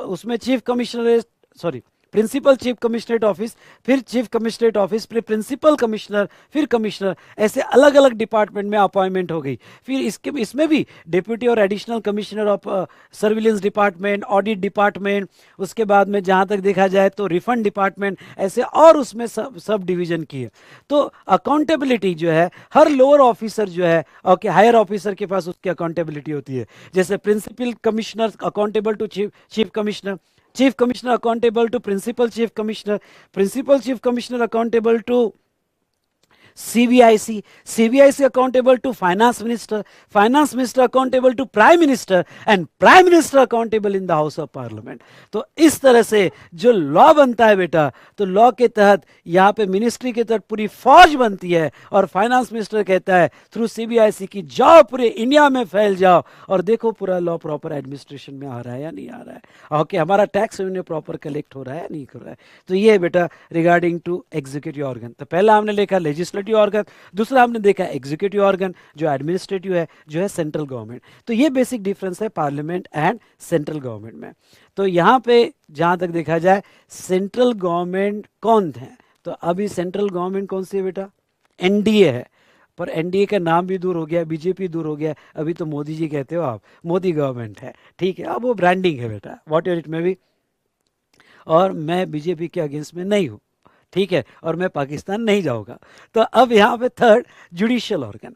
उसमें chief commissionerate, sorry, principal chief commissionerate office, फिर चीफ कमिश्नरेट ऑफिस, फिर प्रिंसिपल कमिश्नर, फिर कमिश्नर, ऐसे अलग अलग डिपार्टमेंट में अपॉइंटमेंट हो गई। फिर इसमें भी डिप्यूटी और additional commissioner of surveillance department, audit department, उसके बाद में जहाँ तक देखा जाए तो रिफंड डिपार्टमेंट, ऐसे और उसमें सब डिवीजन की है। तो अकाउंटेबिलिटी जो है हर लोअर ऑफिसर जो है, ओके, हायर ऑफिसर के पास उसकी अकाउंटेबिलिटी होती है। जैसे principal commissioner accountable to chief commissioner, chief commissioner accountable to principal chief commissioner, principal chief commissioner accountable to CBIC, CBIC accountable to finance minister, finance minister accountable to prime minister, and prime minister accountable in the house of parliament. तो इस तरह से जो law बनता है बेटा, तो law के तहत यहाँ पे मिनिस्ट्री के तहत पूरी फौज बनती है, और फाइनेंस मिनिस्टर कहता है थ्रू सीबीआईसी की जाओ पूरे इंडिया में फैल जाओ और देखो पूरा लॉ प्रॉपर एडमिनिस्ट्रेशन में आ रहा है या नहीं आ रहा है, ओके, हमारा टैक्स रेवेन्यू प्रॉपर कलेक्ट हो रहा है या नहीं कर रहा है। तो ये है बेटा रिगार्डिंग टू एग्जीक्यूटिव ऑर्गन। तो पहला हमने देखा लेजिस्लेटिव ऑर्गन, दूसरा हमने देखा एग्जीक्यूटिव ऑर्गन जो एडमिनिस्ट्रेटिव है, जो है सेंट्रल गवर्नमेंट। तो ये बेसिक डिफरेंस है पार्लियामेंट एंड सेंट्रल गवर्नमेंट में। तो यहाँ पे जहां तक देखा जाए सेंट्रल गवर्नमेंट कौन है, तो अभी सेंट्रल गवर्नमेंट कौन सी है बेटा? एनडीए है, पर एनडीए का नाम भी दूर हो गया, बीजेपी दूर हो गया, अभी तो मोदी जी कहते हो आप, मोदी गवर्नमेंट है, ठीक है, अब वो ब्रांडिंग है बेटा, वॉट एवर इट में भी। और मैं बीजेपी के अगेंस्ट में नहीं हूं, ठीक है, और मैं पाकिस्तान नहीं जाऊंगा। तो अब यहाँ पे थर्ड जुडिशियल ऑर्गन।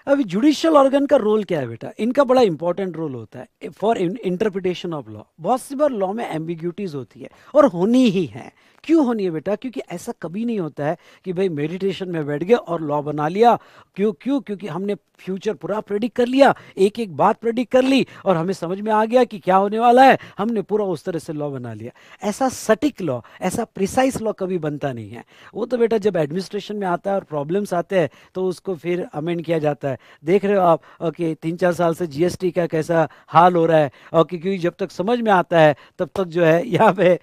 अभी जुडिशियल ऑर्गन का रोल क्या है बेटा? इनका बड़ा इंपॉर्टेंट रोल होता है फॉर इंटरप्रिटेशन ऑफ लॉ। बहुत सी बार लॉ में एम्बिग्यूटीज होती है और होनी ही है। क्यों होनी है बेटा? क्योंकि ऐसा कभी नहीं होता है कि भाई मेडिटेशन में बैठ गए और लॉ बना लिया। क्योंकि हमने फ्यूचर पूरा प्रेडिक्ट कर लिया, एक एक बात प्रेडिक्ट कर ली और हमें समझ में आ गया कि क्या होने वाला है, हमने पूरा उस तरह से लॉ बना लिया। ऐसा सटीक लॉ, ऐसा प्रिसाइज लॉ कभी बनता नहीं है। वो तो बेटा जब एडमिनिस्ट्रेशन में आता है और प्रॉब्लम्स आते हैं तो उसको फिर अमेंड किया जाता है। देख रहे हो आप, ओके, 3-4 साल से जीएसटी का कैसा हाल हो रहा है, और क्योंकि जब तक समझ में आता है तब तक जो है यहाँ पे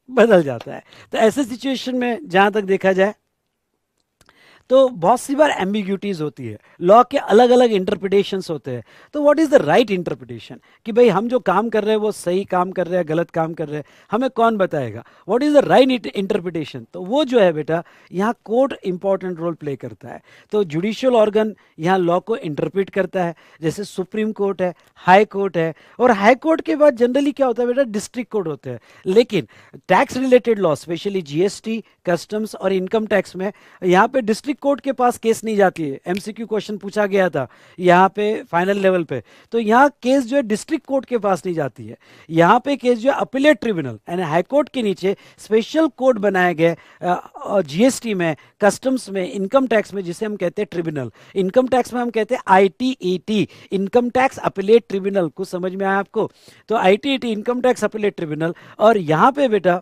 बदल जाता है। तो ऐसे सिचुएशन में जहां तक देखा जाए तो बहुत सी बार एम्बिग्यूटीज होती है, लॉ के अलग अलग इंटरप्रिटेशंस होते हैं। तो what is the right interpretation, कि भाई हम जो काम कर रहे हैं वो सही काम कर रहे हैं, गलत काम कर रहे हैं, हमें कौन बताएगा? What is the right interpretation? तो वो जो है बेटा यहाँ कोर्ट इंपॉर्टेंट रोल प्ले करता है। तो जुडिशियल ऑर्गन यहाँ लॉ को इंटरप्रिट करता है, जैसे सुप्रीम कोर्ट है, हाई कोर्ट है, और हाई कोर्ट के बाद जनरली क्या होता है बेटा? डिस्ट्रिक्ट कोर्ट होते हैं। लेकिन tax related law, specially GST, customs और इनकम टैक्स में यहाँ पे डिस्ट्रिक्ट कोर्ट के पास केस नहीं जाती है। एमसीक्यू क्वेश्चन पूछा गया था यहाँ पे फाइनल लेवल पे, तो यहाँ केस जो है डिस्ट्रिक्ट कोर्ट के पास नहीं जाती है। यहाँ पे केस जो है अपीलेट ट्रिब्यूनल यानी हाई कोर्ट के नीचे स्पेशल कोर्ट बनाए गए, जीएसटी में, कस्टम्स में, इनकम टैक्स में, जिसे हम कहते हैं ट्रिब्यूनल। इनकम टैक्स में हम कहते हैं आईटीईटी, इनकम टैक्स अपीलेट ट्रिब्यूनल। कुछ समझ में आया आपको? तो आईटीईटी इनकम टैक्स अपीलेट ट्रिब्यूनल, और यहाँ पे बेटा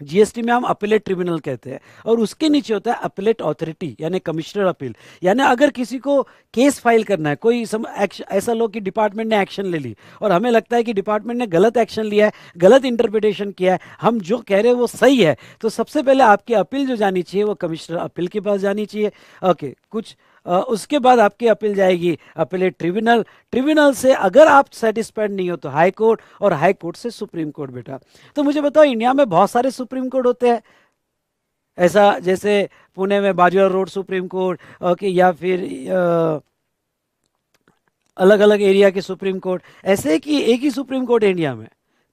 जीएसटी में हम अपीलेट ट्रिब्यूनल कहते हैं, और उसके नीचे होता है अपीलेट अथॉरिटी यानी कमिश्नर अपील। यानी अगर किसी को केस फाइल करना है, कोई ऐसा लो कि डिपार्टमेंट ने एक्शन ले ली और हमें लगता है कि डिपार्टमेंट ने गलत एक्शन लिया है, गलत इंटरप्रिटेशन किया है, हम जो कह रहे हैं वो सही है, तो सबसे पहले आपकी अपील जो जानी चाहिए वो कमिश्नर अपील के पास जानी चाहिए। ओके, कुछ उसके बाद आपकी अपील जाएगी अपीलेट ट्रिब्यूनल, ट्रिब्यूनल से अगर आप सेटिस्फाइड नहीं हो तो हाई कोर्ट, और हाई कोर्ट से सुप्रीम कोर्ट बेटा। तो मुझे बताओ इंडिया में बहुत सारे सुप्रीम कोर्ट होते हैं, ऐसा जैसे पुणे में Bajirao road supreme court, okay, या फिर अलग अलग एरिया के सुप्रीम कोर्ट, ऐसे कि एक ही सुप्रीम कोर्ट है इंडिया में?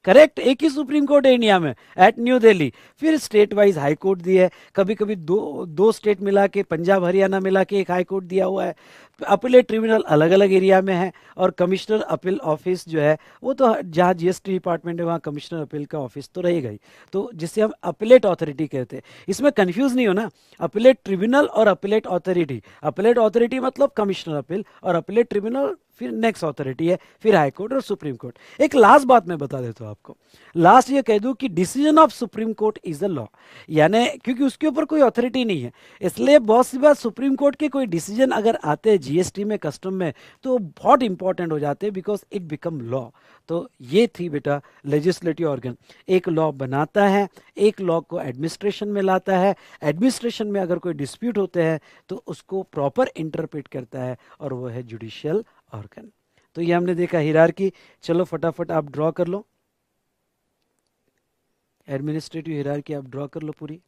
करेक्ट, एक ही सुप्रीम कोर्ट है इंडिया में, एट न्यू दिल्ली। फिर स्टेट वाइज हाई कोर्ट दिया है, कभी कभी दो दो स्टेट मिला के, पंजाब हरियाणा मिला के एक हाई कोर्ट दिया हुआ है। अपीलेट ट्रिब्यूनल अलग अलग एरिया में है, और कमिश्नर अपील ऑफिस जो है वो तो जहाँ जीएसटी डिपार्टमेंट है वहाँ कमिश्नर अपील का ऑफिस तो रहेगा ही, तो जिससे हम अपीलेट अथॉरिटी कहते हैं। इसमें कंफ्यूज नहीं हो ना, अपीलेट ट्रिब्यूनल और अपीलेट अथॉरिटी। अपीलेट अथॉरिटी मतलब कमिश्नर अपील, और अपीलेट ट्रिब्यूनल फिर नेक्स्ट अथॉरिटी है, फिर हाई कोर्ट और सुप्रीम कोर्ट। एक लास्ट बात मैं बता देता हूँ आपको, लास्ट ये कह दूं कि decision of supreme court is a law, यानी क्योंकि उसके ऊपर कोई अथॉरिटी नहीं है, इसलिए बहुत सी बार सुप्रीम कोर्ट के कोई डिसीजन अगर आते हैं जीएसटी में, कस्टम में, तो बहुत इंपॉर्टेंट हो जाते हैं, बिकॉज इट बिकम लॉ। तो ये थी बेटा लेजिस्लेटिव ऑर्गन, एक लॉ बनाता है, एक लॉ को एडमिनिस्ट्रेशन में लाता है, एडमिनिस्ट्रेशन में अगर कोई डिस्प्यूट होते हैं तो उसको प्रॉपर इंटरप्रेट करता है, और वो है जुडिशियल ऑर्गन। तो ये हमने देखा हिरार्की। चलो फटाफट आप ड्रॉ कर लो, एडमिनिस्ट्रेटिव हिरार्की आप ड्रॉ कर लो पूरी।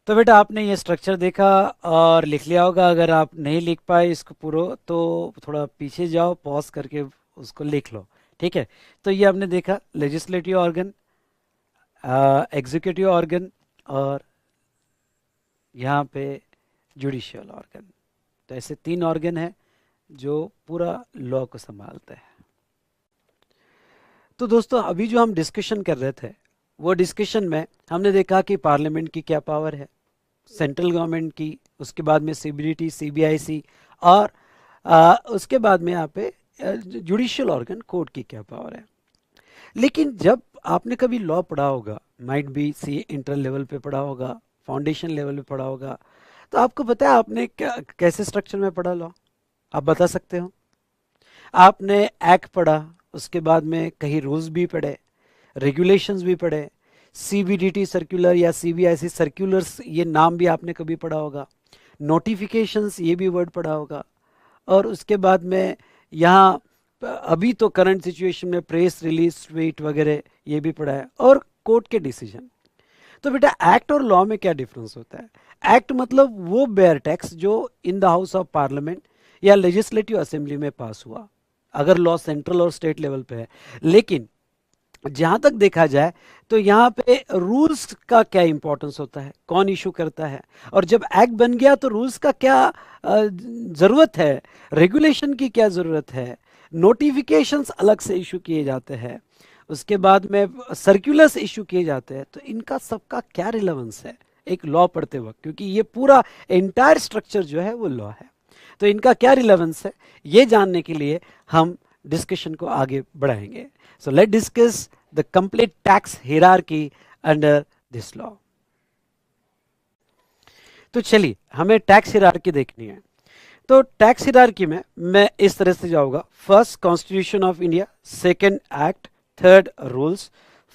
तो बेटा आपने ये स्ट्रक्चर देखा और लिख लिया होगा, अगर आप नहीं लिख पाए इसको पूरा तो थोड़ा पीछे जाओ, पॉज करके उसको लिख लो, ठीक है। तो ये हमने देखा लेजिस्लेटिव ऑर्गन, एग्जीक्यूटिव ऑर्गन, और यहाँ पे जुडिशियल ऑर्गन। तो ऐसे तीन ऑर्गन है जो पूरा लॉ को संभालते हैं। तो दोस्तों अभी जो हम डिस्कशन कर रहे थे वो डिस्कशन में हमने देखा कि पार्लियामेंट की क्या पावर है, सेंट्रल गवर्नमेंट की, उसके बाद में सीबीडीटी, सीबीआईसी, और उसके बाद में यहाँ पे जुडिशियल ऑर्गन कोर्ट की क्या पावर है। लेकिन जब आपने कभी लॉ पढ़ा होगा, might be C inter level पे पढ़ा होगा, फाउंडेशन लेवल पे पढ़ा होगा, तो आपको पता है आपने कैसे स्ट्रक्चर में पढ़ा लॉ, आप बता सकते हो? आपने एक्ट पढ़ा, उसके बाद में कहीं रूल्स भी पढ़े, रेगुलेशंस भी पढ़े, सीबीडीटी सर्कुलर या सीबीआईसी सर्कुलर्स, ये नाम भी आपने कभी पढ़ा होगा, नोटिफिकेशंस ये भी वर्ड पढ़ा होगा, और उसके बाद में यहाँ अभी तो करंट सिचुएशन में प्रेस रिलीज ट्वीट वगैरह ये भी पढ़ा है, और कोर्ट के डिसीजन। तो बेटा एक्ट और लॉ में क्या डिफरेंस होता है? एक्ट मतलब वो बेयर टैक्स जो इन द हाउस ऑफ पार्लियामेंट या लेजिस्लेटिव असेंबली में पास हुआ, अगर लॉ सेंट्रल और स्टेट लेवल पे है। लेकिन जहां तक देखा जाए तो यहाँ पे रूल्स का क्या इंपॉर्टेंस होता है, कौन इशू करता है, और जब एक्ट बन गया तो रूल्स का क्या जरूरत है, रेगुलेशन की क्या जरूरत है, नोटिफिकेशंस अलग से इशू किए जाते हैं, उसके बाद में सर्कुलर्स इशू किए जाते हैं, तो इनका सबका क्या रिलेवेंस है एक लॉ पढ़ते वक्त, क्योंकि ये पूरा एंटायर स्ट्रक्चर जो है वो लॉ है। तो इनका क्या रिलेवेंस है ये जानने के लिए हम डिस्कशन को आगे बढ़ाएंगे। So let discuss the complete tax hierarchy under this law. तो चलिए हमें टैक्स हियरार्की देखनी है। तो टैक्स हियरार्की में मैं इस तरह से जाऊंगा, first constitution of India, second act, third rules,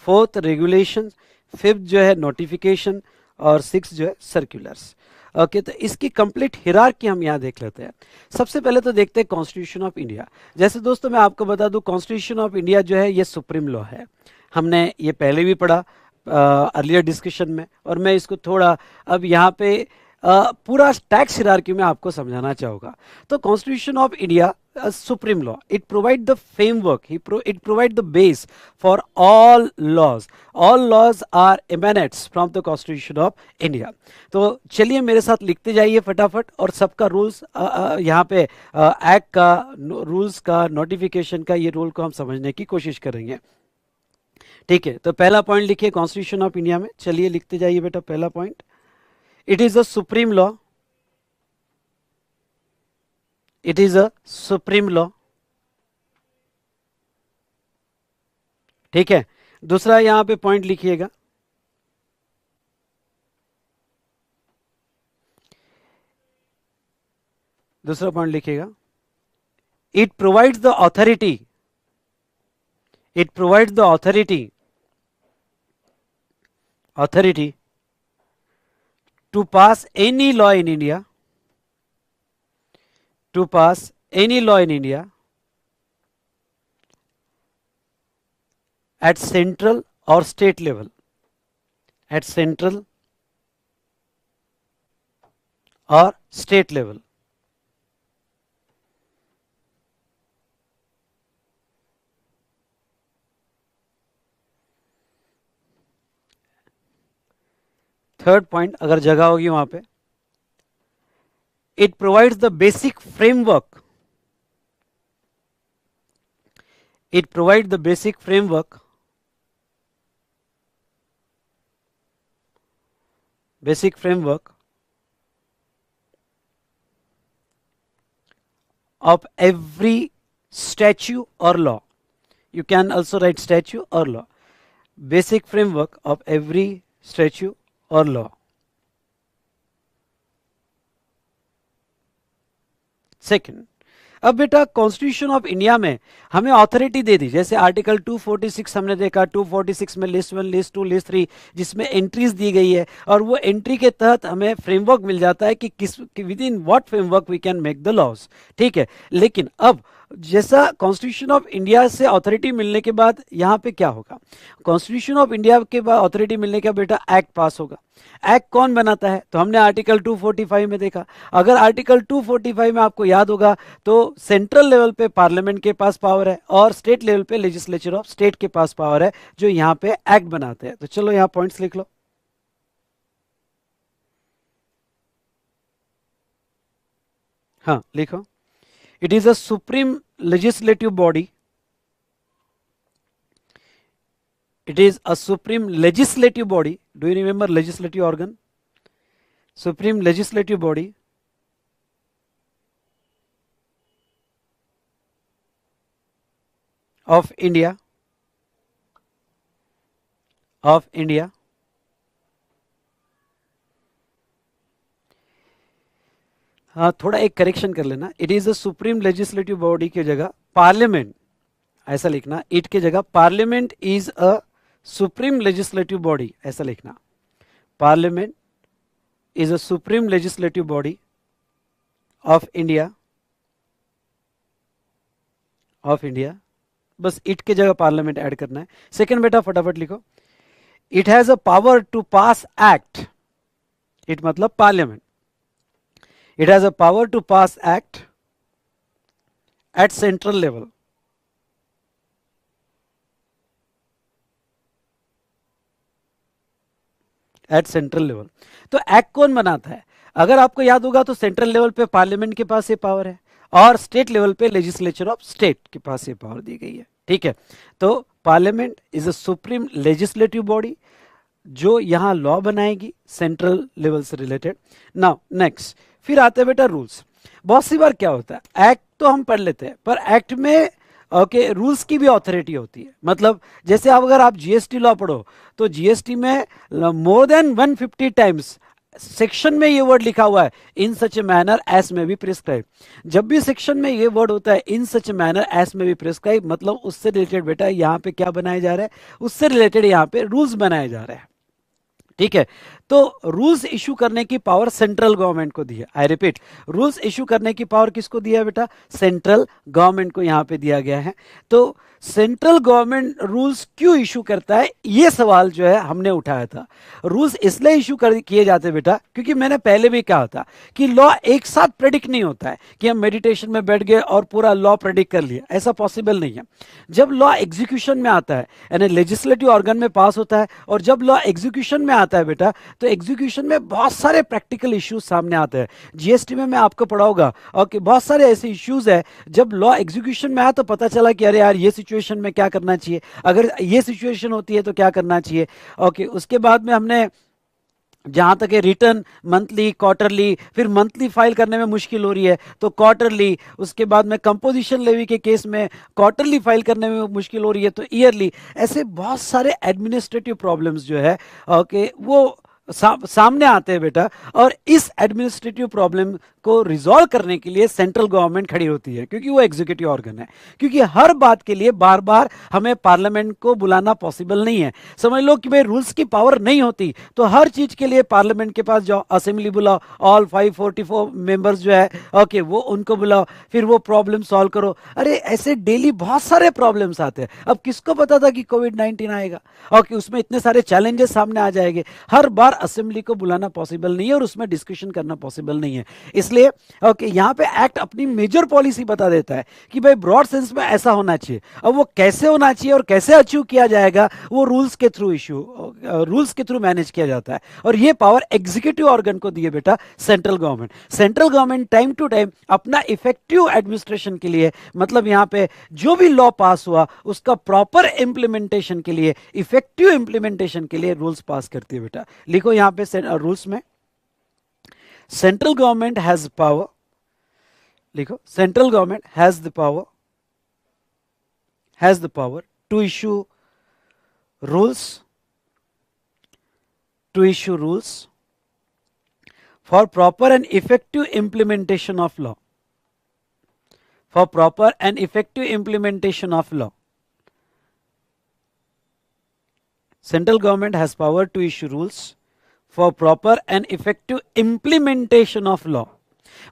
fourth regulation, fifth जो है नोटिफिकेशन, और सिक्स जो है सर्कुलर्स। ओके, तो इसकी कंप्लीट हियरार्की हम यहाँ देख लेते हैं। सबसे पहले तो देखते हैं कॉन्स्टिट्यूशन ऑफ इंडिया। जैसे दोस्तों मैं आपको बता दूं, कॉन्स्टिट्यूशन ऑफ इंडिया जो है ये सुप्रीम लॉ है, हमने ये पहले भी पढ़ा अर्लियर डिस्कशन में, और मैं इसको थोड़ा अब यहाँ पे पूरा टैक्स हियरार्की में आपको समझाना चाहूँगा। तो constitution of India supreme law, it provide the framework, it provide the base for all laws, all laws are emanates from the constitution of India. तो चलिए मेरे साथ लिखते जाइए फटाफट, और सबका रूल्स यहाँ पे एक्ट का, रूल्स का, नोटिफिकेशन का, ये रूल को हम समझने की कोशिश करेंगे। ठीक है, तो पहला पॉइंट लिखिए कॉन्स्टिट्यूशन ऑफ इंडिया में, चलिए लिखते जाइए बेटा। पहला point, it is a supreme law, it is a supreme law। ठीक है, दूसरा यहां पे पॉइंट लिखिएगा, दूसरा पॉइंट लिखिएगा, it provides the authority, it provides the authority to pass any law in India, to pass any law in India at central or state level, at central or state level। Third point अगर जगह होगी वहां पे, it provides the basic framework, it provides the basic framework, basic framework of every statute or law, you can also write statute or law, basic framework of every statute or law। Second, अब बेटा constitution of India में हमें authority दे दी, जैसे article 246 हमने देखा, 246 में list 1, list 2, list 3 जिसमें entries दी गई है, और वो एंट्री के तहत हमें फ्रेमवर्क मिल जाता है कि किस within what framework we can make the laws. ठीक है, लेकिन अब जैसा कॉन्स्टिट्यूशन ऑफ इंडिया से अथॉरिटी मिलने के बाद यहाँ पे क्या होगा, कॉन्स्टिट्यूशन ऑफ इंडिया के बाद अथॉरिटी मिलने के बाद बेटा एक्ट पास होगा। एक्ट कौन बनाता है, तो हमने आर्टिकल 245 में देखा। अगर आर्टिकल 245 में आपको याद होगा तो सेंट्रल लेवल पे पार्लियामेंट के पास पावर है, और स्टेट लेवल पे लेजिस्लेचर ऑफ स्टेट के पास पावर है, जो यहाँ पे एक्ट बनाते हैं। तो चलो यहाँ पॉइंट्स लिख लो। हाँ लिखो, it is a supreme legislative body, It is a supreme legislative body. Do you remember legislative organ? Supreme legislative body of India. Of India. हाँ, थोड़ा एक करेक्शन कर लेना. It is a supreme legislative body की जगह parliament, ऐसा लिखना. It की जगह parliament is a supreme legislative body, ऐसा लिखना. Parliament is a supreme legislative body of India. Of India, बस इट की जगह पार्लियामेंट ऐड करना है. सेकंड बेटा फटाफट लिखो. It has a power to pass act. It मतलब parliament. It has a power to pass act at central level. At central level. तो एक्ट कौन बनाता है? अगर आपको याद होगा तो सेंट्रल लेवल पे पार्लियामेंट के पास ये पावर है और स्टेट लेवल पे लेजिस्लेचर ऑफ स्टेट के पास ये पावर दी गई है. ठीक है, तो parliament is a supreme legislative body जो यहां लॉ बनाएगी सेंट्रल लेवल से रिलेटेड. नाउ नेक्स्ट, फिर आते हैं बेटा रूल्स. बहुत सी बार क्या होता है, एक्ट तो हम पढ़ लेते हैं पर एक्ट में रूल्स की भी ऑथोरिटी होती है. मतलब जैसे अब अगर आप जीएसटी लॉ पढ़ो तो जीएसटी में मोर देन 150 टाइम्स सेक्शन में ये वर्ड लिखा हुआ है, इन सच ए मैनर एस में भी प्रिस्क्राइब. जब भी सेक्शन में ये वर्ड होता है इन सच ए मैनर एस में भी प्रिस्क्राइब, मतलब उससे रिलेटेड बेटा यहाँ पे क्या बनाया जा रहा है, उससे रिलेटेड यहाँ पे रूल्स बनाए जा रहे हैं. ठीक है, तो रूल्स इशू करने की पावर सेंट्रल गवर्नमेंट को दी है. आई रिपीट, रूल्स इशू करने की पावर किसको दिया है बेटा? सेंट्रल गवर्नमेंट को यहां पे दिया गया है. तो सेंट्रल गवर्नमेंट रूल्स क्यों इशू करता है, ये सवाल जो है हमने उठाया था. रूल्स इसलिए इशू कर किए जाते हैं बेटा क्योंकि मैंने पहले भी कहा था कि लॉ एक साथ प्रेडिक्ट नहीं होता है कि हम मेडिटेशन में बैठ गए और पूरा लॉ प्रेडिक्ट कर लिया, ऐसा पॉसिबल नहीं है. जब लॉ एग्जीक्यूशन में आता है यानी लेजिस्लेटिव ऑर्गन में पास होता है और जब लॉ एग्जीक्यूशन में आता है बेटा तो एग्जीक्यूशन में बहुत सारे प्रैक्टिकल इश्यूज सामने आते हैं. जीएसटी में मैं आपको पढ़ाऊंगा और कि बहुत सारे ऐसे इश्यूज है जब लॉ एग्जीक्यूशन में आया तो पता चला कि अरे यार ये सिचुएशन में क्या करना चाहिए, अगर ये सिचुएशन होती है तो क्या करना चाहिए. ओके, उसके बाद में हमने जहां तक है रिटर्न मंथली क्वार्टरली, फिर मंथली फाइल करने में मुश्किल हो रही है तो क्वार्टरली, उसके बाद में कंपोजिशन लेवी के केस में क्वार्टरली फाइल करने में मुश्किल हो रही है तो ईयरली. ऐसे बहुत सारे एडमिनिस्ट्रेटिव प्रॉब्लम्स जो है ओके वो सामने आते हैं बेटा. और इस एडमिनिस्ट्रेटिव प्रॉब्लम को रिजॉल्व करने के लिए सेंट्रल गवर्नमेंट खड़ी होती है क्योंकि वो एग्जीक्यूटिव ऑर्गन है. क्योंकि हर बात के लिए बार बार हमें पार्लियामेंट को बुलाना पॉसिबल नहीं है. समझ लो कि भाई रूल्स की पावर नहीं होती तो हर चीज के लिए पार्लियामेंट के पास जाओ, असेंबली बुलाओ, ऑल 544 मेंबर्स जो है ओके वो उनको बुलाओ, फिर वो प्रॉब्लम सॉल्व करो. अरे ऐसे डेली बहुत सारे प्रॉब्लम्स आते हैं. अब किसको पता था कि कोविड-19 आएगा? ओके, उसमें इतने सारे चैलेंजेस सामने आ जाएंगे. हर बार असेंबली को बुलाना पॉसिबल नहीं है और उसमें डिस्कशन करना पॉसिबल नहीं है. इसलिए ओके यहां पे एक्ट अपनी मेजर पॉलिसी बता देता है कि भाई ब्रॉड सेंस में ऐसा होना चाहिए. अब वो कैसे होना चाहिए और कैसे अचीव किया जाएगा वो रूल्स के थ्रू मैनेज किया जाता है. और ये पावर एग्जीक्यूटिव ऑर्गन को दिए बेटा central government. Central government time to time अपना इफेक्टिव एडमिनिस्ट्रेशन के लिए, मतलब यहां पे जो भी लॉ पास हुआ उसका प्रॉपर इंप्लीमेंटेशन के लिए, इफेक्टिव इंप्लीमेंटेशन के लिए रूल्स पास करती है बेटा. लिखो यहां पे रूल्स में सेंट्रल गवर्नमेंट हैज पावर. लिखो central government has the power to issue rules for proper and effective implementation of law. For proper and effective implementation of law. Central government has power to issue rules for proper and effective implementation of law.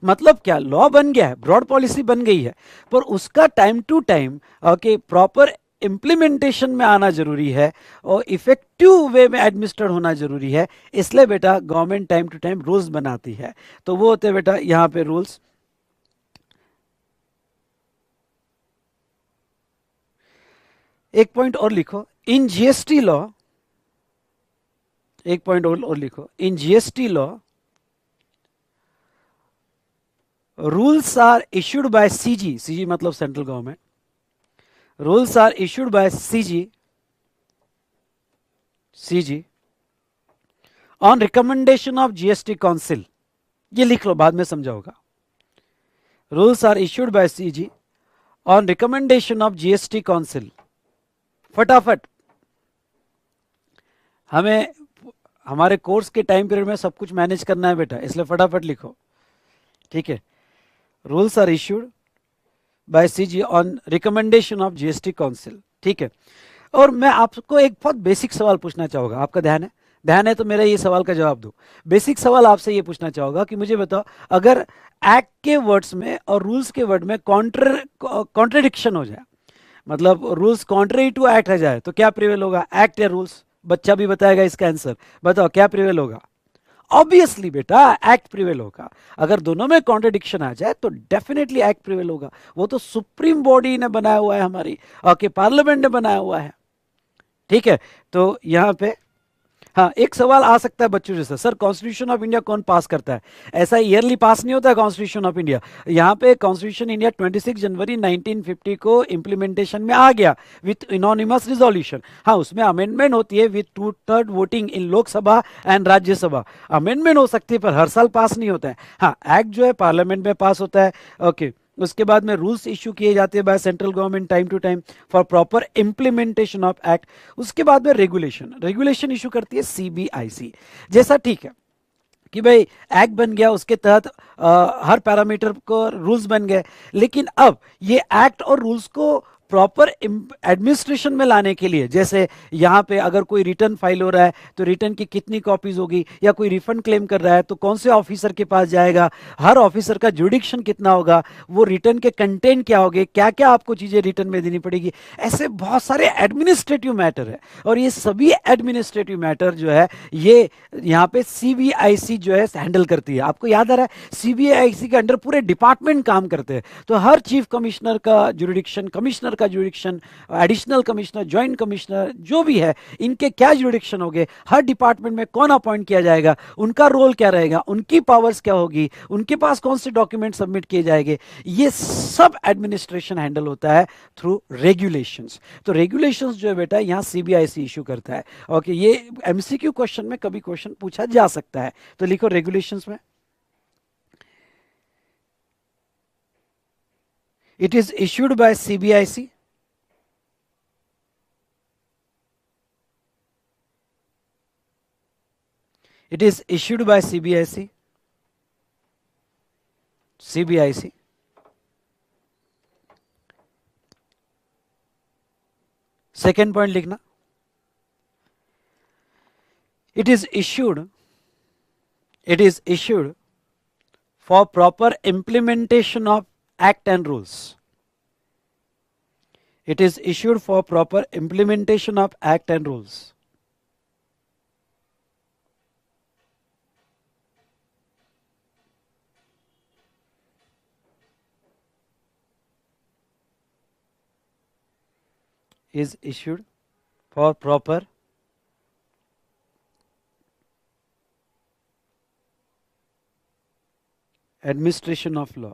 मतलब क्या, law बन गया है, broad policy बन गई है, पर उसका time to time okay proper implementation में आना जरूरी है और इफेक्टिव वे में एडमिनिस्ट्रेट होना जरूरी है. इसलिए बेटा government time to time rules बनाती है. तो वो होते हैं बेटा यहां पे रूल्स. एक पॉइंट और लिखो, इन जीएसटी लॉ, एक पॉइंट और लिखो, in GST law rules are issued by CG. CG मतलब central government. Rules are issued by CG CG on recommendation of GST council, ये लिख लो, बाद में समझाओगा। Rules are issued by CG on recommendation of GST council. फटाफट, हमें हमारे कोर्स के टाइम पीरियड में सब कुछ मैनेज करना है बेटा, इसलिए फटाफट लिखो, ठीक है। Rules are issued by CG on recommendation of GST council, ठीक है। और मैं आपको एक बहुत बेसिक सवाल पूछना चाहूंगा, आपका ध्यान है? ध्यान है तो मेरा ये सवाल का जवाब दो। बेसिक सवाल आपसे ये पूछना चाहूंगा कि मुझे बताओ, अगर एक्ट के वर्ड्स में और रूल्स के वर्ड में कॉन्ट्रडिक्शन हो जाए, मतलब रूल्स कॉन्ट्ररी टू एक्ट आ जाए, तो क्या प्रिवेल होगा, एक्ट या रूल्स? बच्चा भी बताएगा इसका आंसर, बताओ क्या प्रिवेल होगा? ऑब्वियसली बेटा एक्ट प्रिवेल होगा। अगर दोनों में कॉन्ट्रडिक्शन आ जाए तो डेफिनेटली एक्ट प्रिवेल होगा। वो तो सुप्रीम बॉडी ने बनाया हुआ है हमारी, ओके, पार्लियामेंट ने बनाया हुआ है, ठीक है। तो यहां पे हाँ, एक सवाल आ सकता है बच्चों जैसा, सर कॉन्स्टिट्यूशन ऑफ इंडिया कौन पास करता है? ऐसा ईयरली पास नहीं होता है कॉन्स्टिट्यूशन ऑफ इंडिया। यहाँ पे कॉन्स्टिट्यूशन इंडिया 26 जनवरी 1950 को इंप्लीमेंटेशन में आ गया विथ इनोनिमस रिजोल्यूशन। हाँ, उसमें अमेंडमेंट होती है with 2/3 voting in Lok Sabha and Rajya Sabha. Amendment हो सकती है पर हर साल पास नहीं होता है। हाँ, एक्ट जो है पार्लियामेंट में पास होता है, ओके। उसके बाद में रूल्स इश्यू किए जाते हैं by central government time to time for proper implementation of act. उसके बाद में रेगुलेशन इश्यू करती है CBIC। जैसा, ठीक है कि भाई एक्ट बन गया, उसके तहत हर पैरामीटर को रूल्स बन गए, लेकिन अब ये एक्ट और रूल्स को प्रॉपर एडमिनिस्ट्रेशन में लाने के लिए, जैसे यहाँ पे अगर कोई रिटर्न फाइल हो रहा है तो रिटर्न की कितनी कॉपीज होगी, या कोई रिफंड क्लेम कर रहा है तो कौन से ऑफिसर के पास जाएगा, हर ऑफिसर का जुडिक्शन कितना होगा, वो रिटर्न के कंटेंट क्या होंगे, क्या क्या आपको चीजें रिटर्न में देनी पड़ेगी, ऐसे बहुत सारे एडमिनिस्ट्रेटिव मैटर है। और ये सभी एडमिनिस्ट्रेटिव मैटर जो है ये यहाँ पे CBIC जो है हैंडल करती है। आपको याद आ रहा है CBIC के अंडर पूरे डिपार्टमेंट काम करते हैं, तो हर चीफ कमिश्नर का जुडिक्शन, कमिश्नर का जुडिक्शन, एडिशनल कमिश्नर, जॉइंट कमिश्नर जो भी है, इनके क्या जुडिक्शन होंगे, हर डिपार्टमेंट में कौन अपॉइंट किया जाएगा, उनका रोल क्या रहेगा, उनकी पावर्स क्या होगी, उनके पास कौन से डॉक्यूमेंट सबमिट किए जाएंगे, ये सब एडमिनिस्ट्रेशन हैंडल होता है थ्रू रेगुलेशंस। तो रेगुलेशंस जो है बेटा यहाँ CBIC इशू करता है, ओके। ये MCQ क्वेश्चन में कभी क्वेश्चन पूछा जा सकता है, तो लिखो रेगुलेशंस में, it is issued by CBIC. It is issued by CBIC. CBIC. Second point लिखना, it is issued for proper implementation of act and rules. It is issued for proper implementation of act and rules. Is issued for proper administration of law.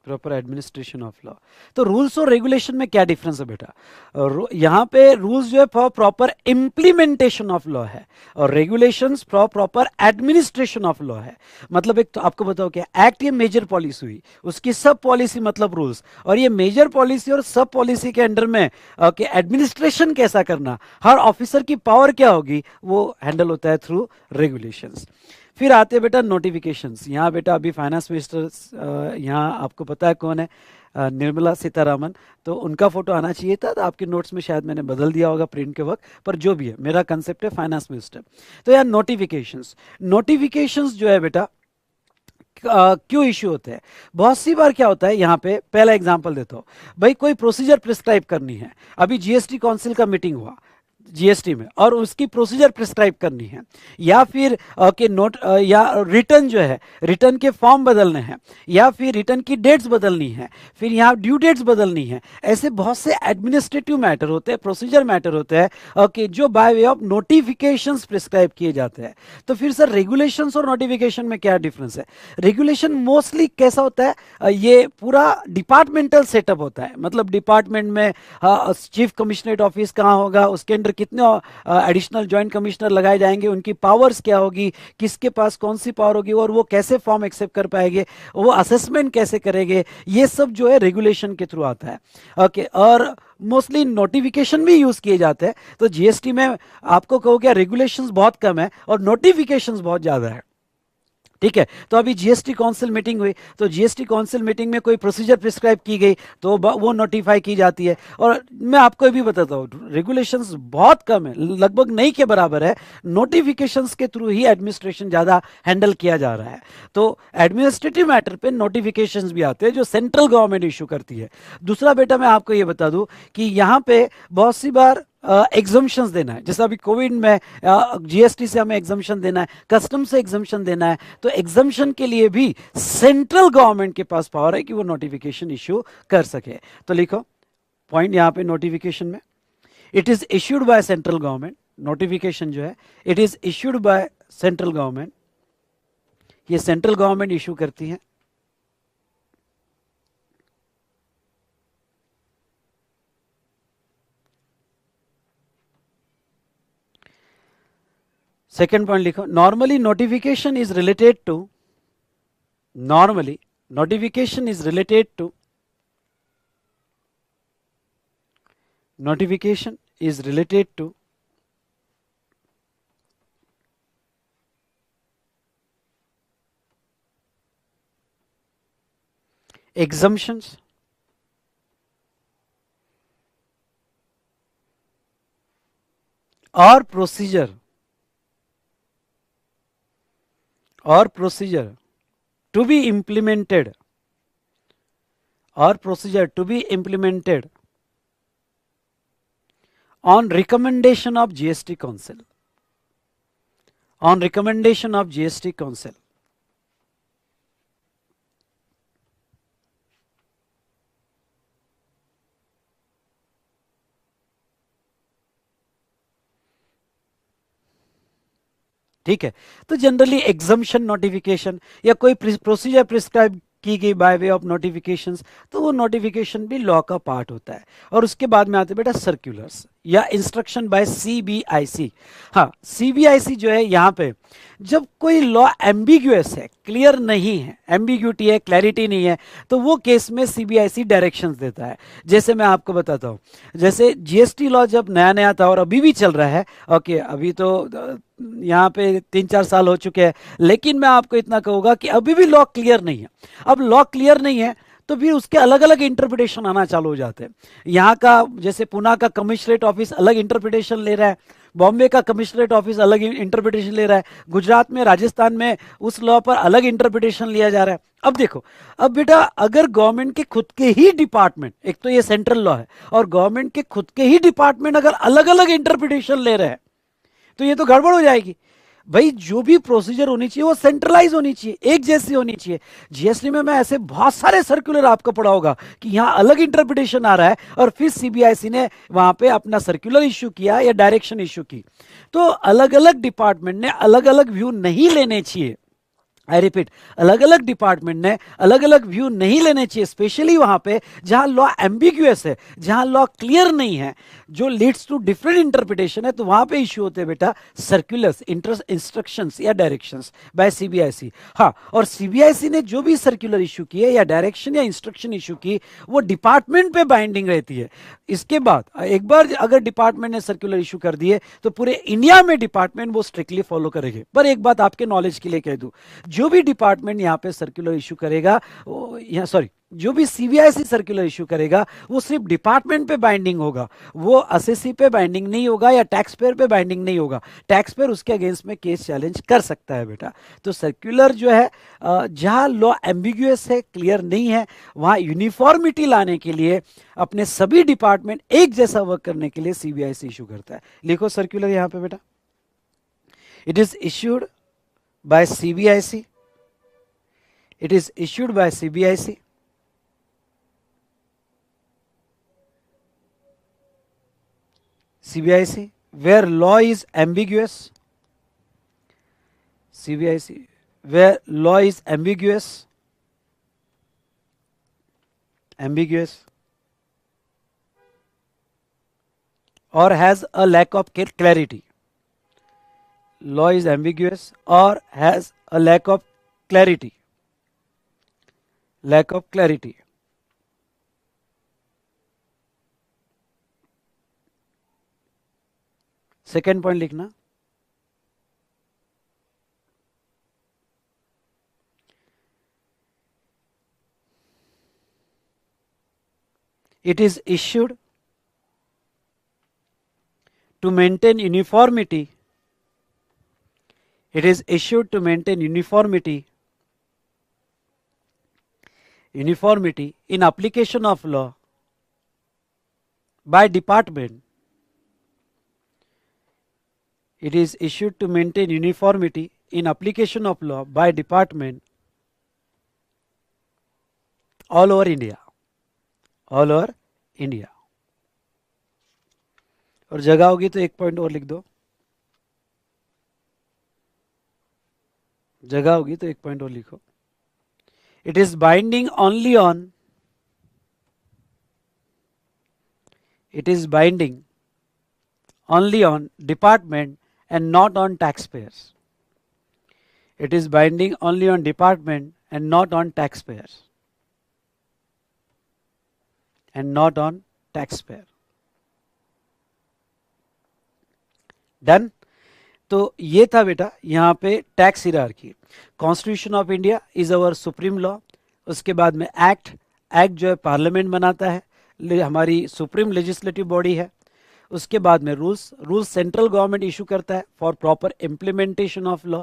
Proper administration of law. तो rules और regulation में क्या difference है बेटा? यहां पे rules जो है for proper implementation of law है, और regulations for proper administration of law है। मतलब एक तो आपको बताओ क्या, एक्ट ये मेजर पॉलिसी हुई, उसकी सब पॉलिसी मतलब रूल्स, और ये मेजर पॉलिसी और सब पॉलिसी के अंडर में ओके एडमिनिस्ट्रेशन कैसा करना, हर ऑफिसर की पावर क्या होगी, वो हैंडल होता है थ्रू रेगुलेशंस। फिर आते हैं बेटा नोटिफिकेशंस। यहाँ बेटा अभी फाइनेंस मिनिस्टर, यहाँ आपको पता है कौन है, निर्मला सीतारामन, तो उनका फोटो आना चाहिए था, तो आपके नोट्स में शायद मैंने बदल दिया होगा प्रिंट के वक्त, पर जो भी है मेरा कंसेप्ट है फाइनेंस मिनिस्टर। तो यार नोटिफिकेशंस जो है बेटा क्यों इश्यू होते हैं? बहुत सी बार क्या होता है, यहाँ पे पहला एग्जांपल देता हूँ, भाई कोई प्रोसीजर प्रिस्क्राइब करनी है, अभी GST काउंसिल का मीटिंग हुआ, जीएसटी में, और उसकी प्रोसीजर प्रिस्क्राइब करनी है, या फिर के नोट या रिटर्न जो है, रिटर्न के फॉर्म बदलने हैं, या फिर रिटर्न की डेट्स बदलनी है, फिर यहाँ ड्यू डेट्स बदलनी है, ऐसे बहुत से एडमिनिस्ट्रेटिव मैटर होते हैं, प्रोसीजर मैटर होते हैं कि जो by way of notifications prescribe किए जाते हैं। तो फिर सर रेगुलेशंस और नोटिफिकेशन में क्या डिफरेंस है? रेगुलेशन मोस्टली कैसा होता है, ये पूरा डिपार्टमेंटल सेटअप होता है, मतलब डिपार्टमेंट में चीफ कमिश्नरेट ऑफिस कहाँ होगा, उसके अंदर कितने एडिशनल जॉइंट कमिश्नर लगाए जाएंगे, उनकी पावर्स क्या होगी, किसके पास कौन सी पावर होगी, और वो कैसे फॉर्म एक्सेप्ट कर पाएंगे, वो असेसमेंट कैसे करेंगे, ये सब जो है रेगुलेशन के थ्रू आता है। ओके, और मोस्टली नोटिफिकेशन भी यूज किए जाते हैं। तो जीएसटी में आपको कहो क्या, रेगुलेशंस बहुत कम है और नोटिफिकेशंस बहुत ज्यादा है। ठीक है, तो अभी जीएसटी काउंसिल मीटिंग हुई, तो जीएसटी काउंसिल मीटिंग में कोई प्रोसीजर प्रिस्क्राइब की गई तो वो नोटिफाई की जाती है। और मैं आपको ये भी बताता हूँ, रेगुलेशंस बहुत कम है, लगभग नहीं के बराबर है, नोटिफिकेशंस के थ्रू ही एडमिनिस्ट्रेशन ज़्यादा हैंडल किया जा रहा है। तो एडमिनिस्ट्रेटिव मैटर पे नोटिफिकेशंस भी आते हैं जो सेंट्रल गवर्नमेंट इशू करती है। दूसरा बेटा मैं आपको ये बता दूं कि यहाँ पे बहुत सी बार एग्जम्पशंस देना है, जैसे अभी कोविड में जीएसटी से हमें एग्जम्पशन देना है, कस्टम से एग्जम्पशन देना है, तो एग्जम्पशन के लिए भी सेंट्रल गवर्नमेंट के पास पावर है कि वो नोटिफिकेशन इश्यू कर सके। तो लिखो पॉइंट यहाँ पे नोटिफिकेशन में, it is issued by central government. Notification जो है it is issued by central government, ये सेंट्रल गवर्नमेंट इश्यू करती है। सेकेंड पॉइंट लिखो, normally notification is related to, normally notification is related to, notification is related to exemptions or procedure to be implemented, or procedure to be implemented on recommendation of GST Council, on recommendation of GST Council। ठीक है, तो generally exemption notification या कोई procedure prescribe की गई by way of notifications, तो वो notification भी लॉ का पार्ट होता है। और उसके बाद में आते बेटा सर्कुलर्स या इंस्ट्रक्शन बाय सीबीआईसी। हाँ, सीबीआईसी जो है यहाँ पे जब कोई लॉ एम्बिग्यूअस है, क्लियर नहीं है, एम्बिग्यूटी है, क्लैरिटी नहीं है, तो वो केस में सीबीआईसी डायरेक्शंस देता है। जैसे मैं आपको बताता हूँ, जैसे जीएसटी लॉ जब नया नया था और अभी भी चल रहा है, ओके, अभी तो यहाँ पे 3-4 साल हो चुके हैं, लेकिन मैं आपको इतना कहूँगा कि अभी भी लॉ क्लियर नहीं है। अब लॉ क्लियर नहीं है तो फिर उसके अलग अलग इंटरप्रिटेशन आना चालू हो जाते हैं। यहाँ का जैसे पुणे का कमिश्नरेट ऑफिस अलग इंटरप्रिटेशन ले रहा है, बॉम्बे का कमिश्नरेट ऑफिस अलग इंटरप्रिटेशन ले रहा है, गुजरात में, राजस्थान में उस लॉ पर अलग इंटरप्रिटेशन लिया जा रहा है। अब देखो, अब बेटा अगर गवर्नमेंट के खुद के ही डिपार्टमेंट, एक तो ये सेंट्रल लॉ है, और गवर्नमेंट के खुद के ही डिपार्टमेंट अगर अलग अलग इंटरप्रिटेशन ले रहे हैं तो ये तो गड़बड़ हो जाएगी। भाई जो भी प्रोसीजर होनी चाहिए वो सेंट्रलाइज होनी चाहिए, एक जैसी होनी चाहिए। जीएसटी में मैं ऐसे बहुत सारे सर्कुलर आपको पढ़ा होगा कि यहां अलग इंटरप्रिटेशन आ रहा है और फिर सीबीआईसी ने वहां पे अपना सर्कुलर इश्यू किया या डायरेक्शन इश्यू की। तो अलग अलग डिपार्टमेंट ने अलग अलग व्यू नहीं लेने चाहिए। आई रिपीट, अलग अलग डिपार्टमेंट ने अलग अलग व्यू नहीं लेने चाहिए, स्पेशली वहां पे जहां लॉ एम्बिग्यूअस है, जहां लॉ क्लियर नहीं है, जो लीड्स टू डिफरेंट इंटरप्रिटेशन है, तो वहां पे इश्यू होते हैं बेटा सर्कुलर्स, इंस्ट्रक्शंस या डायरेक्शंस बाय सीबीआईसी। हाँ, और सीबीआईसी ने जो भी सर्कुलर इश्यू किए या डायरेक्शन या इंस्ट्रक्शन इश्यू की, वो डिपार्टमेंट पे बाइंडिंग रहती है। इसके बाद एक बार अगर डिपार्टमेंट ने सर्कुलर इश्यू कर दिए तो पूरे इंडिया में डिपार्टमेंट वो स्ट्रिक्टली फॉलो करेंगे। पर एक बात आपके नॉलेज के लिए कह दूं, जो भी डिपार्टमेंट यहाँ पे सर्कुलर इशू करेगा, यहाँ सॉरी, जो भी सीबीआईसी सर्कुलर इशू करेगा वो सिर्फ डिपार्टमेंट पे बाइंडिंग होगा, वो असेसी पे बाइंडिंग नहीं होगा या टैक्स पेयर पे बाइंडिंग नहीं होगा। टैक्स पेयर उसके अगेंस्ट में केस चैलेंज कर सकता है बेटा। तो सर्कुलर जो है जहां लॉ एम्बिग्यूअस है, क्लियर नहीं है, वहां यूनिफॉर्मिटी लाने के लिए, अपने सभी डिपार्टमेंट एक जैसा वर्क करने के लिए सीबीआईसी इशू करता है। लिखो सर्कुलर यहां पे बेटा, it is issued bye CBIC, it is issued bye CBIC CBIC where law is ambiguous, CBIC where law is ambiguous or has a lack of clarity, law is ambiguous or has a lack of clarity, second point लिखना, it is issued to maintain uniformity, it is issued to maintain uniformity in application of law by department, it is issued to maintain uniformity in application of law by department all over India, all over India। और जगह होगी तो एक point और लिख दो, जगह होगी तो एक पॉइंट और लिखो। It is binding only on, it is binding only on department and not on taxpayers. It is binding only on department and not on taxpayers. And not on taxpayer. Done? तो ये था बेटा यहाँ पे tax hierarchy. Constitution of India is our supreme law. उसके बाद में act जो है पार्लियामेंट बनाता है, हमारी सुप्रीम लेजिस्लेटिव बॉडी है। उसके बाद में रूल्स सेंट्रल गवर्नमेंट इशू करता है for proper implementation of law.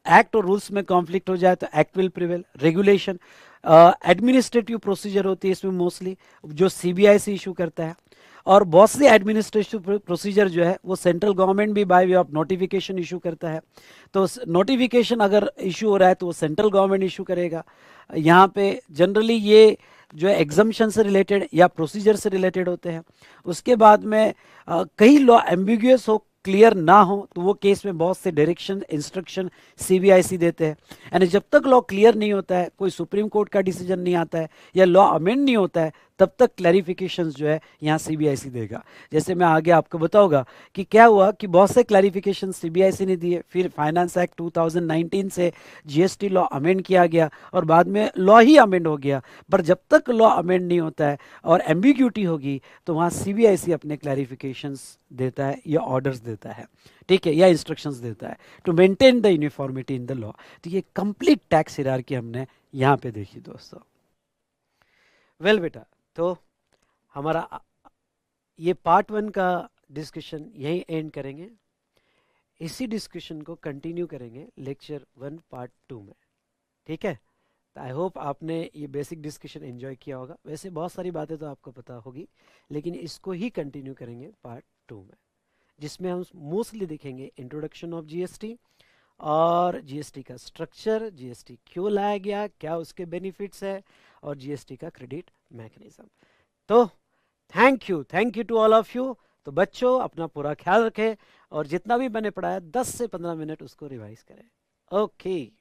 Act और रूल्स में कॉन्फ्लिक्ट हो जाए तो act will prevail. Regulation administrative procedure होती है इसमें मोस्टली, जो सीबीआईसी इशू करता है। और बहुत से एडमिनिस्ट्रेटिव प्रोसीजर जो है वो सेंट्रल गवर्नमेंट भी by way of notification issue करता है। तो नोटिफिकेशन अगर इशू हो रहा है तो वो सेंट्रल गवर्नमेंट इशू करेगा। यहाँ पे जनरली ये जो है एग्जम्पशन से रिलेटेड या प्रोसीजर से रिलेटेड होते हैं। उसके बाद में कई लॉ एम्बिगुअस हो, क्लियर ना हो, तो वो केस में बहुत से डायरेक्शन इंस्ट्रक्शन सीबीआईसी देते हैं। यानी जब तक लॉ क्लियर नहीं होता है, कोई सुप्रीम कोर्ट का डिसीजन नहीं आता है या लॉ अमेंड नहीं होता है, तब तक क्लैरिफिकेशंस जो है यहाँ सीबीआईसी देगा। जैसे मैं आगे आपको बताऊंगा कि क्या हुआ कि बहुत से क्लैरिफिकेशन सीबीआईसी ने दिए, फिर फाइनेंस एक्ट 2019 से जीएसटी लॉ अमेंड किया गया और बाद में लॉ ही अमेंड हो गया। पर जब तक लॉ अमेंड नहीं होता है और एम्बिग्यूटी होगी तो वहाँ सीबीआईसी अपने क्लैरिफिकेशंस देता है या ऑर्डर्स देता है, ठीक है, या इंस्ट्रक्शंस देता है to maintain the uniformity in the law. तो ये कंप्लीट टैक्स हियरार्की हमने यहाँ पे देखी दोस्तों। वेल बेटा, तो हमारा ये पार्ट 1 का डिस्कशन यहीं एंड करेंगे। इसी डिस्कशन को कंटिन्यू करेंगे लेक्चर 1 पार्ट 2 में, ठीक है। तो आई होप आपने ये बेसिक डिस्कशन एंजॉय किया होगा। वैसे बहुत सारी बातें तो आपको पता होगी, लेकिन इसको ही कंटिन्यू करेंगे पार्ट 2 में, जिसमें हम मोस्टली देखेंगे इंट्रोडक्शन ऑफ जीएसटी और जीएसटी का स्ट्रक्चर, जीएसटी क्यों लाया गया, क्या उसके बेनिफिट्स है, और जीएसटी का क्रेडिट मैकेनिज्म। तो thank you to all of you. तो बच्चों अपना पूरा ख्याल रखें और जितना भी मैंने पढ़ाया 10 से 15 मिनट उसको रिवाइज करें। ओके।